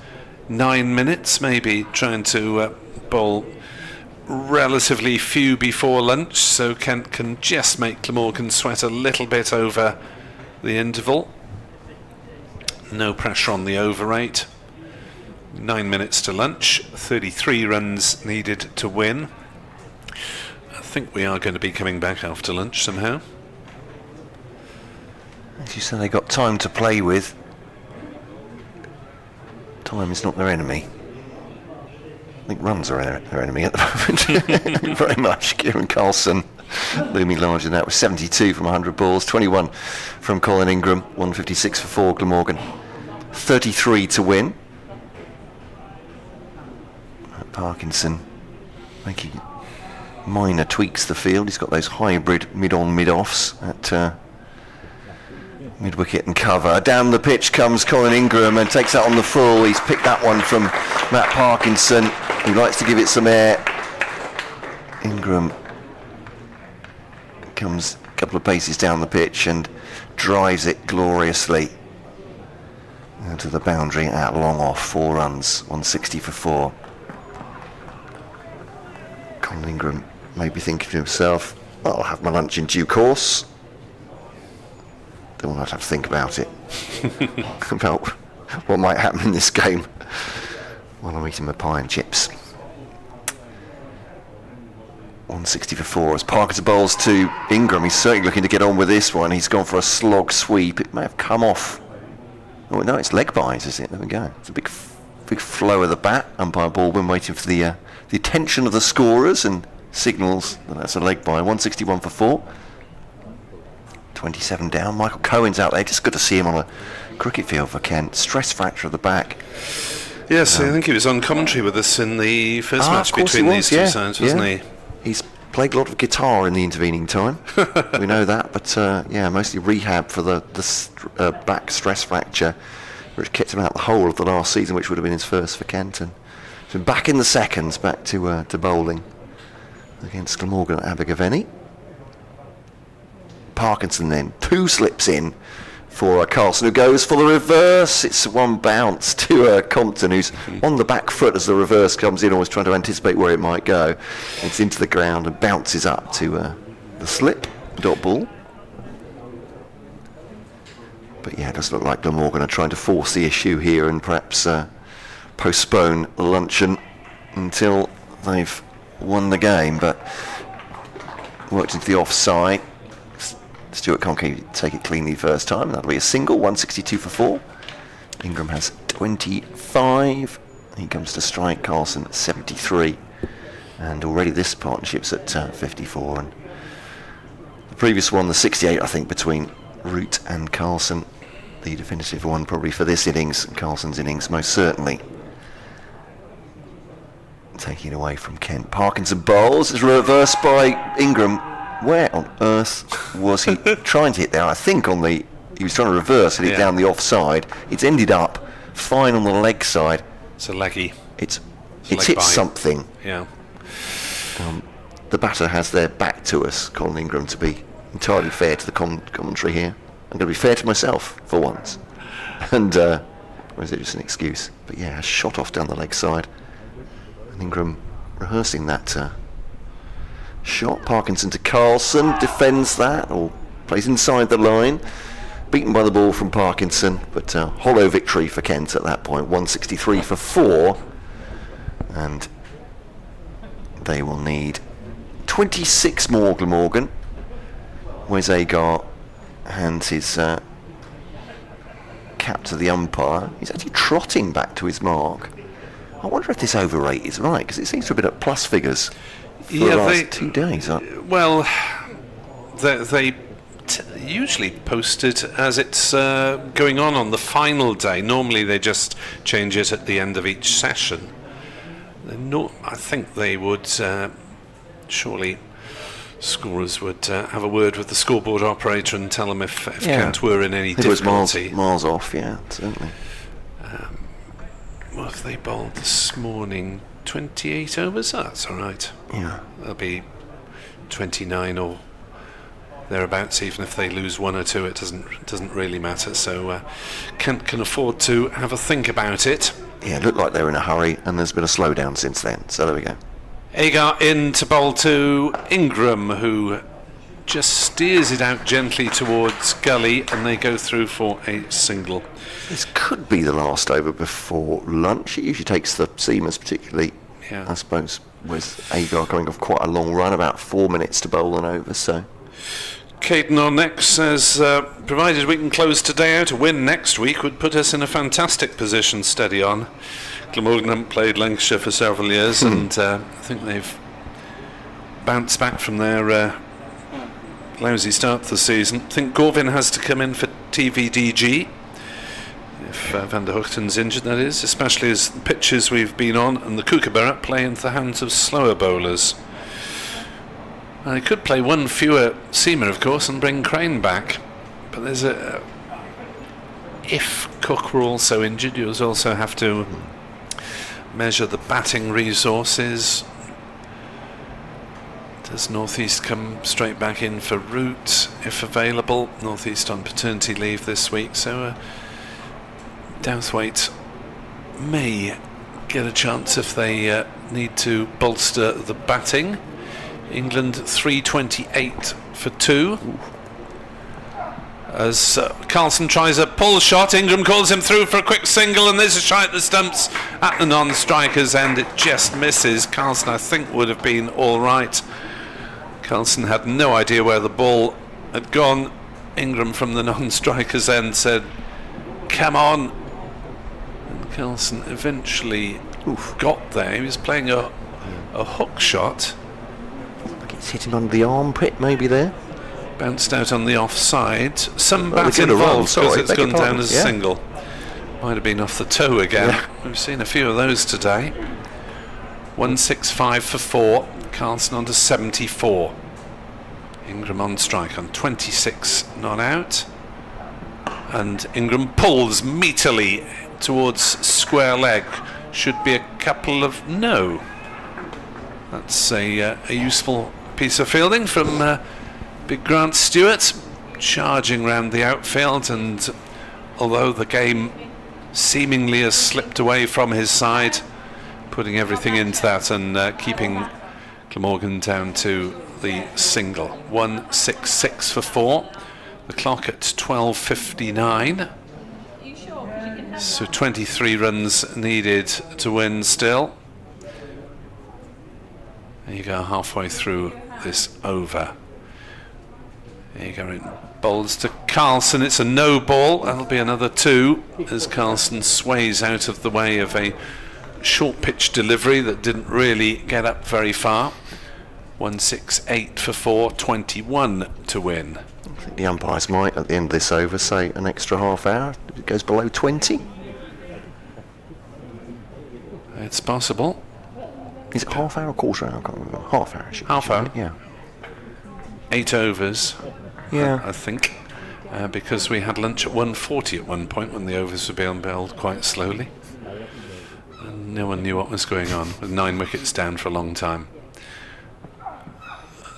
9 minutes, maybe trying to bowl relatively few before lunch so Kent can just make Glamorgan sweat a little bit over the interval. No pressure on the over rate. 9 minutes to lunch, 33 runs needed to win. I think we are going to be coming back after lunch somehow. As you say, they got time to play with. Time is not their enemy. I think runs are their enemy at the moment. Very much. Kieran Carlson looming larger than that with 72 from 100 balls, 21 from Colin Ingram, 156 for 4 Glamorgan, 33 to win. Parkinson making minor tweaks to the field. He's got those hybrid mid-on, mid-offs at mid-wicket and cover. Down the pitch comes Colin Ingram and takes that on the full. He's picked that one from Matt Parkinson, who likes to give it some air. Ingram comes a couple of paces down the pitch and drives it gloriously to the boundary at long off. 4 runs, 160 for 4. Colin Ingram may be thinking to himself, I'll have my lunch in due course. Don't want to have to think about it. about what might happen in this game while I'm eating my pie and chips. 160 for 4 as Parkinson bowls to Ingram. He's certainly looking to get on with this one. He's gone for a slog sweep. It may have come off. Oh no, it's leg buys, is it? There we go. It's a big flow of the bat. Umpire Baldwin waiting for the attention of the scorers and signals that that's a leg buy. 161 for 4. 27 down. Michael Cohen's out there. Just good to see him on a cricket field for Kent. Stress fracture of the back. Yes, I think he was on commentary with us in the first match between these two sides, wasn't he? He's played a lot of guitar in the intervening time. We know that, but mostly rehab for the back stress fracture, which kept him out the whole of the last season, which would have been his first for Kenton. So back in the seconds, back to bowling against Glamorgan at Abergavenny. Parkinson then 2 slips in for Carlson, who goes for the reverse. It's one bounce to Compton, who's on the back foot as the reverse comes in, always trying to anticipate where it might go. It's into the ground and bounces up to the slip, dot ball. But yeah, it does look like Glamorgan are trying to force the issue here and perhaps postpone luncheon until they've won the game, but worked into the offside. Stuart can't take it cleanly first time. That'll be a single. 162 for 4. Ingram has 25. He comes to strike. Carlson 73. And already this partnership's at 54. And the previous one, the 68, I think, between Root and Carlson. The definitive one probably for this innings. Carlson's innings, most certainly. Taking it away from Kent. Parkinson bowls. Is reversed by Ingram. Where on earth was he trying to hit there? I think he was trying to reverse and hit down the offside. It's ended up fine on the leg side. It's a leggy. It's hit something. Yeah. The batter has their back to us, Colin Ingram, to be entirely fair to the commentary here. I'm going to be fair to myself for once. And, or is it just an excuse? But yeah, shot off down the leg side. And Ingram rehearsing that shot. Parkinson to Carlson, defends that, or plays inside the line. Beaten by the ball from Parkinson, but hollow victory for Kent at that point. 163 for 4. And they will need 26 more, Glamorgan. Wes Agar hands his cap to the umpire. He's actually trotting back to his mark. I wonder if this overrate is right, because it seems to have been at plus figures for the last 2 days. Well, they usually post it as it's going on the final day. Normally they just change it at the end of each session. I think they would surely scorers would have a word with the scoreboard operator and tell them if Kent were in any difficulty. It was miles off, yeah, certainly. What have they bowled this morning? 28 overs? Oh, that's all right. Yeah. They'll be 29 or thereabouts. Even if they lose 1 or 2, it doesn't really matter. So Kent can afford to have a think about it. Yeah, it looked like they were in a hurry, and there's been a slowdown since then. So there we go. Agar in to bowl to Ingram, who just steers it out gently towards gully, and they go through for a single. This could be the last over before lunch. It usually takes the seamers, particularly, I suppose, with Agar going off quite a long run, about 4 minutes to bowl an over. So Caden on next says, provided we can close today out, a win next week would put us in a fantastic position. Steady on. Glamorgan haven't played Lancashire for several years, and I think they've bounced back from their lousy start to the season. I think Gorvin has to come in for TVDG if Van der Hoogten's injured, that is, especially as the pitches we've been on and the Kookaburra play into the hands of slower bowlers. And they could play one fewer seamer, of course, and bring Crane back, but there's if Cook were also injured, you also have to measure the batting resources. Does North East come straight back in for Root if available? North East on paternity leave this week, so Douthwaite may get a chance if they need to bolster the batting. England 328 for 2. As Carlson tries a pull shot, Ingram calls him through for a quick single, and there's a shot at the stumps at the non-striker's end. It just misses. Carlson, I think, would have been all right. Carlson had no idea where the ball had gone. Ingram from the non-striker's end said, "Come on." And Carlson eventually got there. He was playing a hook shot. Like it's hit him under the armpit, maybe there. Bounced out on the offside. Some Well, bat they could have run, involved because sorry, it's beg your gone down pardon, as a yeah. single. Might have been off the toe again. Yeah. We've seen a few of those today. 165 for 4. Carlson on to 74. Ingram on strike on 26 not out. And Ingram pulls meaterly towards square leg. Should be a couple of no. That's a useful piece of fielding from Big Grant Stewart, charging round the outfield, and although the game seemingly has slipped away from his side, putting everything into that and keeping Glamorgan down to the single. 166 for 4. The clock at 12:59. So 23 runs needed to win still. There you go, halfway through this over. There you go, it bowls to Carlson. It's a no ball. That'll be another 2 as Carlson sways out of the way of a short pitch delivery that didn't really get up very far. 168 for 4, 21 to win. I think the umpires might, at the end of this over, say an extra half hour. If it goes below 20. It's possible. Is it half hour or quarter hour? I can't remember. Half hour. Half hour. Yeah. 8 overs. Yeah. I think. Because we had lunch at 1:40 at one point when the overs were being bowled quite slowly. And no one knew what was going on, with 9 wickets down for a long time.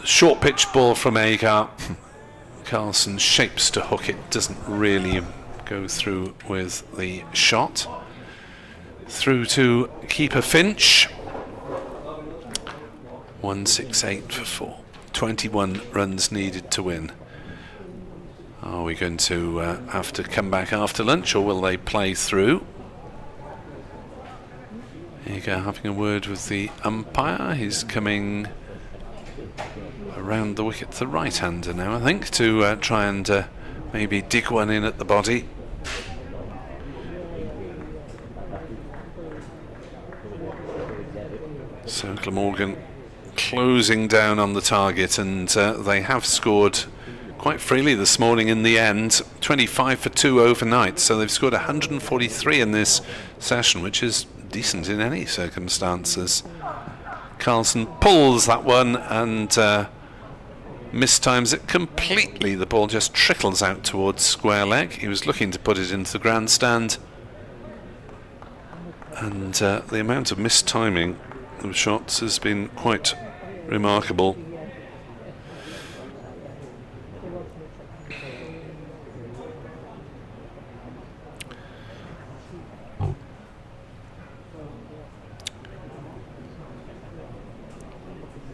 Short pitch ball from Agar. Carlson shapes to hook it, doesn't really go through with the shot. Through to keeper Finch. 168 for 4. 21 runs needed to win. Are we going to have to come back after lunch, or will they play through? There you go, having a word with the umpire. He's coming around the wicket to the right-hander now, I think, to try and maybe dig one in at the body. So Glamorgan closing down on the target, and they have scored quite freely this morning in the end. 25 for 2 overnight, so they've scored 143 in this session, which is decent in any circumstances. Carlson pulls that one and mistimes it completely. The ball just trickles out towards square leg. He was looking to put it into the grandstand, and the amount of mistiming of shots has been quite remarkable.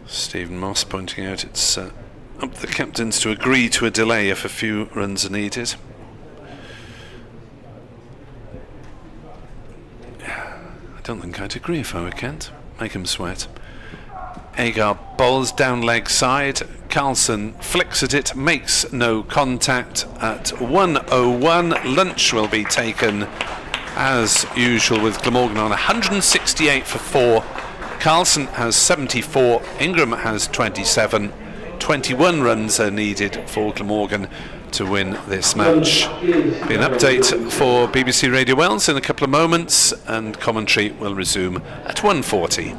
Stephen Moss pointing out it's up to the captains to agree to a delay if a few runs are needed. I don't think I'd agree if I were Kent. Make him sweat. Agar bowls down leg side. Carlson flicks at it, makes no contact at 101. Lunch will be taken as usual with Glamorgan on 168 for 4. Carlson has 74, Ingram has 27. 21 runs are needed for Glamorgan to win this match. Be an update for BBC Radio Wales in a couple of moments, and commentary will resume at 1:40.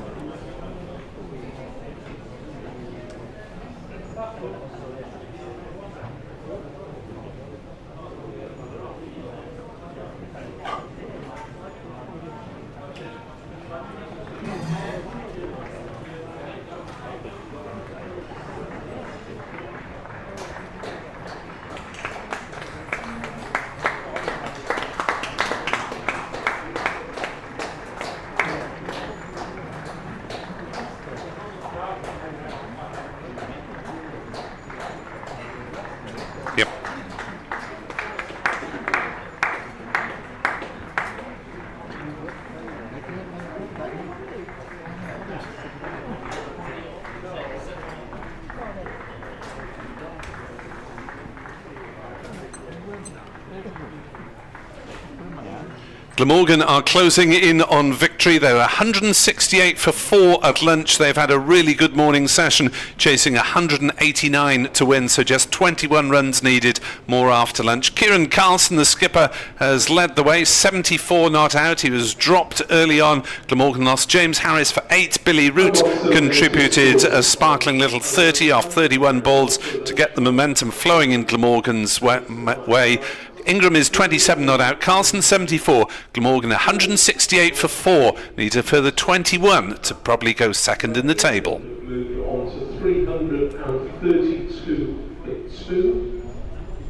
Glamorgan are closing in on victory. They were 168 for 4 at lunch. They've had a really good morning session, chasing 189 to win, so just 21 runs needed more after lunch. Kieran Carlson, the skipper, has led the way, 74 not out. He was dropped early on. Glamorgan lost James Harris for 8. Billy Root contributed a sparkling little 30 off 31 balls to get the momentum flowing in Glamorgan's way. Ingram is 27 not out, Carlson 74, Glamorgan 168 for 4, needs a further 21 to probably go second in the table. Moved on to 332.2.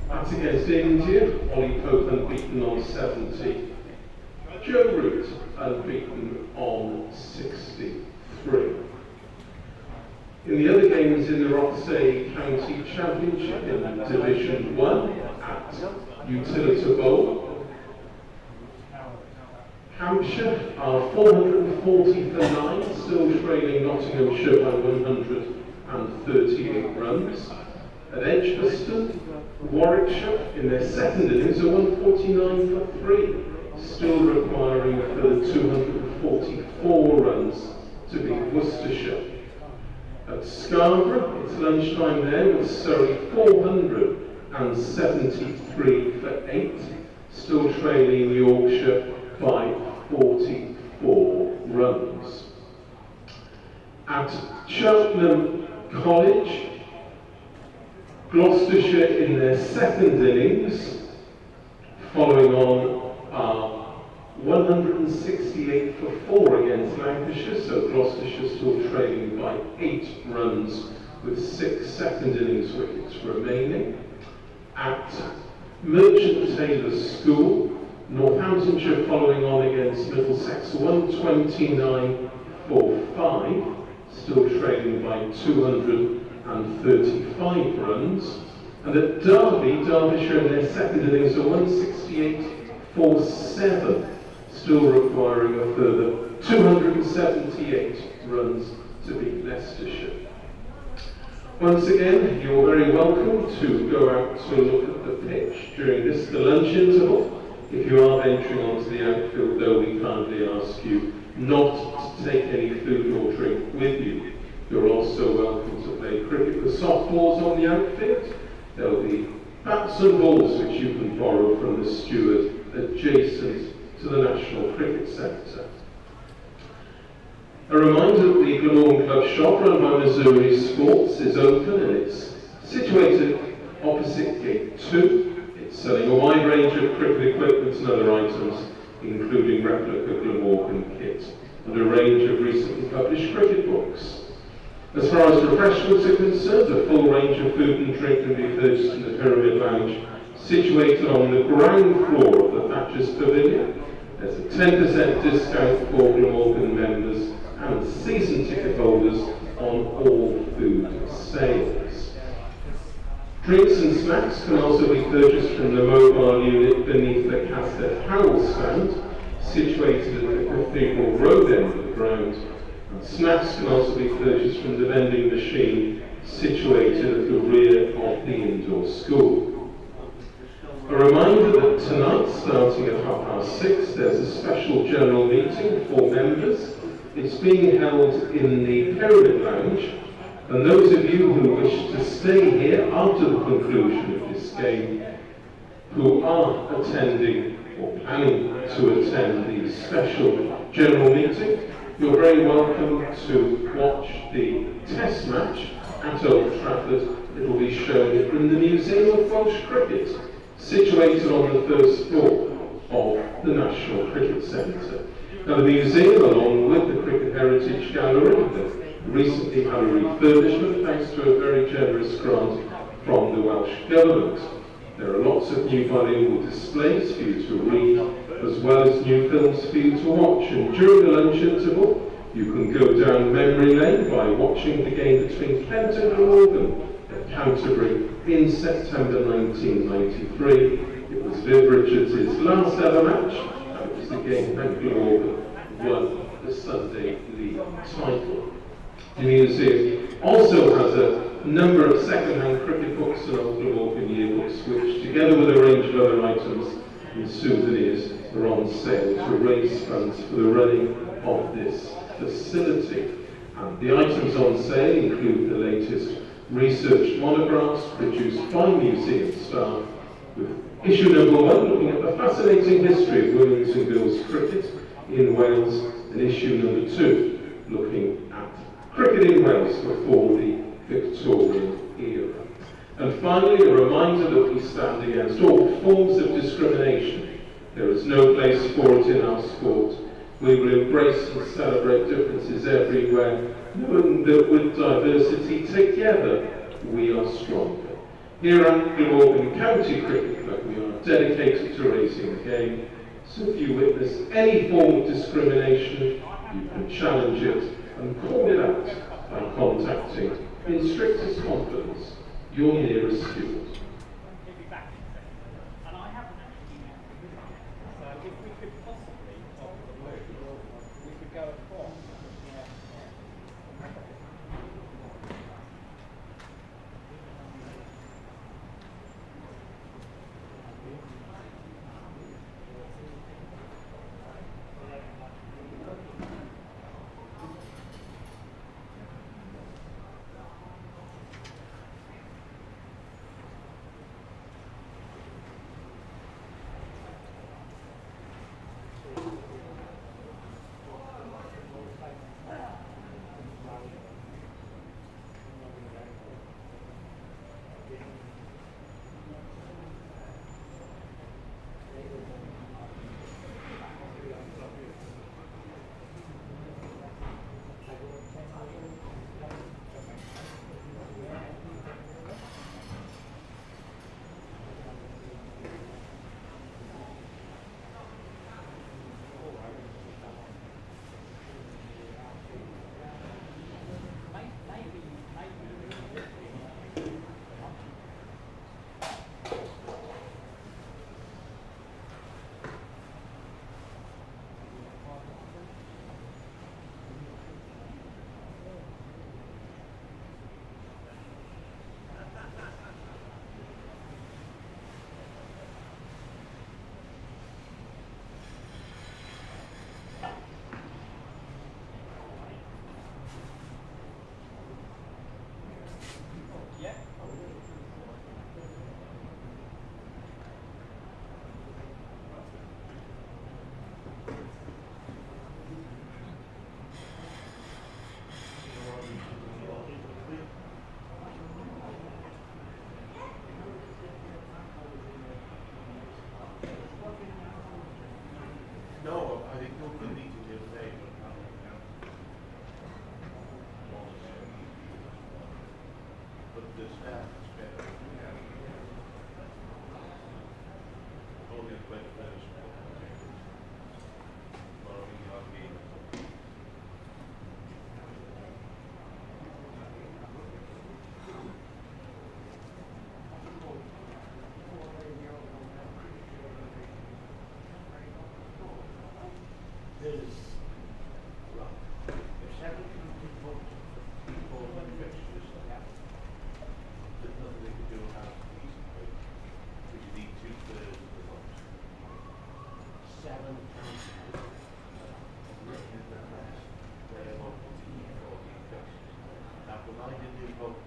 That's against India. Ollie Pope unbeaten on 70. Joe Root unbeaten on 63. In the other games in the Rothesay County Championship in Division 1 at Utilita Bowl, Hampshire are 440 for 9, still trailing Nottinghamshire by 138 runs. At Edgbaston, Warwickshire in their second innings are 149 for 3, still requiring a further 244 runs to beat Worcestershire. At Scarborough, it's lunchtime there with Surrey 473 for 8, still trailing Yorkshire by 44 runs. At Cheltenham College, Gloucestershire in their second innings, following on 168 for 4 against Lancashire, so Gloucestershire still trailing by 8 runs with 6 second innings wickets remaining. At Merchant Taylor's School, Northamptonshire following on against Middlesex 129 for 5, still trailing by 235 runs. And at Derby, Derbyshire in their second innings are 168 for 7, still requiring a further 278 runs to beat Leicestershire. Once again, you're very welcome to go out to look at the pitch during the lunch interval. If you are venturing onto the outfield, though, we kindly ask you not to take any food or drink with you. You're also welcome to play cricket with softballs on the outfield. There'll be bats and balls which you can borrow from the steward adjacent to the National Cricket Centre. A reminder that the Glamorgan Club shop run by Missouri Sports is open and it's situated opposite Gate 2. It's selling a wide range of cricket equipment and other items, including replica Glamorgan kit and a range of recently published cricket books. As far as refreshments are concerned, a full range of food and drink can be purchased in the Pyramid Lounge, situated on the ground floor of the Thatcher's Pavilion. There's a 10% discount for Glamorgan members and season ticket holders on all food sales. Drinks and snacks can also be purchased from the mobile unit beneath the Castead Howell stand, situated at the Cathedral Road end of the ground. And snacks can also be purchased from the vending machine situated at the rear of the indoor school. A reminder that tonight, starting at 6:30, there's a special general meeting for members. It's being held in the Pyramid Lounge, and those of you who wish to stay here after the conclusion of this game, who are attending or planning to attend the special general meeting, you're very welcome to watch the test match at Old Trafford. It will be shown in the Museum of Welsh Cricket, situated on the first floor of the National Cricket Centre. Now, the museum, along with the Cricket Heritage Gallery, have recently had a refurbishment thanks to a very generous grant from the Welsh Government. There are lots of new bilingual displays for you to read, as well as new films for you to watch. And during the lunch interval, you can go down memory lane by watching the game between Kent and Glamorgan at Canterbury in September 1993. It was Viv Richards' last ever match. It was the game that Glamorgan won the Sunday League title. The museum also has a number of second-hand cricket books and old Glamorgan yearbooks, which, together with a range of other items and souvenirs, are on sale to raise funds for the running of this facility. And the items on sale include the latest research monographs produced by museum staff, with issue number 1 looking at the fascinating history of women's and girls cricket in Wales, and issue number 2 looking at cricket in Wales before the Victorian era. And finally, a reminder that we stand against all forms of discrimination. There is no place for it in our sport. We will embrace and celebrate differences everywhere, knowing that with diversity together we are stronger. Here at Glamorgan County Cricket Club we are dedicated to raising the game, so if you witness any form of discrimination, you can challenge it and call it out by contacting, in strictest confidence, your nearest steward. No, I think you'll need to do the same. But the staff is better. All the players better.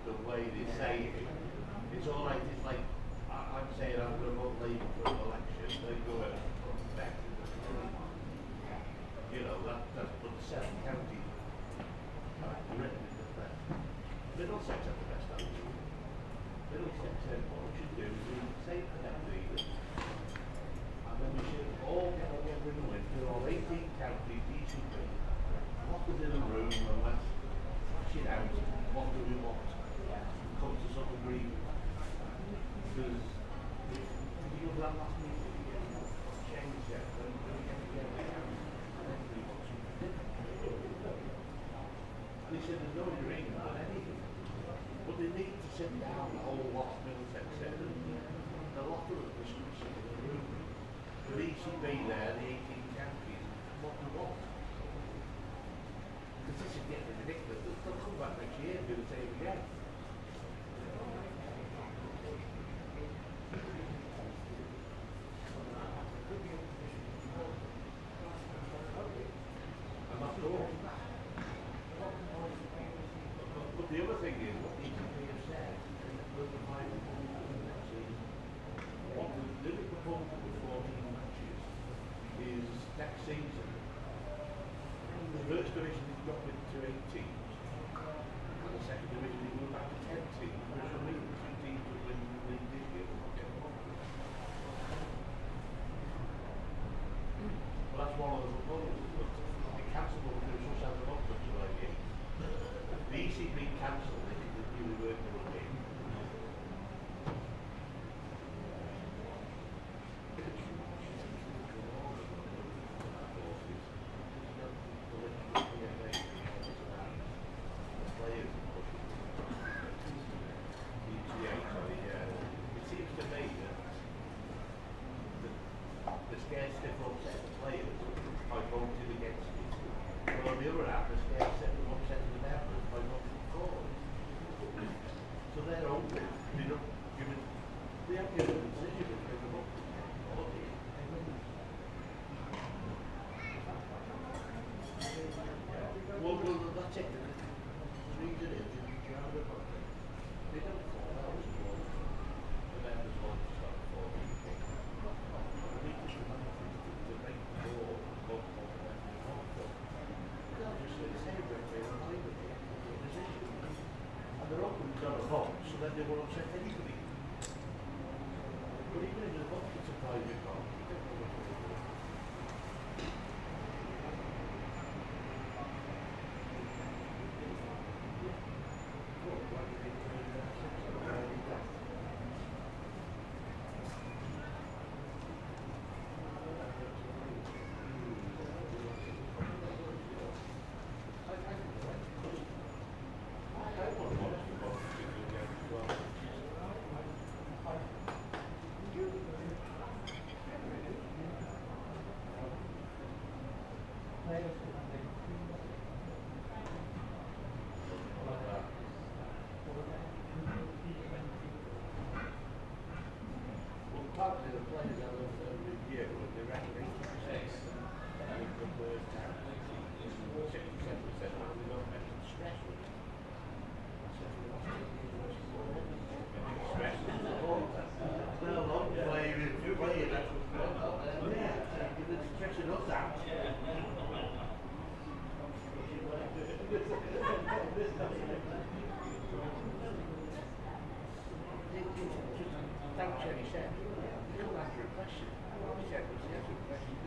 The way they say it, it's all right. It's like I'm saying I'm going to vote Labour for an election. They go and back to the, you know, that's what the 7 counties written in the press. Middlesex have the best answer. Middlesex said what we should do is we say for them leaders, and then we should all get together in the winter, all 18 counties, ECB, lock us in a room and let's hash it out. What do we want? Come to some agreement. Because if you have that last meeting, you get change yet, then we get together and everybody wants something different. And he said there's no agreement on anything. But they need to sit down, the whole lot of Middlesex said, and a lot of them discussing in the room. The ECB there, the 18 counties, what do we want? Because this is getting ridiculous. They'll come back next year and do the same again. But the other thing is, what needs to be said, we'll provide next season. What the living proposal for 14 matches is next season. The first division is dropped to 8 teams, and the second division is moved back to 10 teams, which will mean 2 teams will win the league this year. Well, that's one of the proposals, but the council will do some sort of option to like it. The ECB cancelled it because the new working will be. It seems to me that the scarcity of upset the players by voting against it. But on the other hand, the scarcity of upset the members by voting for it. So they're open. They're not given. They have given a decision to bring them up to the well, that's it. The reason is you have the vote. They don't fall out. The members want to start falling. And they're open to a vote, so then they will upset anybody. But even if the vote is a private vote, you don't know what to do. Partly the players have a review and they reckon 80% and we can work down 67% and we don't mention stress with it. Stress is important. Well, long play with two players, that's what's going on. It's stressing us out. Thank Jenny said. Come after a question. He said, was the answer to a question?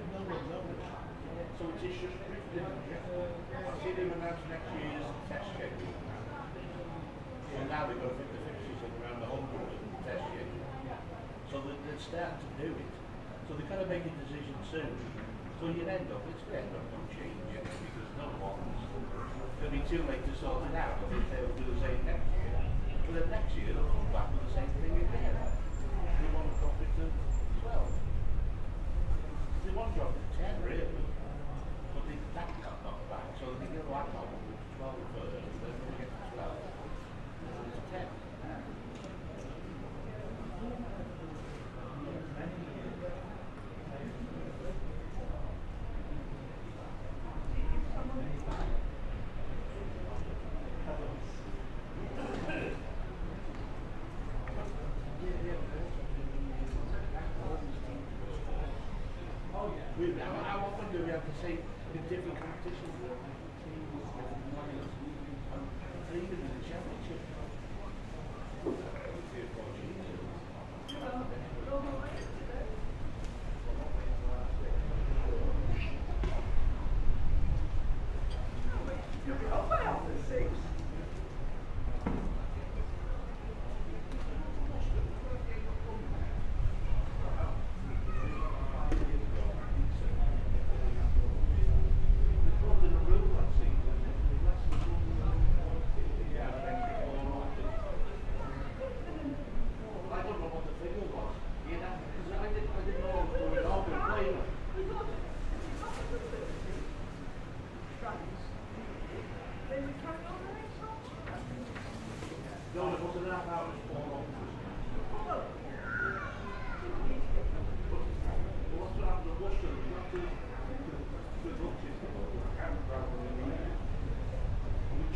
No one knows. So it's just I've seen him announce next year's test schedule. And now they've got to fit the fixtures in around the home group and the test schedule. So they're starting to do it. So they've got to make a decision soon. So you'll end up, it's going to end up not changing because no one's going to be too late to sort it out if they'll do the same next year. But then next year they'll come back with the same thing again. They want to drop it to 12. They want to drop it to 10 really. But they that got knocked back, so they get like on with 12 first, and then they get to 12. And it's 10. How often do we have to say in different competitions? And even in the championship.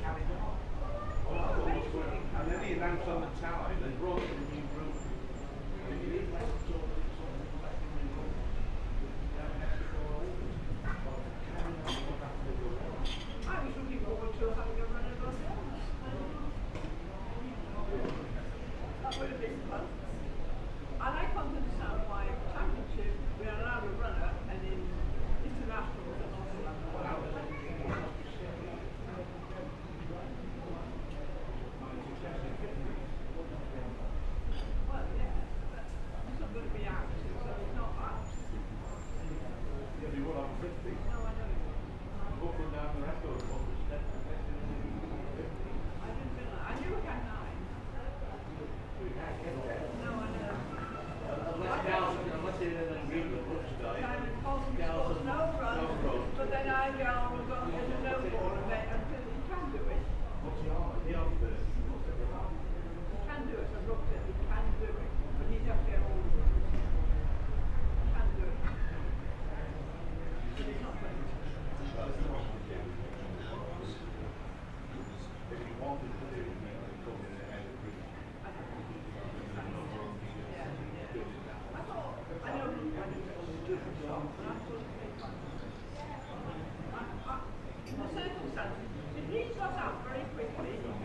Carry lamps on the tower, they brought in a new room. I was looking forward to having a run of those films. That would have been fun. And I can't understand why championship we are allowed a runner and in internationals and also well, yeah, but it's not going to be active, so it's not us. Yeah, you were on 50. No, I don't. Walking down the record, what was that? I didn't feel like, I knew we had 9. No, I know. Unless you're in a green bush guy. Simon Collins scores no runs, but then I go and go to the no ball event until he can do it. What's the arm? The arm first. He can do it, I looked at it, he can do it, but he's up there all the time. He can do it. But he's not playing. If you wanted to do it, you could come in ahead of green. I thought, I know he went to a stupid shot, but I thought in the circumstances, if he got out very quickly, it didn't.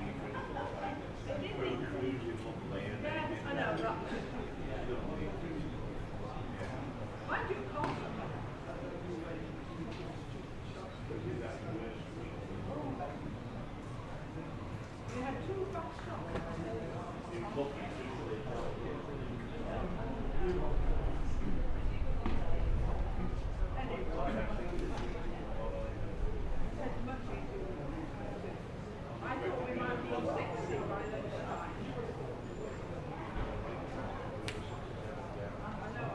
Yeah, I know, right. Mind you, Colson. We had 2 back shots. I thought we might be 60 by lunchtime. I know,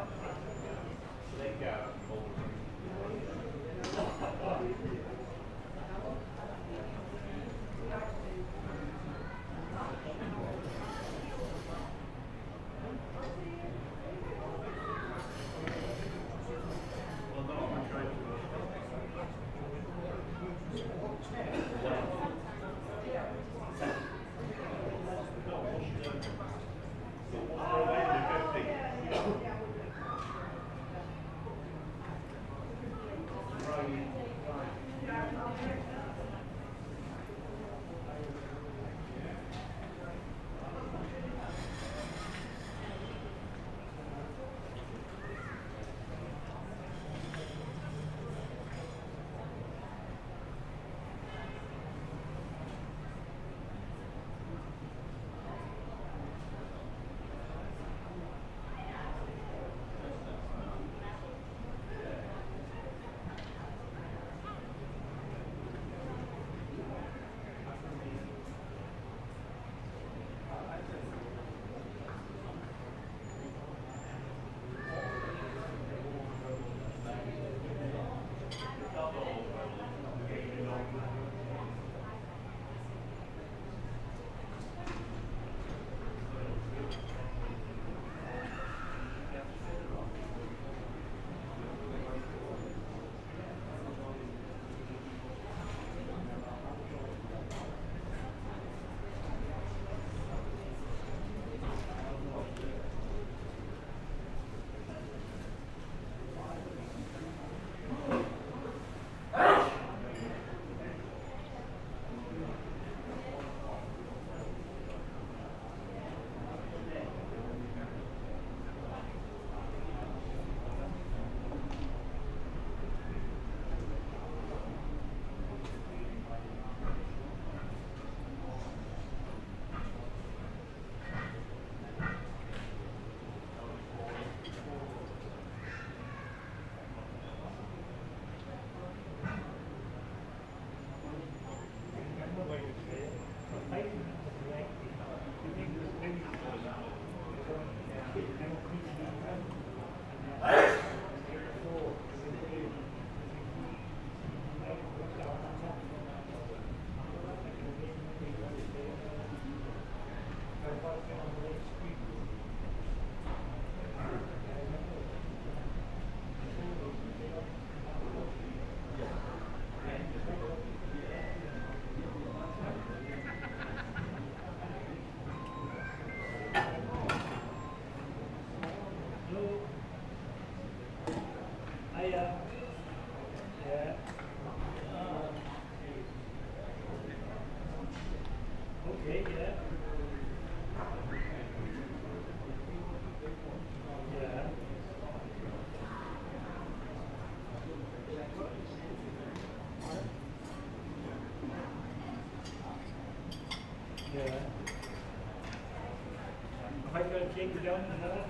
Okay, yeah. Yeah. Yeah. Have I got to take it down another?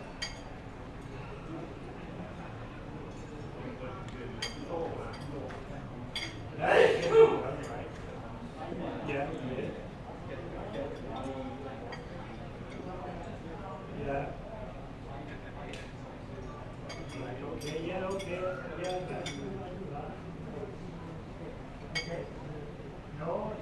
Yeah. Yeah. Okay, yeah, okay, yeah, okay. No,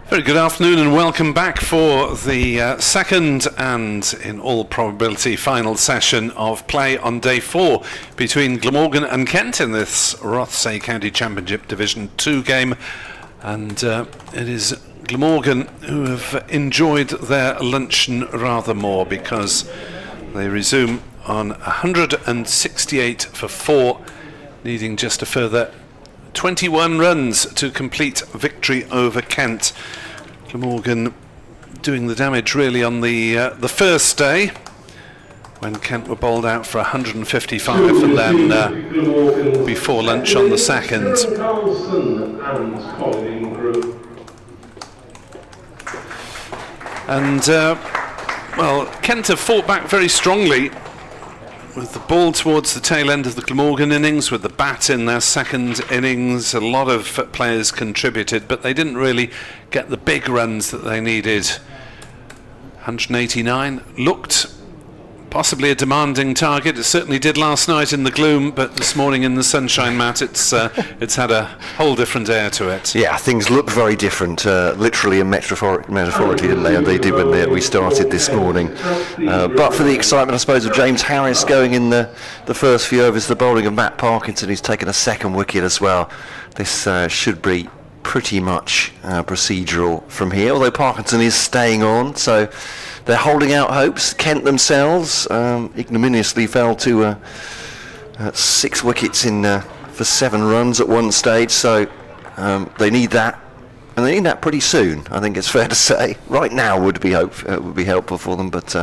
Very good afternoon and welcome back for the second and, in all probability, final session of play on day 4 between Glamorgan and Kent in this Rothesay County Championship Division 2 game. And it is Glamorgan who have enjoyed their luncheon rather more, because they resume on 168 for 4, needing just a further 21 runs to complete victory over Kent. Glamorgan doing the damage really on the first day, when Kent were bowled out for 155, and then before lunch on the second. And well, Kent have fought back very strongly with the ball towards the tail end of the Glamorgan innings, with the bat in their second innings. A lot of players contributed, but they didn't really get the big runs that they needed. 189 looked possibly a demanding target. It certainly did last night in the gloom, but this morning in the sunshine, Matt, it's had a whole different air to it. Yeah, things look very different, literally and metaphorically, didn't they? They did when we started this morning. But for the excitement, I suppose, of James Harris going in the first few overs, the bowling of Matt Parkinson, who's taken a second wicket as well. This should be pretty much procedural from here, although Parkinson is staying on, so they're holding out hopes. Kent themselves ignominiously fell to 6 wickets in for 7 runs at one stage, so they need that And they need that pretty soon, I think it's fair to say. Right now would be helpful for them, but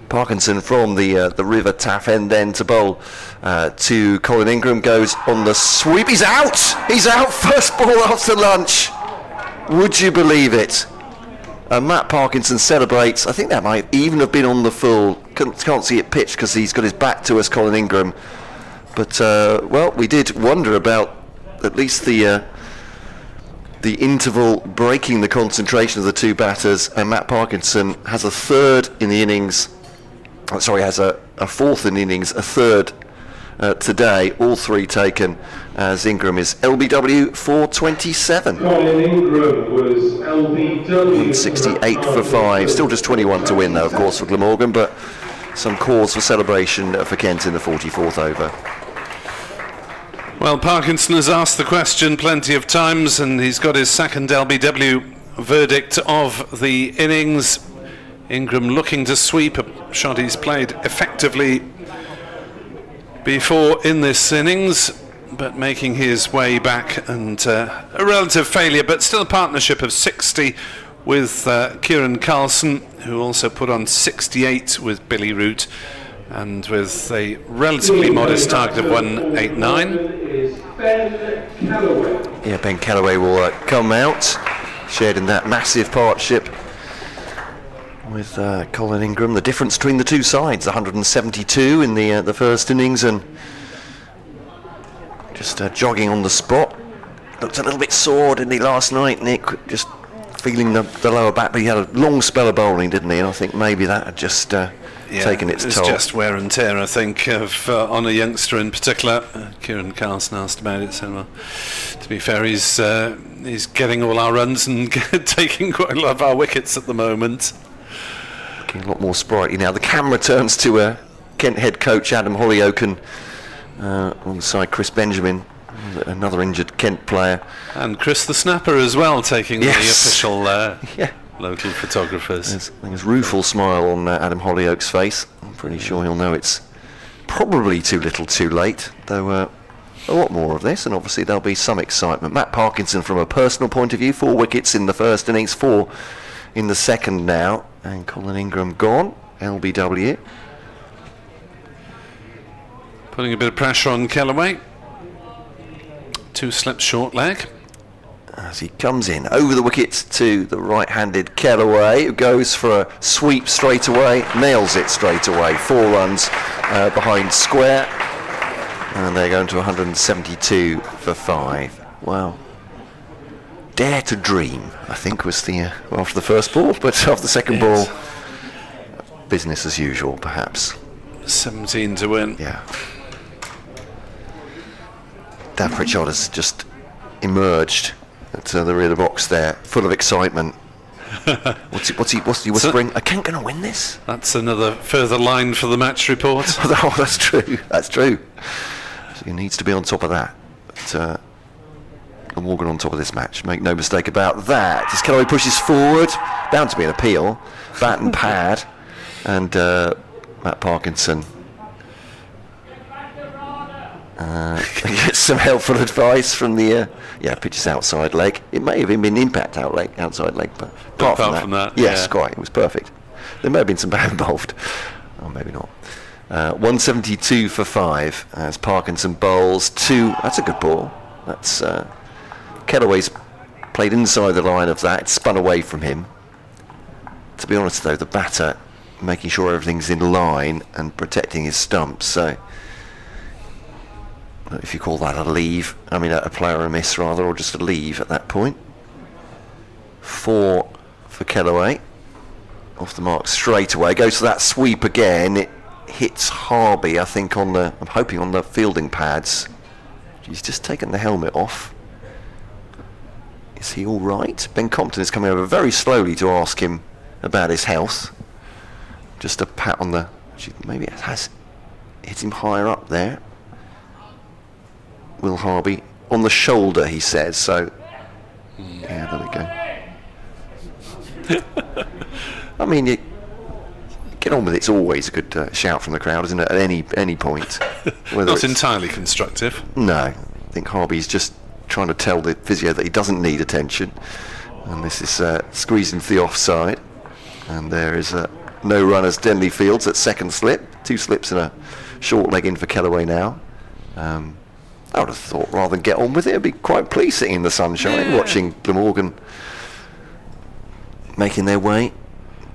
Parkinson from the River Taff end then to bowl to Colin Ingram, goes on the sweep. He's out! He's out, first ball after lunch. Would you believe it? Matt Parkinson celebrates. I think that might even have been on the full. Can't see it pitched because he's got his back to us, Colin Ingram. But, well, we did wonder about at least the interval breaking the concentration of the two batters, and Matt Parkinson has a third in the innings. Has a fourth in the innings, a third today, all three taken, as Ingram is LBW for 27. Colin Ingram was LBW 68 for 5, still just 21 to win though, of course, for Glamorgan, but some cause for celebration for Kent in the 44th over. Well, Parkinson has asked the question plenty of times, and he's got his second LBW verdict of the innings. Ingram looking to sweep, a shot he's played effectively before in this innings, but making his way back, and a relative failure, but still a partnership of 60 with Kieran Carlson, who also put on 68 with Billy Root, and with a relatively modest target of 189. Yeah, Ben Callaway will come out, shared in that massive partnership with Colin Ingram. The difference between the two sides, 172 in the first innings, and just jogging on the spot. Looked a little bit sore, didn't he, last night, Nick? Just feeling the lower back, but he had a long spell of bowling, didn't he? And I think maybe that had just taken its toll. It's just wear and tear, I think, on a youngster in particular. Kieran Carlson asked about it, so well, to be fair, he's getting all our runs and taking quite a lot of our wickets at the moment. Looking a lot more sprightly now. The camera turns to Kent head coach Adam Hollyoak alongside Chris Benjamin, another injured Kent player. And Chris the Snapper as well, taking the official yeah. local photographers. I think there's a rueful smile on Adam Hollyoak's face. I'm pretty sure he'll know it's probably too little too late, though a lot more of this, and obviously there'll be some excitement. Matt Parkinson, from a personal point of view, 4 wickets in the first innings, 4 in the second now, and Colin Ingram gone, LBW. Putting a bit of pressure on Callaway. 2 slips short leg. As he comes in over the wicket to the right-handed Callaway, who goes for a sweep straight away, nails it straight away. 4 runs behind square, and they're going to 172 for 5. Wow. Dare to dream, I think, was the after the first ball, but after the second ball, business as usual, perhaps. 17 to win. Yeah. Dan Pritchard has just emerged at the rear of the box there, full of excitement. What's he whispering? I can't going to win this. That's another further line for the match report. Oh, that's true. That's true. So he needs to be on top of that. But Morgan on top of this match. Make no mistake about that. As Callaway pushes forward, bound to be an appeal. Bat and pad, and Matt Parkinson gets some helpful advice from the pitches outside leg. It may have even been impact outside leg, but apart from that, yes, quite, it was perfect. There may have been some bat involved, or maybe not. 172 for 5 as Parkinson bowls 2. That's a good ball. That's Callaway's played inside the line of that. It's spun away from him. To be honest though, the batter making sure everything's in line and protecting his stumps, so if you call that a leave, I mean a player a miss rather, or just a leave at that point. 4 for Callaway, off the mark straight away, goes to that sweep again. It hits Harby, I think, I'm hoping on the fielding pads. He's just taken the helmet off. Is he all right? Ben Compton is coming over very slowly to ask him about his health. Just a pat on the... Maybe it has hit him higher up there. Will Harby on the shoulder, he says. So, yeah, there we go. I mean, you get on with it. It's always a good shout from the crowd, isn't it? At any point. Not entirely constructive. No, I think Harby's just trying to tell the physio that he doesn't need attention. And this is squeezing to the offside. And there is no runners, Denley Fields at second slip. 2 slips and a short leg in for Kellaway now. I would have thought rather than get on with it, I'd be quite pleased sitting in the sunshine watching Glamorgan making their way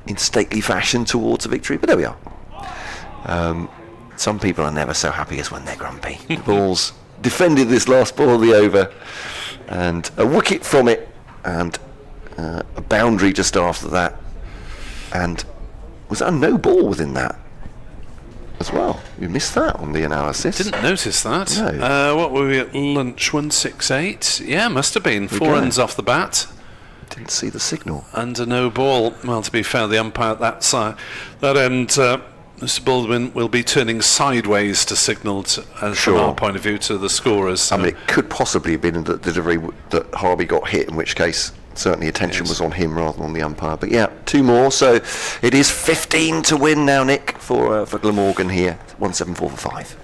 in stately fashion towards a victory. But there we are. Some people are never so happy as when they're grumpy. The ball's defended this last ball of the over, and a wicket from it, and a boundary just after that. And was that a no ball within that as well? You missed that on the analysis. Didn't notice that. No. What were we at lunch? 168. Yeah, must have been 4 runs off the bat. Didn't see the signal. And a no ball. Well, to be fair, the umpire at that side, that end, Mr. Baldwin will be turning sideways to signal, from our point of view, to the scorers. So. I mean, it could possibly have been the delivery that Harvey got hit, in which case certainly attention was on him rather than on the umpire. But yeah, 2 more, so it is 15 to win now, Nick, for Glamorgan here. 174 for 5.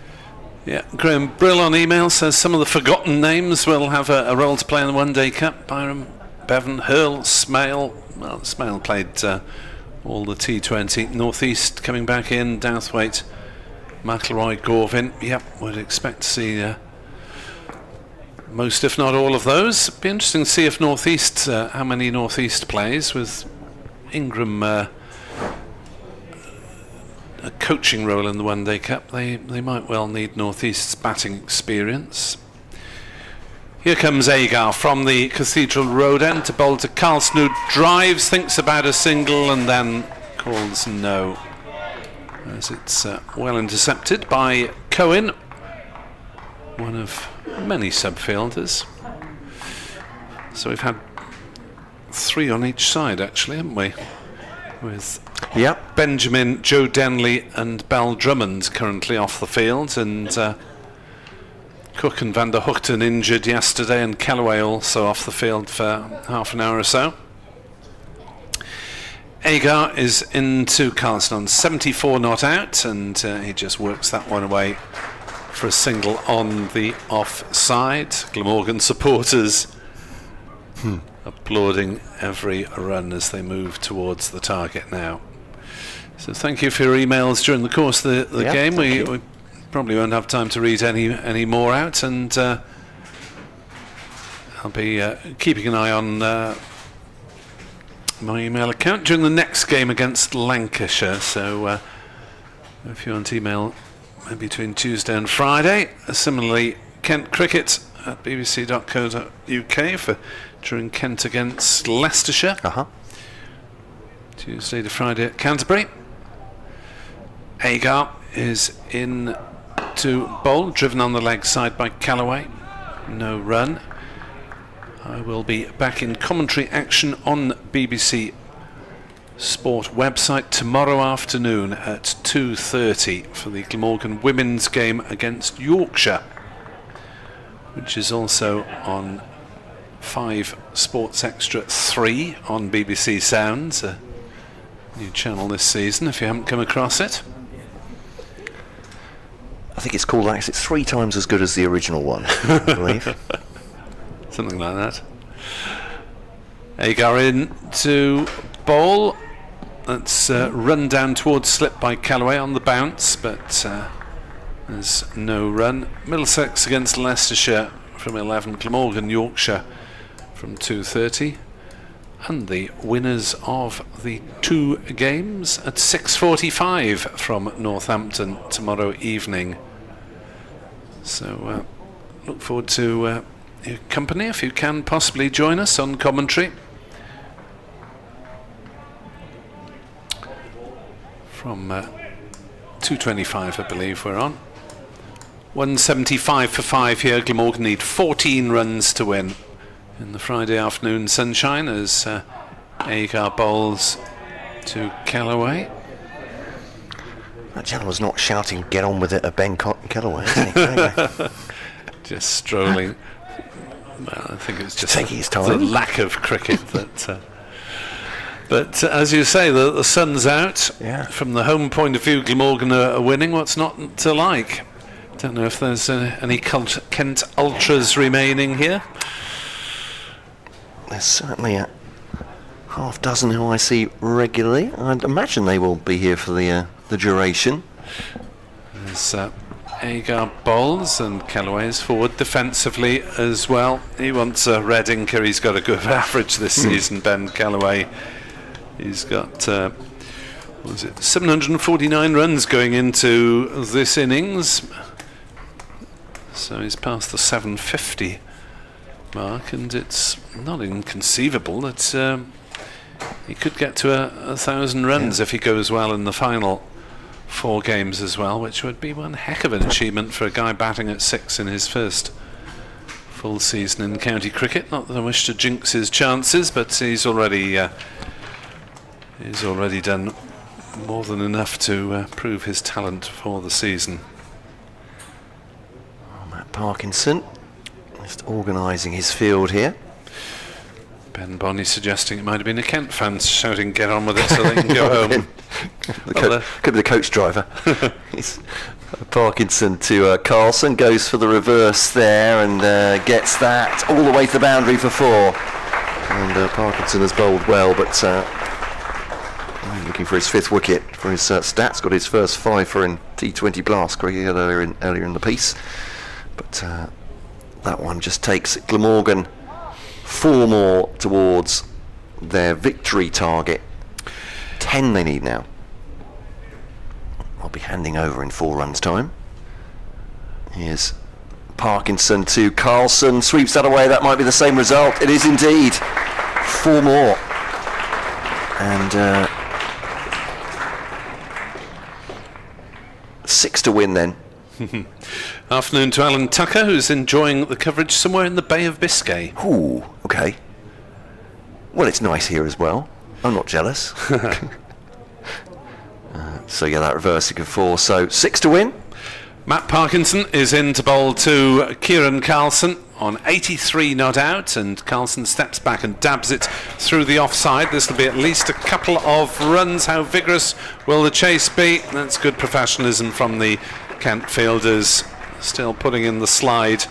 Yeah, Graham Brill on email says some of the forgotten names will have a role to play in the One Day Cup. Byram, Bevan, Hurl, Smale. Well, Smale played all the T20. North East coming back in. Douthwaite, McIlroy, Gorvin. Yep, would expect to see most, if not all, of those. Be interesting to see if North East, how many North East plays, with Ingram a coaching role in the One Day Cup. They might well need North East's batting experience. Here comes Agar from the Cathedral Road end to bowl to Carlson, who drives, thinks about a single, and then calls no, as it's well intercepted by Cohen, one of many subfielders. So we've had 3 on each side, actually, haven't we? With Benjamin, Joe Denley and Bal Drummond currently off the field, and Cook and Van der Hoogten injured yesterday, and Kellaway also off the field for half an hour or so. Agar is into Carlson on 74 not out, and he just works that one away for a single on the offside. Glamorgan supporters applauding every run as they move towards the target now. So thank you for your emails during the course of the game. We probably won't have time to read any more out, and I'll be keeping an eye on my email account during the next game against Lancashire. So if you want to email between Tuesday and Friday. Similarly, Kent Cricket at bbc.co.uk for during Kent against Leicestershire. Tuesday to Friday at Canterbury. Agar is in to bowl, driven on the leg side by Callaway. No run. I will be back in commentary action on BBC Sport website tomorrow afternoon at 2:30 for the Glamorgan women's game against Yorkshire, which is also on 5 Sports Extra 3 on BBC Sounds, a new channel this season if you haven't come across it. I think it's called that. It's 3 times as good as the original one, I believe. Something like that. Agar in to bowl. That's run down towards slip by Callaway on the bounce, but there's no run. Middlesex against Leicestershire from 11. Glamorgan, Yorkshire from 2:30. And the winners of the 2 games at 6:45 from Northampton tomorrow evening. So look forward to your company if you can possibly join us on commentary. From 2:25 I believe we're on. 175 for 5 here. Glamorgan need 14 runs to win in the Friday afternoon sunshine as Agar bowls to Callaway. That gentleman's not shouting "get on with it" at Ben Callaway, is he? Just strolling. Well, I think it's just taking his time. The lack of cricket that. But as you say, the sun's out. Yeah. From the home point of view, Glamorgan are winning. What's not to like? Don't know if there's any Kent Ultras remaining here. There's certainly a half dozen who I see regularly. I'd imagine they will be here for the duration. There's Agar bowls, and Callaway's forward defensively as well. He wants a red inker. He's got a good average this season, Ben Callaway. He's got 749 runs going into this innings, so he's past the 750 mark, and it's not inconceivable that he could get to 1,000 runs if he goes well in the final 4 games as well, which would be one heck of an achievement for a guy batting at 6 in his first full season in county cricket. Not that I wish to jinx his chances, but he's already done more than enough to prove his talent for the season. Matt Parkinson just organising his field here. Ben Bonney suggesting it might have been a Kent fan shouting "get on with it" so they can go home. Could be the coach driver. It's Parkinson to Carlson, goes for the reverse there and gets that all the way to the boundary for 4. And Parkinson has bowled well, but looking for his 5th wicket for his stats. Got his first 5 for in T20 Blast cricket earlier in the piece, but that one just takes Glamorgan 4 more towards their victory target. 10 they need now. I'll be handing over in 4 runs time. Here's Parkinson to Carlson, sweeps that away. That might be the same result. It is indeed. 4 more. And 6 to win then. Afternoon to Alan Tucker, who's enjoying the coverage somewhere in the Bay of Biscay. Ooh, okay. Well, it's nice here as well. I'm not jealous. So yeah, that reversing of 4, so 6 to win. Matt Parkinson is in to bowl to Kieran Carlson on 83 not out, and Carlson steps back and dabs it through the offside. This will be at least a couple of runs. How vigorous will the chase be? That's good professionalism from the Kent fielders, still putting in the slide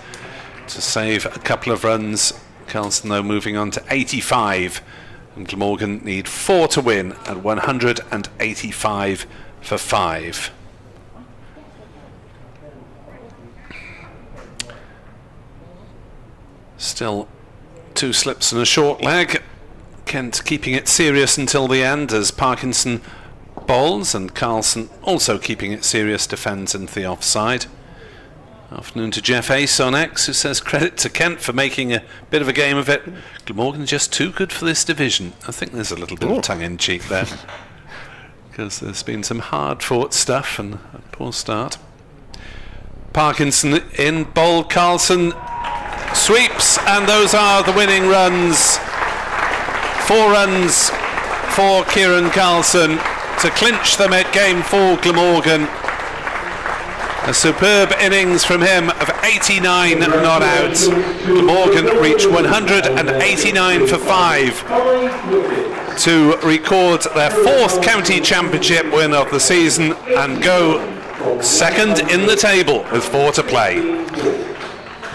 to save a couple of runs. Carlson though moving on to 85, and Glamorgan need 4 to win at 185 for 5. Still 2 slips and a short leg. Kent keeping it serious until the end as Parkinson bowls, and Carlson also keeping it serious, defends into the offside. Afternoon to Jeff Ace on X, who says credit to Kent for making a bit of a game of it. Glamorgan's just too good for this division. I think there's a little bit of tongue-in-cheek there, because there's been some hard-fought stuff and a poor start. Parkinson in, bowled Carlson, sweeps, and those are the winning runs. 4 runs for Kieran Carlson to clinch the game for Glamorgan. A superb innings from him of 89 not out. Glamorgan reach 189 for 5 to record their 4th county championship win of the season and go 2nd in the table with 4 to play.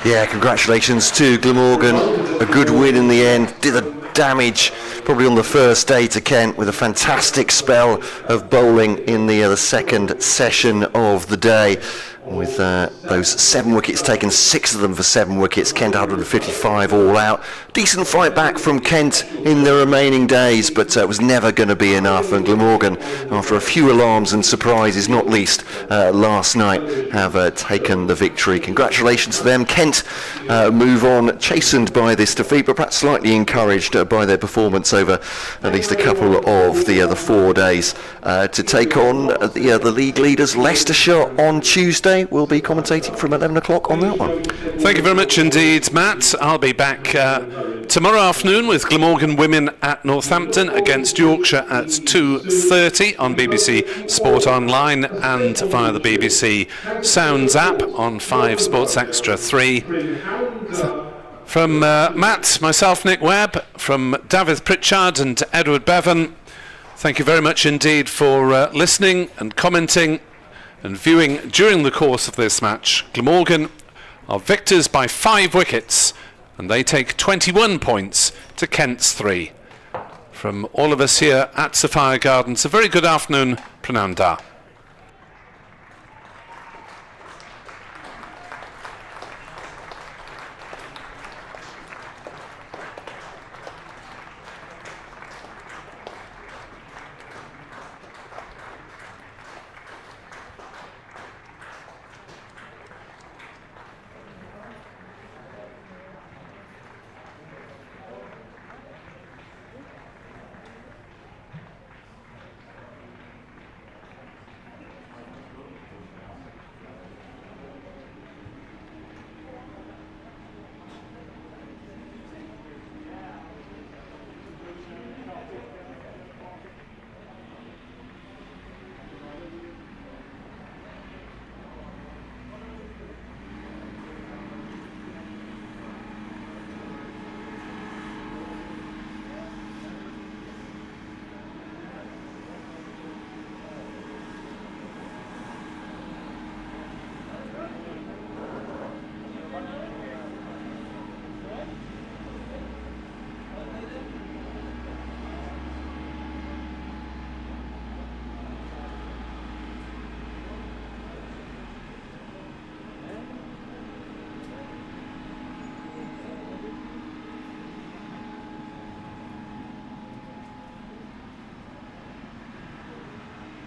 Yeah, congratulations to Glamorgan. A good win in the end. Did the damage probably on the first day to Kent with a fantastic spell of bowling in the second session of the day. With those 7 wickets taken, 6 of them for 7 wickets. Kent 155 all out. Decent fight back from Kent in the remaining days, but it was never going to be enough. And Glamorgan, after a few alarms and surprises, not least last night, have taken the victory. Congratulations to them. Kent move on, chastened by this defeat, but perhaps slightly encouraged by their performance over at least a couple of the 4 days to take on the league leaders Leicestershire on Tuesday. We'll be commentating from 11 o'clock on that one. Thank you very much indeed, Matt. I'll be back tomorrow afternoon with Glamorgan women at Northampton against Yorkshire at 2:30 on BBC Sport Online and via the BBC Sounds app on 5 Sports Extra 3. From Matt, myself, Nick Webb, from David Pritchard and Edward Bevan, thank you very much indeed for listening and commenting. And viewing during the course of this match, Glamorgan are victors by 5 wickets, and they take 21 points to Kent's 3. From all of us here at Sapphire Gardens, a very good afternoon, Pranam Da.